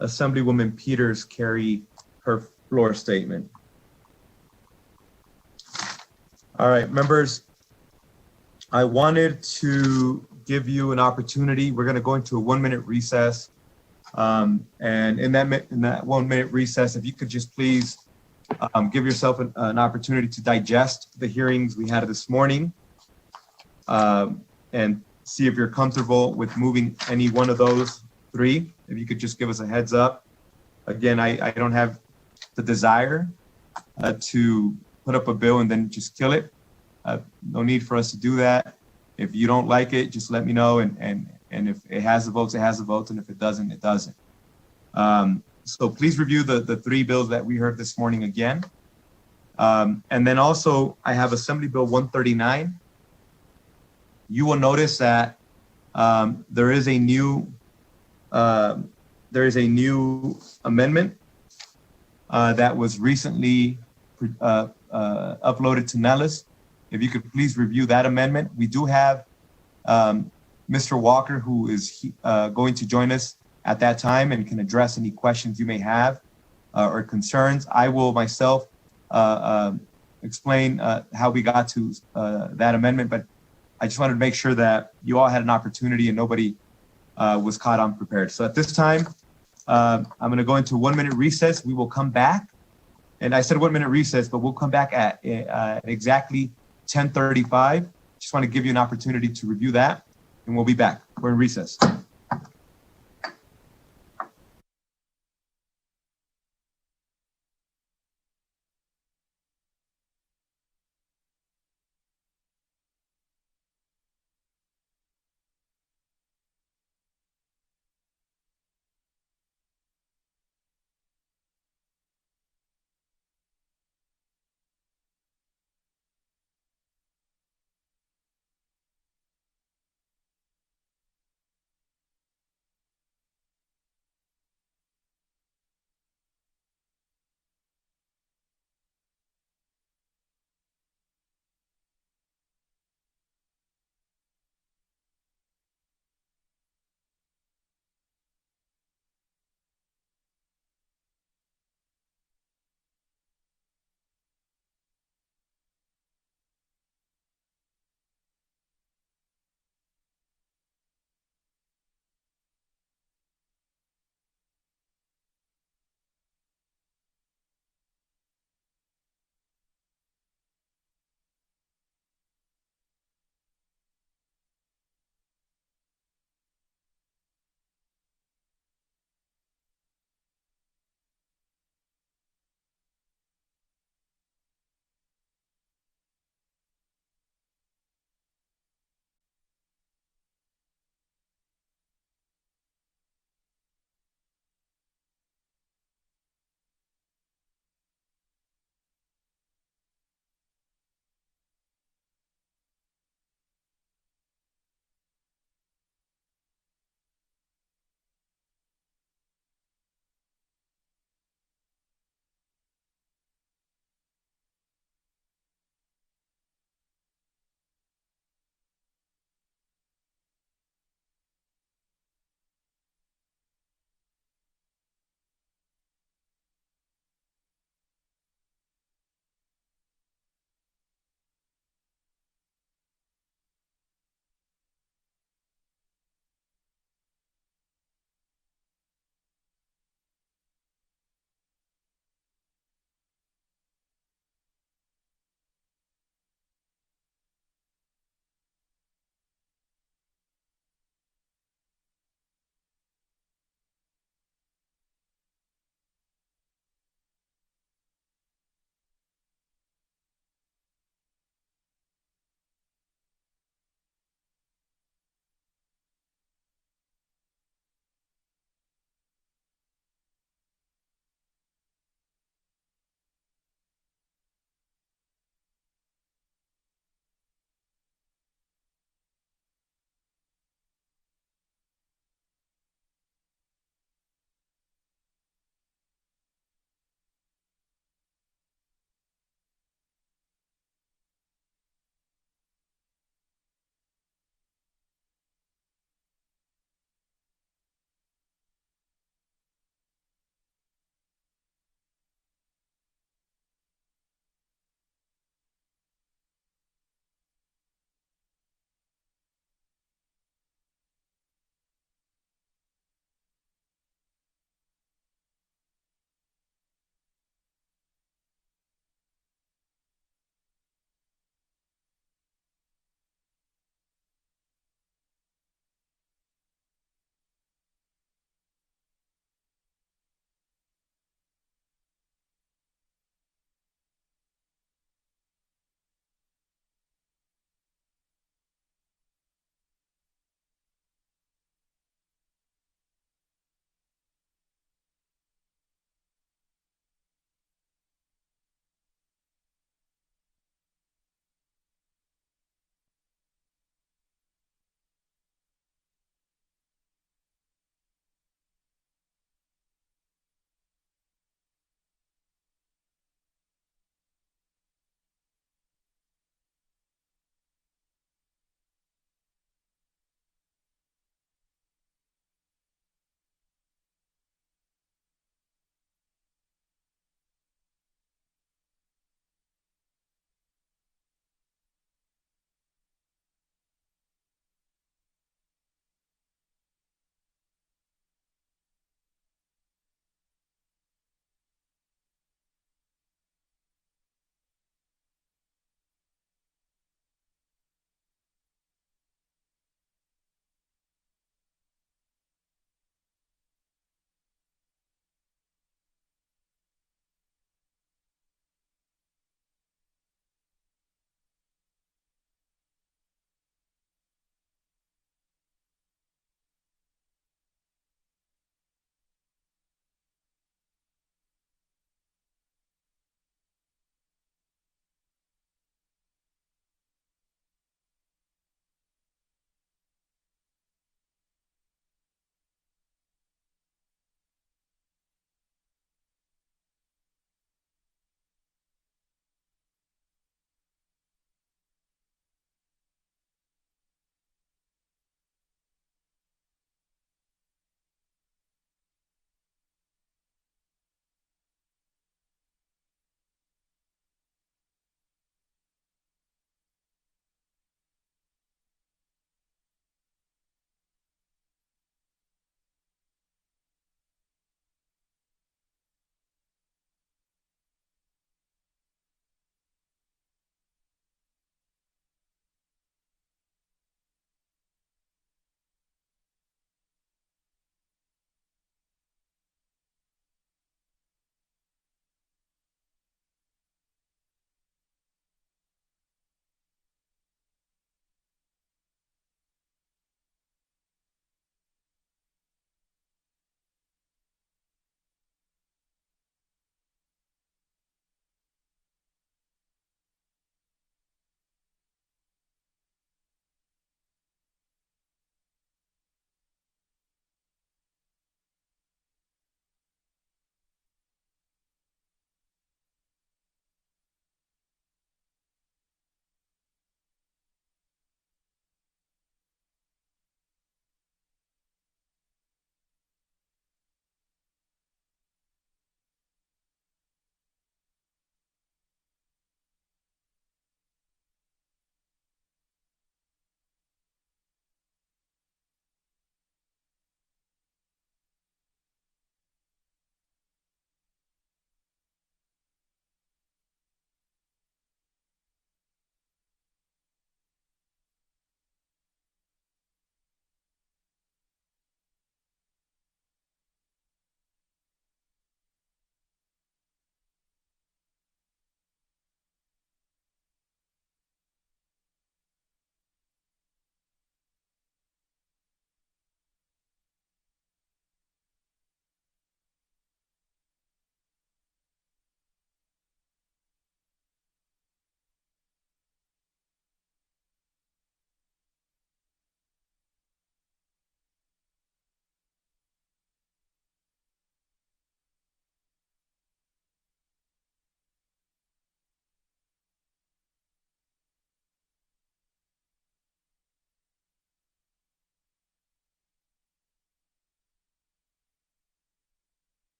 Assemblywoman Peters carry her floor statement. All right, members, I wanted to give you an opportunity. We're going to go into a 1-minute recess. And in that 1-minute recess, if you could just please give yourself an opportunity to digest the hearings we had this morning and see if you're comfortable with moving any one of those 3. If you could just give us a heads up. Again, I don't have the desire to put up a bill and then just kill it. No need for us to do that. If you don't like it, just let me know. And if it has the votes, it has the votes. And if it doesn't, it doesn't. So please review the 3 bills that we heard this morning again. And then also I have Assembly Bill 139. You will notice that there is a new amendment that was recently uploaded to Nellis. If you could please review that amendment. We do have Mr. Walker, who is going to join us at that time and can address any questions you may have or concerns. I will myself explain how we got to that amendment, but I just wanted to make sure that you all had an opportunity and nobody was caught unprepared. So at this time, I'm going to go into 1 minute recess. We will come back. And I said 1 minute recess, but we'll come back at exactly 10:35. Just want to give you an opportunity to review that, and we'll be back. We're in recess.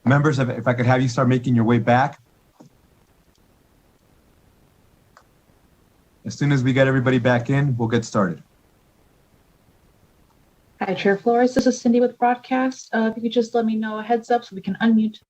Members, if I could have you start making your way back. As soon as we get everybody back in, we'll get started. Hi, Chair Flores. This is Cindy with Broadcast. If you could just let me know a heads up so we can unmute.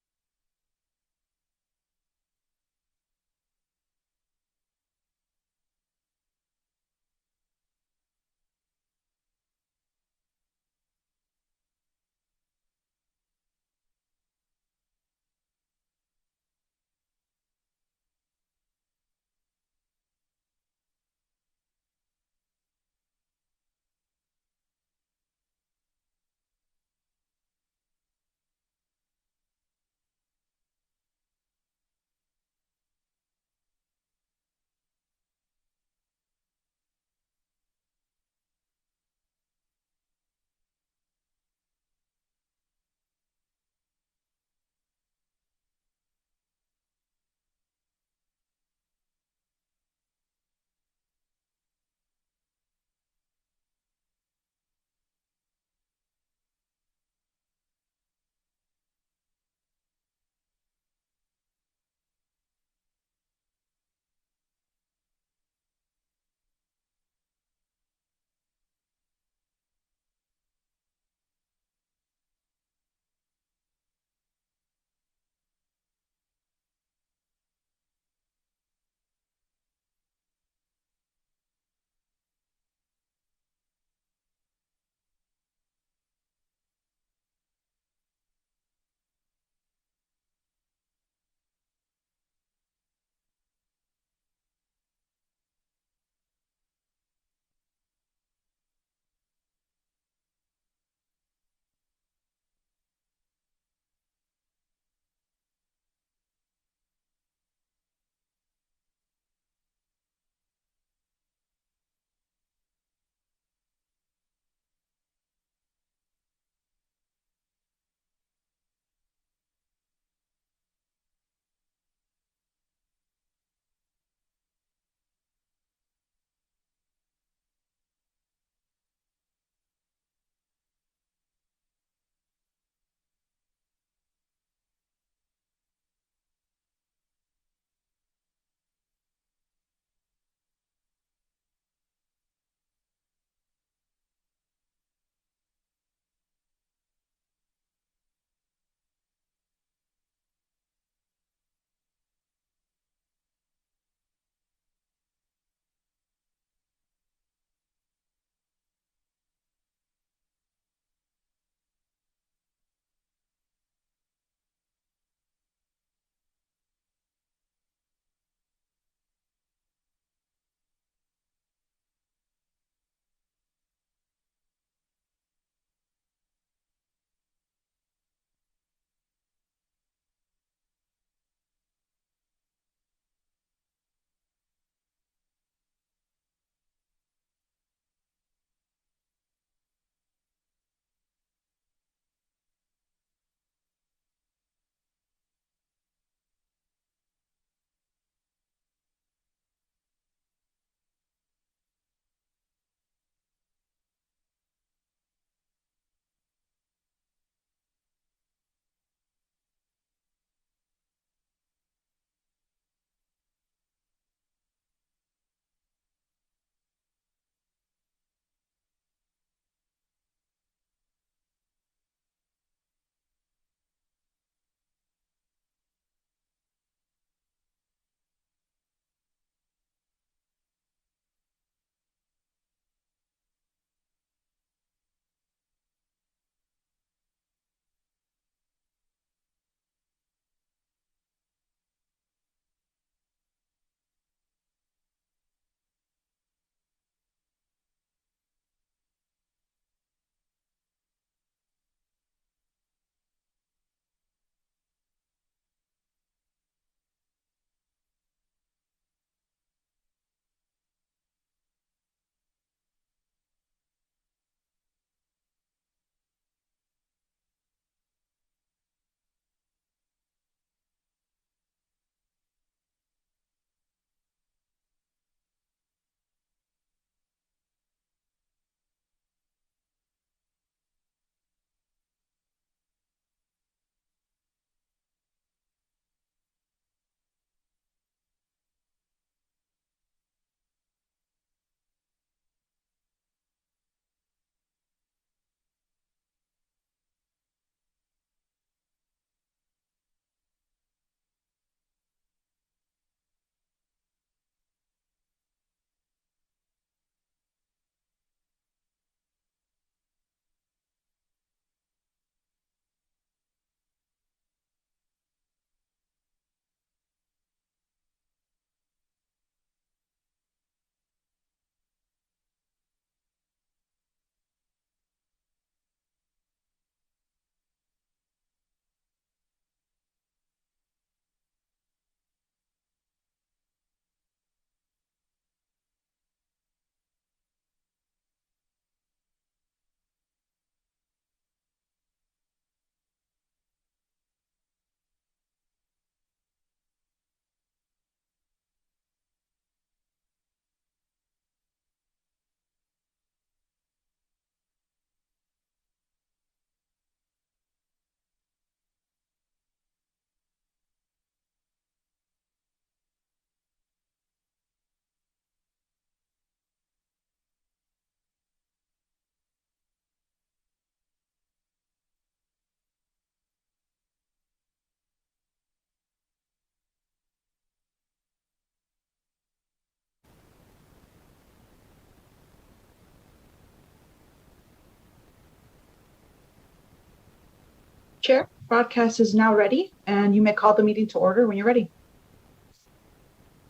Chair, broadcast is now ready, and you may call the meeting to order when you're ready.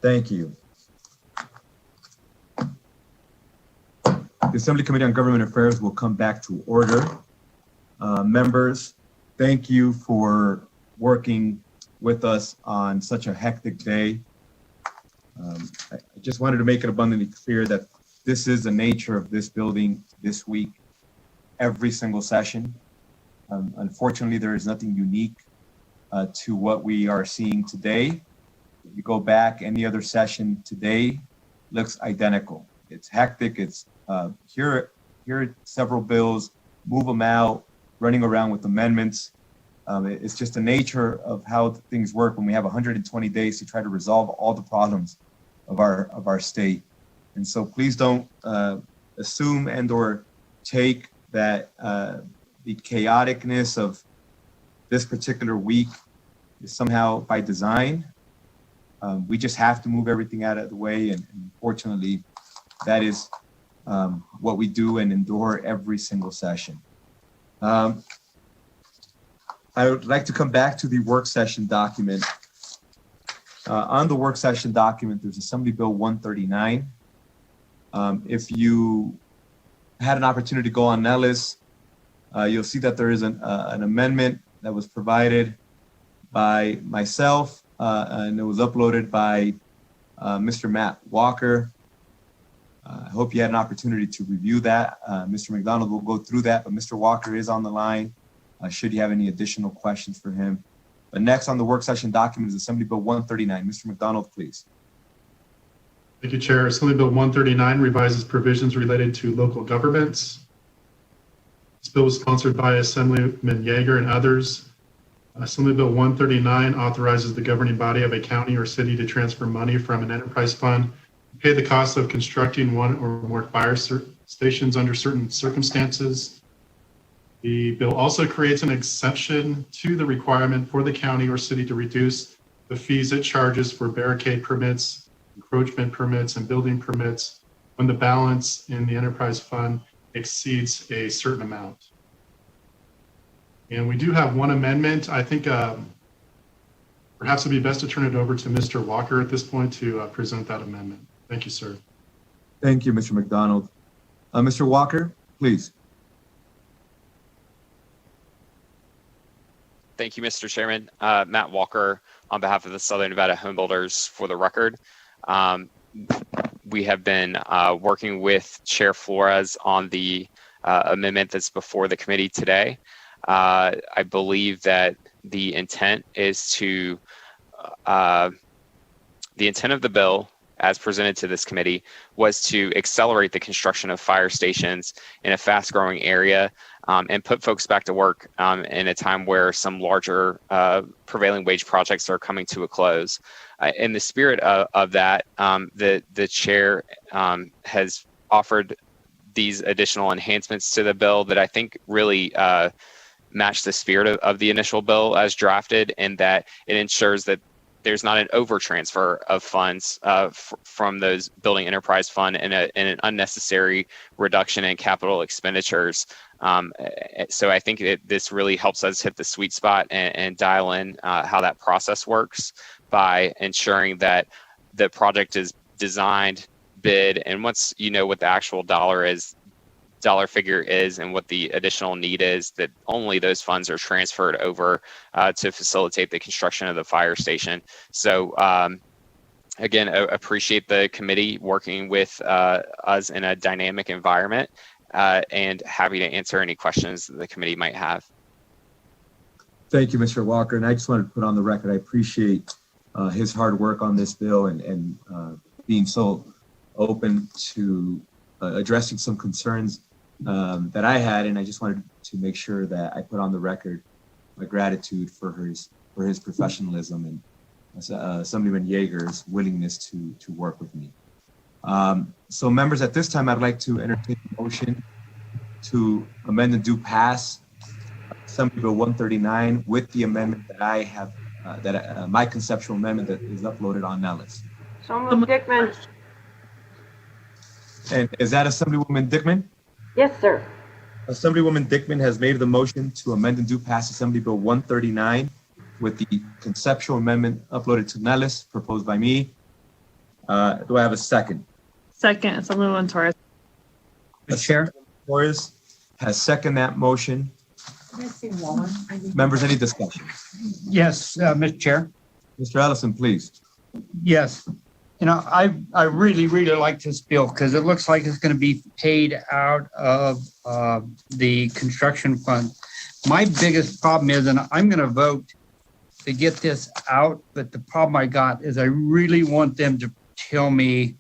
Thank you. The Assembly Committee on Government Affairs will come back to order. Members, thank you for working with us on such a hectic day. I just wanted to make it abundantly clear that this is the nature of this building this week, every single session. Unfortunately, there is nothing unique to what we are seeing today. If you go back, any other session today looks identical. It's hectic. It's here are several bills, move them out, running around with amendments. It's just the nature of how things work when we have 120 days to try to resolve all the problems of our state. And so please don't assume and or take that the chaoticness of this particular week is somehow by design. We just have to move everything out of the way, and unfortunately, that is what we do and endure every single session. I would like to come back to the work session document. On the work session document, there's Assembly Bill 139. If you had an opportunity to go on Nellis, you'll see that there is an amendment that was provided by myself, and it was uploaded by Mr. Matt Walker. I hope you had an opportunity to review that. Mr. McDonald will go through that, but Mr. Walker is on the line should you have any additional questions for him. But next on the work session document is Assembly Bill 139. Mr. McDonald, please. Thank you, Chair. Assembly Bill 139 revises provisions related to local governments. This bill was sponsored by Assemblyman Yeager and others. Assembly Bill 139 authorizes the governing body of a county or city to transfer money from an enterprise fund to pay the cost of constructing one or more fire stations under certain circumstances. The bill also creates an exception to the requirement for the county or city to reduce the fees it charges for barricade permits, encroachment permits, and building permits when the balance in the enterprise fund exceeds a certain amount. And we do have one amendment. I think perhaps it'd be best to turn it over to Mr. Walker at this point to present that amendment. Thank you, sir. Thank you, Mr. McDonald. Mr. Walker, please. Thank you, Mr. Chairman. Matt Walker on behalf of the Southern Nevada Home Builders for the record. We have been working with Chair Flores on the amendment that's before the committee today. I believe that the intent is to, the intent of the bill as presented to this committee was to accelerate the construction of fire stations in a fast growing area and put folks back to work in a time where some larger prevailing wage projects are coming to a close. In the spirit of that, the chair has offered these additional enhancements to the bill that I think really match the spirit of the initial bill as drafted, and that it ensures that there's not an over transfer of funds from those building enterprise fund and an unnecessary reduction in capital expenditures. So I think this really helps us hit the sweet spot and dial in how that process works by ensuring that the project is designed, bid, and once you know what the actual dollar figure is and what the additional need is, that only those funds are transferred over to facilitate the construction of the fire station. So again, I appreciate the committee working with us in a dynamic environment and happy to answer any questions that the committee might have. Thank you, Mr. Walker. And I just wanted to put on the record, I appreciate his hard work on this bill and being so open to addressing some concerns that I had, and I just wanted to make sure that I put on the record my gratitude for his professionalism and Assemblyman Yeager's willingness to work with me. So members, at this time, I'd like to entertain a motion to amend and do pass Assembly Bill 139 with the amendment that I have, my conceptual amendment that is uploaded on Nellis. So moved, Dickman. And is that Assemblywoman Dickman? Yes, sir. Assemblywoman Dickman has made the motion to amend and do pass Assembly Bill 139 with the conceptual amendment uploaded to Nellis, proposed by me. Do I have a second? Second, Assemblywoman Torres. Mr. Chair. Torres has seconded that motion. Members, any discussion? Yes, Mr. Chair. Mr. Ellison, please. Yes. You know, I really like this bill because it looks like it's going to be paid out of the construction fund. My biggest problem is, and I'm going to vote to get this out, but the problem I got is I really want them to tell me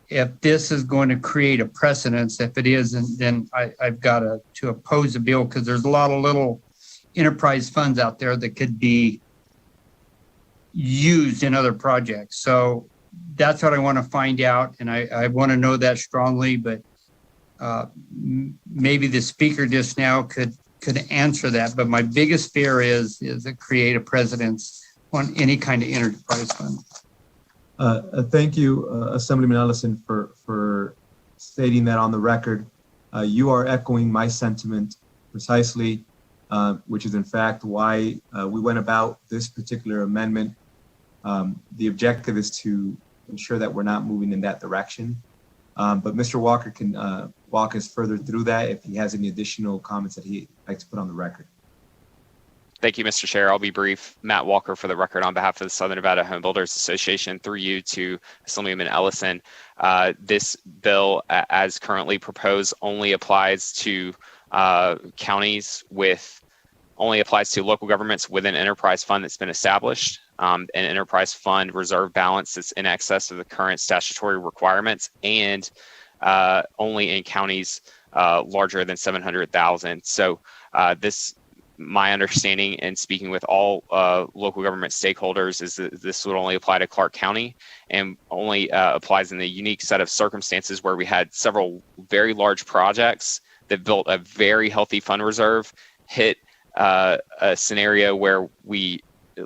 if this is going to create a precedence. If it isn't, then I've got to oppose the bill because there's a lot of little enterprise funds out there that could be used in other projects. So that's what I want to find out, and I want to know that strongly, but maybe the speaker just now could answer that. But my biggest fear is it create a precedence on any kind of enterprise fund. Thank you, Assemblyman Ellison, for stating that on the record. You are echoing my sentiment precisely, which is in fact why we went about this particular amendment. The objective is to ensure that we're not moving in that direction. But Mr. Walker can walk us further through that if he has any additional comments that he'd like to put on the record. Thank you, Mr. Chair. I'll be brief. Matt Walker for the record on behalf of the Southern Nevada Home Builders Association, through you to Assemblyman Ellison. This bill, as currently proposed, only applies to local governments with an enterprise fund that's been established, an enterprise fund reserve balance that's in excess of the current statutory requirements, and only in counties larger than 700,000. So my understanding and speaking with all local government stakeholders is that this would only apply to Clark County and only applies in the unique set of circumstances where we had several very large projects that built a very healthy fund reserve, hit a scenario where we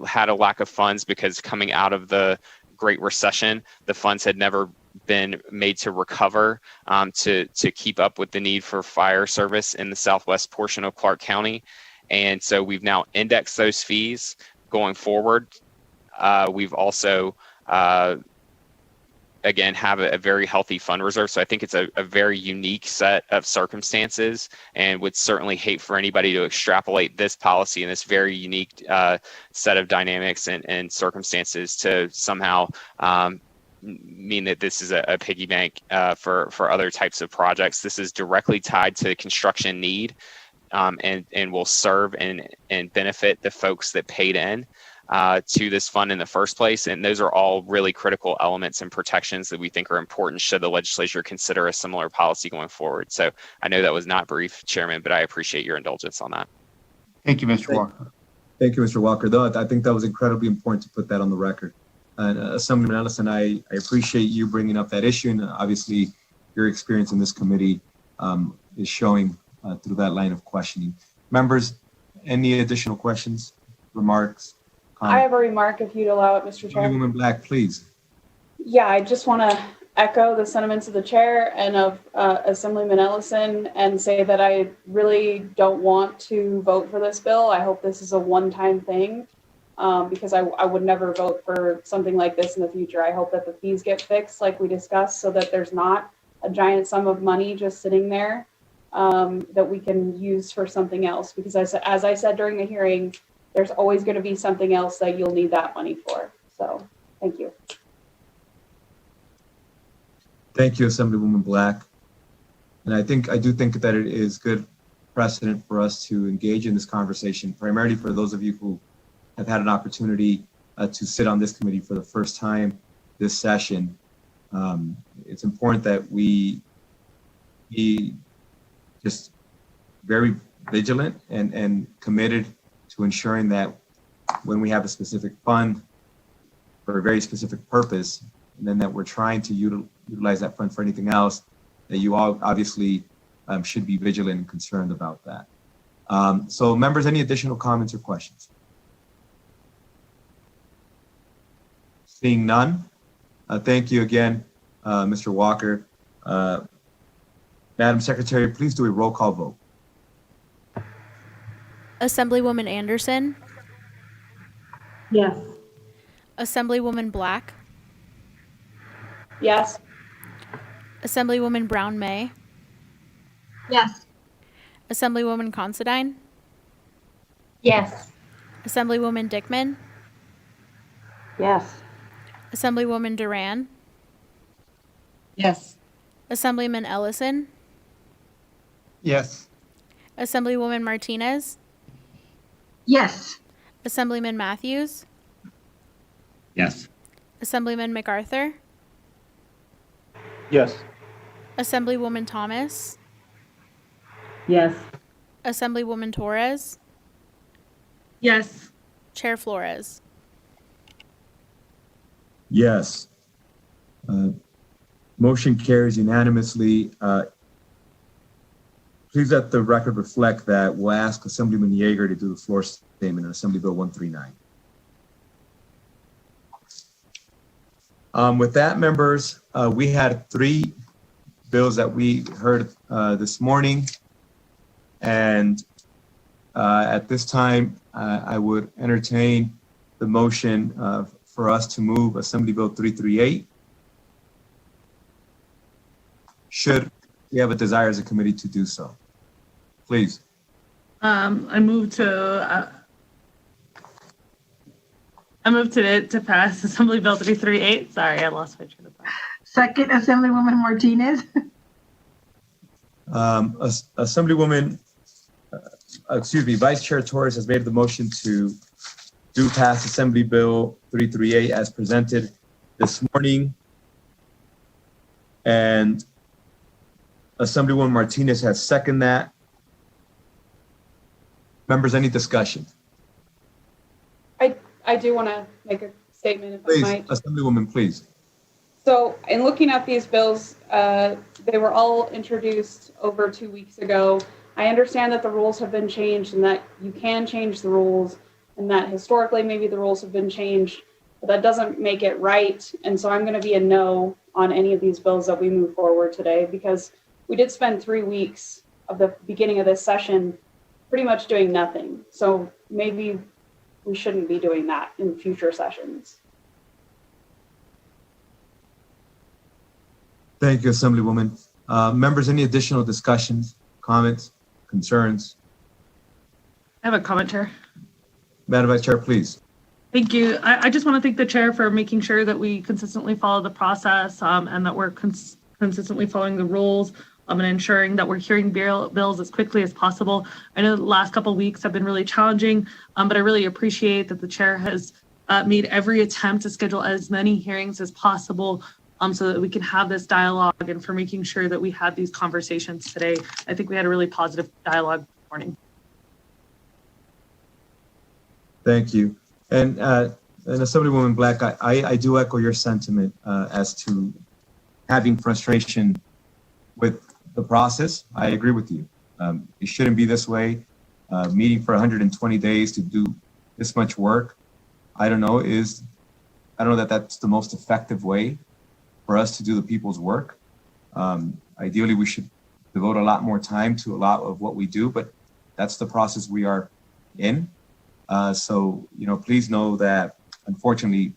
had a lack of funds because coming out of the Great Recession, the funds had never been made to recover to keep up with the need for fire service in the southwest portion of Clark County. And so we've now indexed those fees going forward. We've also, again, have a very healthy fund reserve. So I think it's a very unique set of circumstances, and would certainly hate for anybody to extrapolate this policy and this very unique set of dynamics and circumstances to somehow mean that this is a piggy bank for other types of projects. This is directly tied to construction need. And will serve and benefit the folks that paid in to this fund in the first place. And those are all really critical elements and protections that we think are important should the legislature consider a similar policy going forward. So I know that was not brief, Chairman, but I appreciate your indulgence on that. Thank you, Mr. Walker. Thank you, Mr. Walker. Though I think that was incredibly important to put that on the record. And Assemblyman Ellison, I appreciate you bringing up that issue, and obviously your experience in this committee is showing through that line of questioning. Members, any additional questions, remarks? I have a remark, if you'd allow it, Mr. Chair. Woman Black, please. Yeah, I just want to echo the sentiments of the chair and of Assemblyman Ellison and say that I really don't want to vote for this bill. I hope this is a one-time thing because I would never vote for something like this in the future. I hope that the fees get fixed like we discussed so that there's not a giant sum of money just sitting there that we can use for something else. Because as I said during the hearing, there's always going to be something else that you'll need that money for. So thank you. Thank you, Assemblywoman Black. And I do think that it is good precedent for us to engage in this conversation, primarily for those of you who have had an opportunity to sit on this committee for the first time this session. It's important that we be just very vigilant and committed to ensuring that when we have a specific fund for a very specific purpose, and then that we're trying to utilize that fund for anything else, that you all obviously should be vigilant and concerned about that. So members, any additional comments or questions? Seeing none, thank you again, Mr. Walker. Madam Secretary, please do a roll call vote. Assemblywoman Anderson, Yes. Assemblywoman Black, Yes. Assemblywoman Brown May, Yes. Assemblywoman Considine, Yes. Assemblywoman Dickman, Yes. Assemblywoman Duran, Yes. Assemblyman Ellison, Yes. Assemblywoman Martinez, Yes. Assemblyman Matthews, Yes. Assemblyman MacArthur, Yes. Assemblywoman Thomas, Yes. Assemblywoman Torres, Yes. Chair Flores. Yes. Motion carries unanimously. Please let the record reflect that we'll ask Assemblyman Yeager to do the floor statement on Assembly Bill 139. With that, members, we had 3 bills that we heard this morning. And at this time, I would entertain the motion for us to move Assembly Bill 338. Should we have a desire as a committee to do so? Please. I move to pass Assembly Bill 338. Sorry, I lost my train of thought. Second, Assemblywoman Martinez. Assemblywoman, Vice Chair Torres has made the motion to do pass Assembly Bill 338 as presented this morning. And Assemblywoman Martinez has seconded that. Members, any discussion? I do want to make a statement if Please, I might. Assemblywoman, please. So in looking at these bills, they were all introduced over 2 weeks ago. I understand that the rules have been changed and that you can change the rules and that historically maybe the rules have been changed, but that doesn't make it right. And so I'm going to be a no on any of these bills that we move forward today because we did spend 3 weeks of the beginning of this session pretty much doing nothing. So maybe we shouldn't be doing that in future sessions. Thank you, Assemblywoman. Members, any additional discussions, comments, concerns? I have a comment, Chair. Madam Vice Chair, please. Thank you. I just want to thank the chair for making sure that we consistently follow the process and that we're consistently following the rules and ensuring that we're hearing bills as quickly as possible. I know the last couple of weeks have been really challenging, but I really appreciate that the chair has made every attempt to schedule as many hearings as possible so that we can have this dialogue and for making sure that we had these conversations today. I think we had a really positive dialogue this morning. Thank you. And Assemblywoman Black, I do echo your sentiment as to having frustration with the process. I agree with you. It shouldn't be this way. Meeting for 120 days to do this much work, I don't know that that's the most effective way for us to do the people's work. Ideally, we should devote a lot more time to a lot of what we do, but that's the process we are in. So, please know that unfortunately,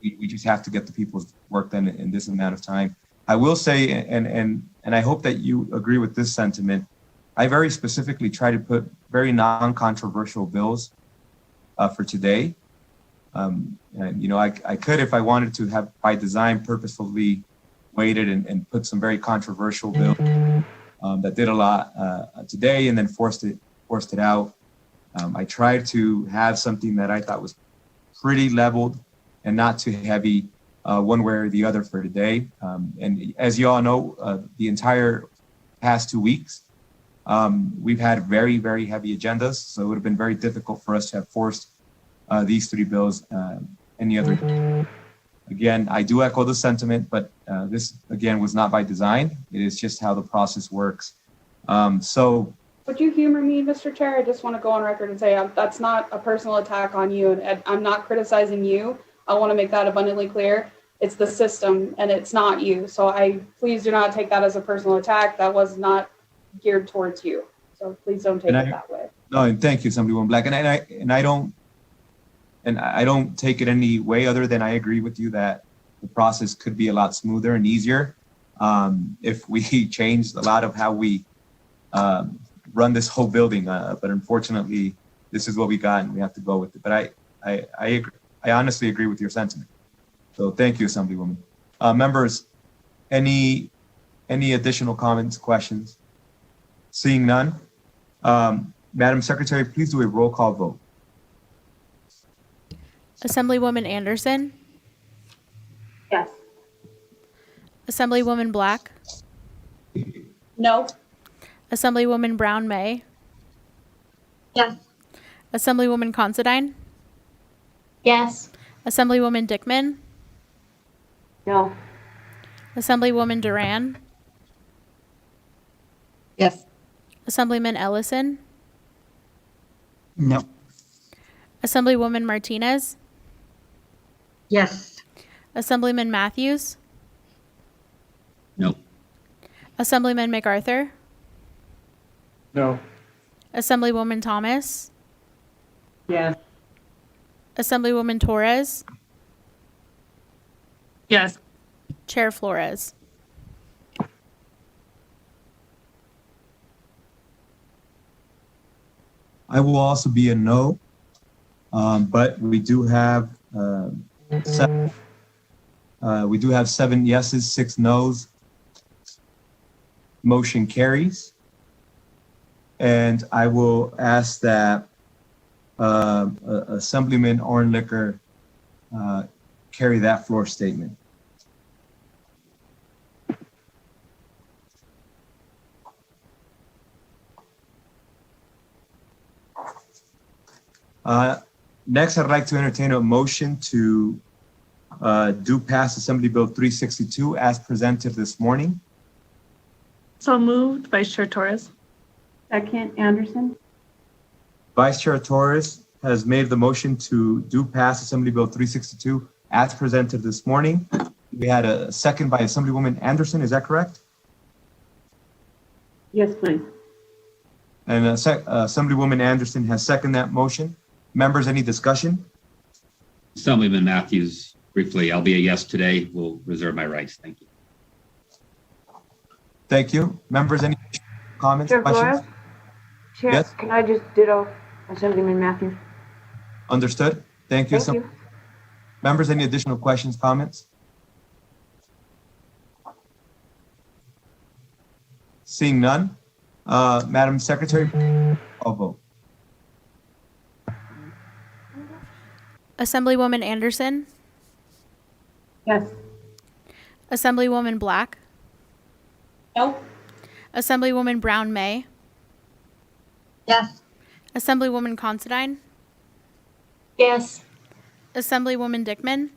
we just have to get the people's work done in this amount of time. I will say, and I hope that you agree with this sentiment, I very specifically try to put very non-controversial bills for today. I could, if I wanted to, have by design purposefully waited and put some very controversial bills that did a lot today and then forced it out. I tried to have something that I thought was pretty leveled and not too heavy one way or the other for today. And as you all know, the entire past 2 weeks, we've had very, very heavy agendas. So it would have been very difficult for us to have forced these 3 bills any other day. Again, I do echo the sentiment, but this, again, was not by design. It is just how the process works. Would you humor me, Mr. Chair? I just want to go on record and say that's not a personal attack on you, and I'm not criticizing you. I want to make that abundantly clear. It's the system, and it's not you. So please do not take that as a personal attack. That was not geared towards you. So please don't take it that way. No, and thank you, Assemblywoman Black. I don't take it any way other than I agree with you that the process could be a lot smoother and easier if we changed a lot of how we run this whole building. But unfortunately, this is what we got, and we have to go with it. But I agree. I honestly agree with your sentiment. So thank you, Assemblywoman. Members, any additional comments, questions? Seeing none, Madam Secretary, please do a roll call vote. Assemblywoman Anderson, Yes. Assemblywoman Black, No. Assemblywoman Brown May, Yes. Assemblywoman Considine, Yes. Assemblywoman Dickman, No. Assemblywoman Duran, Yes. Assemblyman Ellison, No. Assemblywoman Martinez, Yes. Assemblyman Matthews, No. Assemblyman MacArthur, No. Assemblywoman Thomas, Yes. Assemblywoman Torres, Yes. Chair Flores. I will also be a no, but we do have seven yeses, 6 noes. Motion carries. And I will ask that Assemblyman Ornlicker carry that floor statement. Next, I'd like to entertain a motion to do pass Assembly Bill 362 as presented this morning. So moved, Vice Chair Torres. Second, Anderson. Vice Chair Torres has made the motion to do pass Assembly Bill 362 as presented this morning. We had a second by Assemblywoman Anderson, is that correct? Yes, please. And Assemblywoman Anderson has seconded that motion. Members, any discussion? Assemblyman Matthews, briefly, I'll be a yes today. Will reserve my rights. Thank you. Thank you. Members, any comments, Chair questions? Flores? Chair, Yes. can I just ditto Assemblyman Matthews? Understood. Thank you. Thank you. Members, any additional questions, comments? Seeing none, Madam Secretary, I'll vote. Assemblywoman Anderson, Yes. Assemblywoman Black, No. Assemblywoman Brown May, Yes. Assemblywoman Considine, Yes. Assemblywoman Dickman,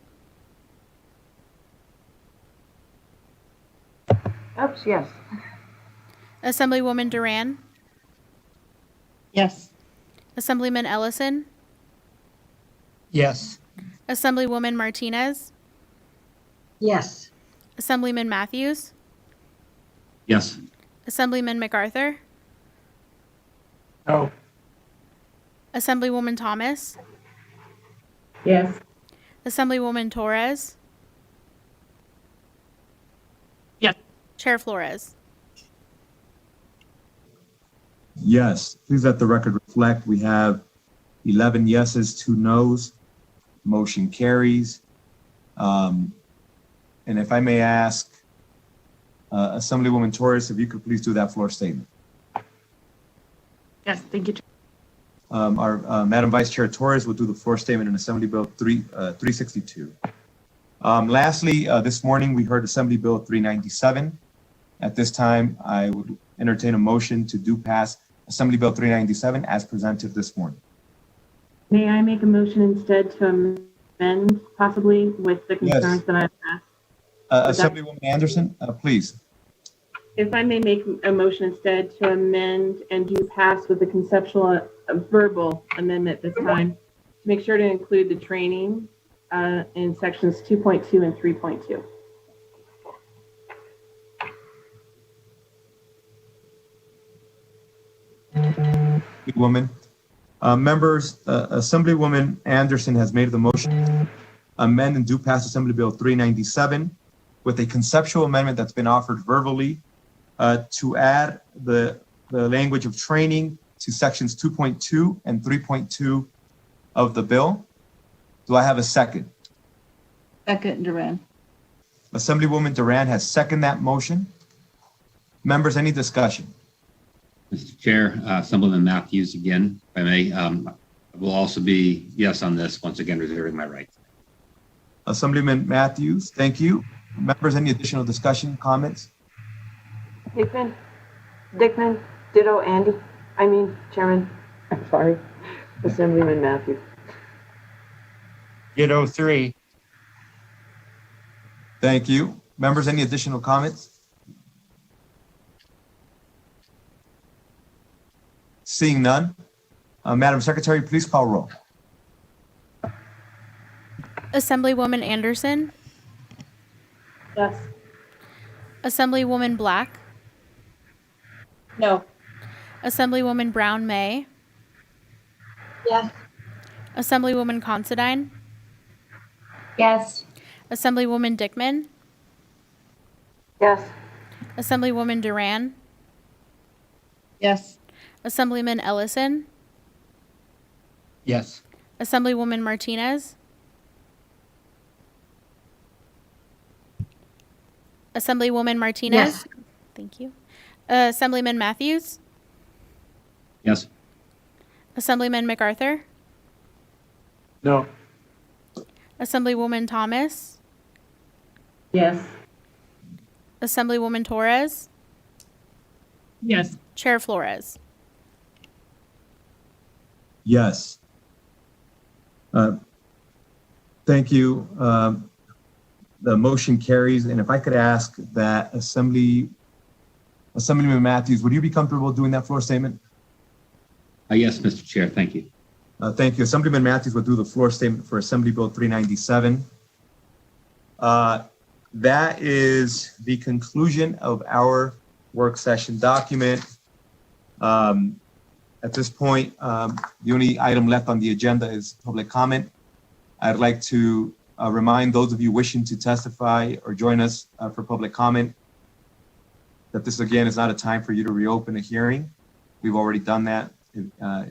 Oops, yes. Assemblywoman Duran, Yes. Assemblyman Ellison, Yes. Assemblywoman Martinez, Yes. Assemblyman Matthews, Yes. Assemblyman MacArthur, No. Assemblywoman Thomas, Yes. Assemblywoman Torres, Yes. Chair Flores. Yes, please let the record reflect. We have 11 yeses, 2 noes. Motion carries. And if I may ask, Assemblywoman Torres, if you could please do that floor statement. Yes, thank you. Our Madam Vice Chair Torres will do the floor statement in Assembly Bill 362. Lastly, this morning we heard Assembly Bill 397. At this time, I would entertain a motion to do pass Assembly Bill 397 as presented this morning. May I make a motion instead to amend possibly with the Yes. concerns that I've asked? Assemblywoman Anderson, please. If I may make a motion instead to amend and do pass with the conceptual, verbal amendment this time, to make sure to include the training in sections 2.2 and 3.2. Good woman. Members, Assemblywoman Anderson has made the motion amend and do pass Assembly Bill 397 with a conceptual amendment that's been offered verbally to add the language of training to sections 2.2 and 3.2 of the bill. Do I have a second? Second, Duran. Assemblywoman Duran has seconded that motion. Members, any discussion? Mr. Chair, Assemblyman Matthews again, if I may, I will also be yes on this, once again reserving my right. Assemblyman Matthews, thank you. Members, any additional discussion, comments? Dickman, ditto Andy. Chairman, I'm sorry, Assemblyman Matthews. Ditto 3. Thank you. Members, any additional comments? Seeing none, Madam Secretary, please call roll. Assemblywoman Anderson, Yes. Assemblywoman Black, No. Assemblywoman Brown May, Yes. Assemblywoman Considine, Yes. Assemblywoman Dickman, Yes. Assemblywoman Duran, Yes. Assemblyman Ellison, Yes. Assemblywoman Martinez, Assemblywoman Martinez. Yes. Thank you. Assemblyman Matthews, Yes. Assemblyman MacArthur, No. Assemblywoman Thomas, Yes. Assemblywoman Torres, Yes. Chair Flores. Yes. Thank you. The motion carries. And if I could ask that Assemblyman Matthews, would you be comfortable doing that floor statement? Yes, Mr. Chair, thank you. Thank you. Assemblyman Matthews will do the floor statement for Assembly Bill 397. That is the conclusion of our work session document. At this point, the only item left on the agenda is public comment. I'd like to remind those of you wishing to testify or join us for public comment that this, again, is not a time for you to reopen a hearing. We've already done that.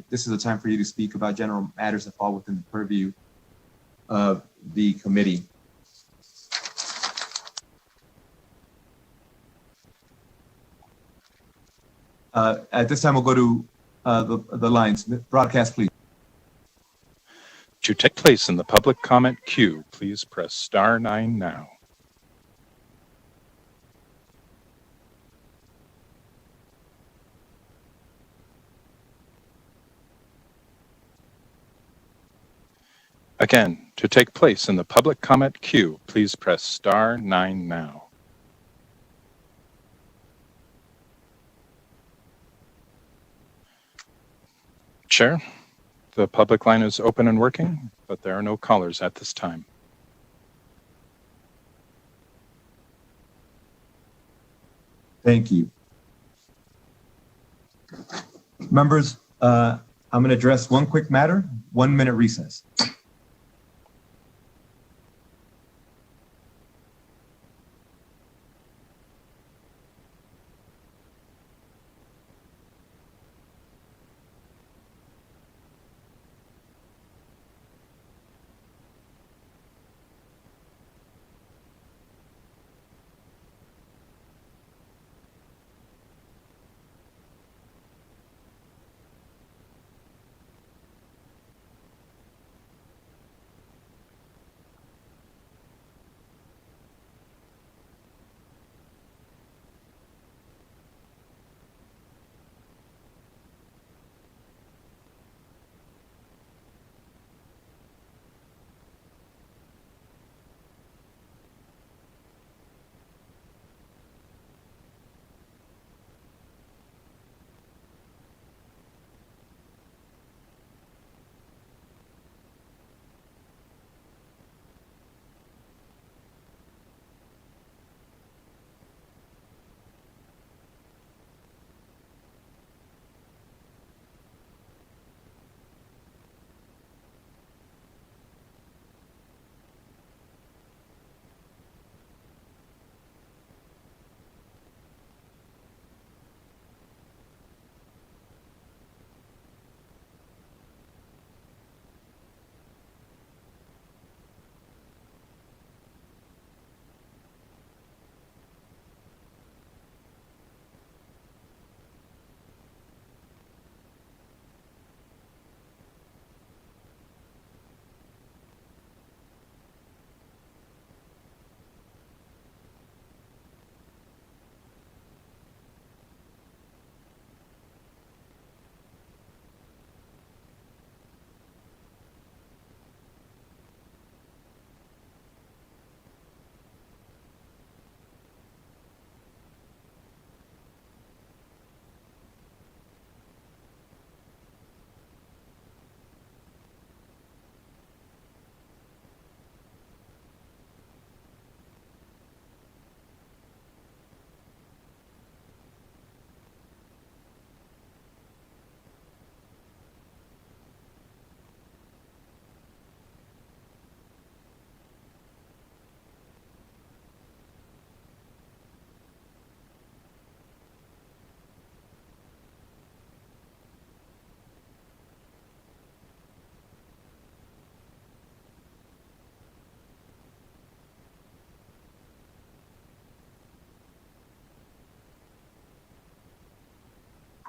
This is a time for you to speak about general matters that fall within the purview of the committee. At this time, we'll go to the lines. Broadcast, please. To take place in the public comment queue, please press *9 now. Again, to take place in the public comment queue, please press *9 now. Chair, the public line is open and working, but there are no callers at this time. Thank you. Members, I'm going to address one quick matter, 1 minute recess.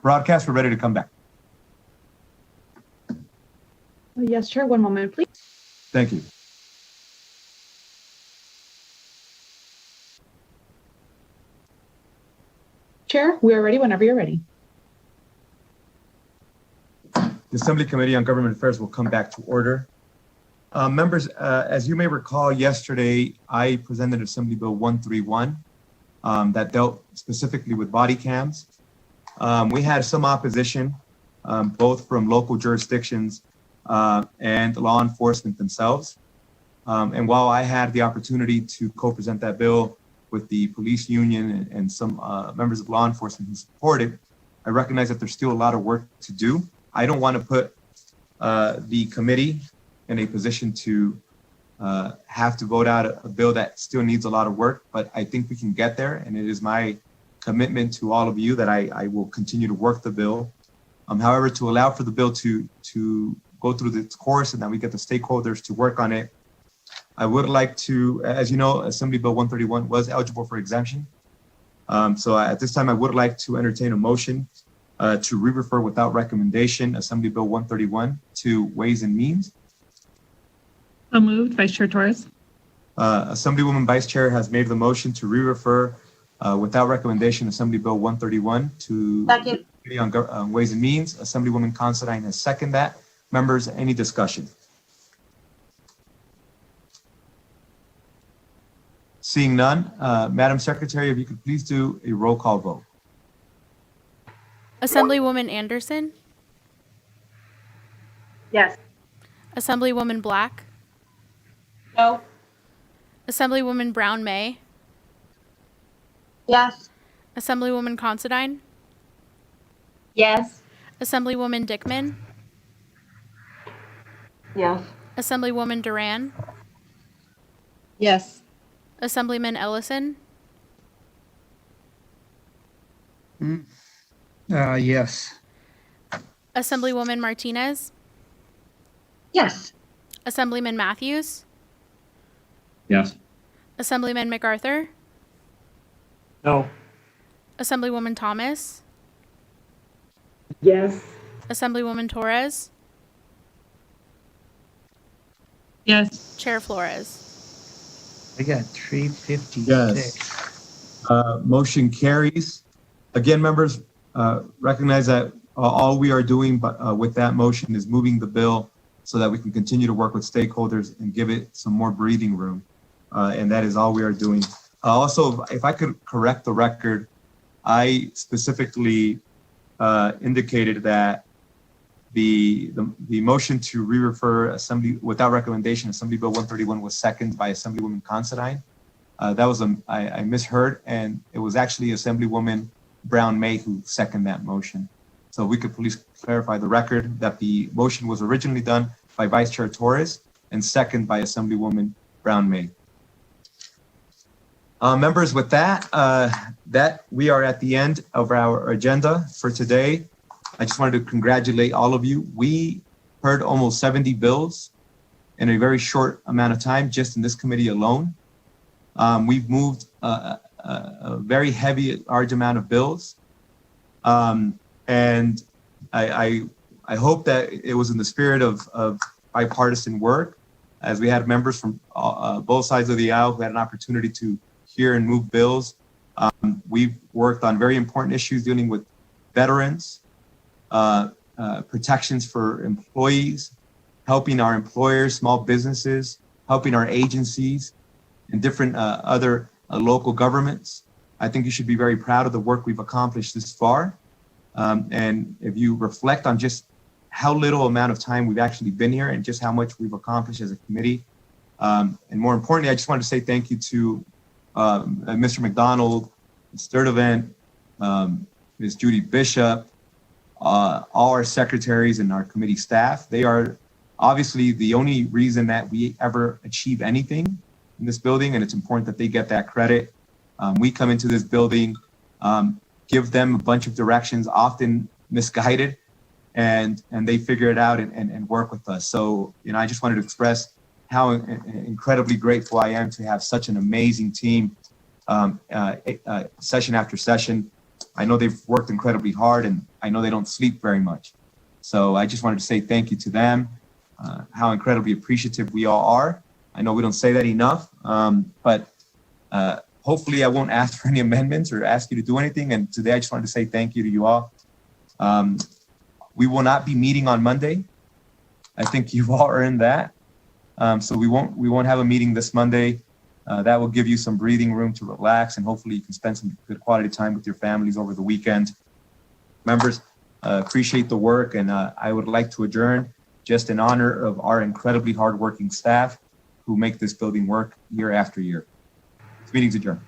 Broadcast, we're ready to come back. Yes, Chair. One moment, please. Thank you. Chair, we are ready whenever you're ready. The Assembly Committee on Government Affairs will come back to order. Members, as you may recall, yesterday I presented Assembly Bill 131 that dealt specifically with body cams. We had some opposition, both from local jurisdictions and law enforcement themselves. And while I had the opportunity to co-present that bill with the police union and some members of law enforcement who support it, I recognize that there's still a lot of work to do. I don't want to put the committee in a position to have to vote out a bill that still needs a lot of work, but I think we can get there. And it is my commitment to all of you that I will continue to work the bill. However, to allow for the bill to go through its course and that we get the stakeholders to work on it, I would like to, as you know, Assembly Bill 131 was eligible for exemption. So at this time, I would like to entertain a motion to re-refer without recommendation Assembly Bill 131 to Ways and Means. So moved, Vice Chair Torres. Assemblywoman Vice Chair has made the motion to re-refer without recommendation Assembly Bill 131 to Second. Committee on Ways and Means. Assemblywoman Considine has seconded that. Members, any discussion? Seeing none, Madam Secretary, if you could please do a roll call vote. Assemblywoman Anderson, Yes. Assemblywoman Black, No. Assemblywoman Brown May, Yes. Assemblywoman Considine, Yes. Assemblywoman Dickman, Yes. Assemblywoman Duran, Yes. Assemblyman Ellison, Yes. Assemblywoman Martinez, Yes. Assemblyman Matthews, Yes. Assemblyman MacArthur, No. Assemblywoman Thomas, Yes. Assemblywoman Torres, Yes. Chair Flores. I got 356. Yes. Motion carries. Again, members, recognize that all we are doing with that motion is moving the bill so that we can continue to work with stakeholders and give it some more breathing room. And that is all we are doing. Also, if I could correct the record, I specifically indicated that the motion to re-refer Assembly without recommendation, Assembly Bill 131 was seconded by Assemblywoman Considine. That was I misheard, and it was actually Assemblywoman Brown May who seconded that motion. So we could please clarify the record that the motion was originally done by Vice Chair Torres and seconded by Assemblywoman Brown May. Members, with that, we are at the end of our agenda for today. I just wanted to congratulate all of you. We heard almost 70 bills in a very short amount of time, just in this committee alone. We've moved a very heavy, large amount of bills. And I hope that it was in the spirit of bipartisan work, as we had members from both sides of the aisle who had an opportunity to hear and move bills. We've worked on very important issues dealing with veterans, protections for employees, helping our employers, small businesses, helping our agencies and different other local governments. I think you should be very proud of the work we've accomplished this far. And if you reflect on just how little amount of time we've actually been here and just how much we've accomplished as a committee. And more importantly, I just wanted to say thank you to Mr. McDonald, Ms. Sturdivant, Ms. Judy Bishop, all our secretaries and our committee staff. They are obviously the only reason that we ever achieve anything in this building, and it's important that they get that credit. We come into this building, give them a bunch of directions, often misguided, and they figure it out and work with us. So, I just wanted to express how incredibly grateful I am to have such an amazing team, session after session. I know they've worked incredibly hard, and I know they don't sleep very much. So I just wanted to say thank you to them, how incredibly appreciative we all are. I know we don't say that enough, but hopefully I won't ask for any amendments or ask you to do anything. And today I just wanted to say thank you to you all. We will not be meeting on Monday. I think you all are in that. So we won't have a meeting this Monday. That will give you some breathing room to relax, and hopefully you can spend some good quality time with your families over the weekend. Members, appreciate the work, and I would like to adjourn just in honor of our incredibly hardworking staff who make this building work year after year. This meeting's adjourned.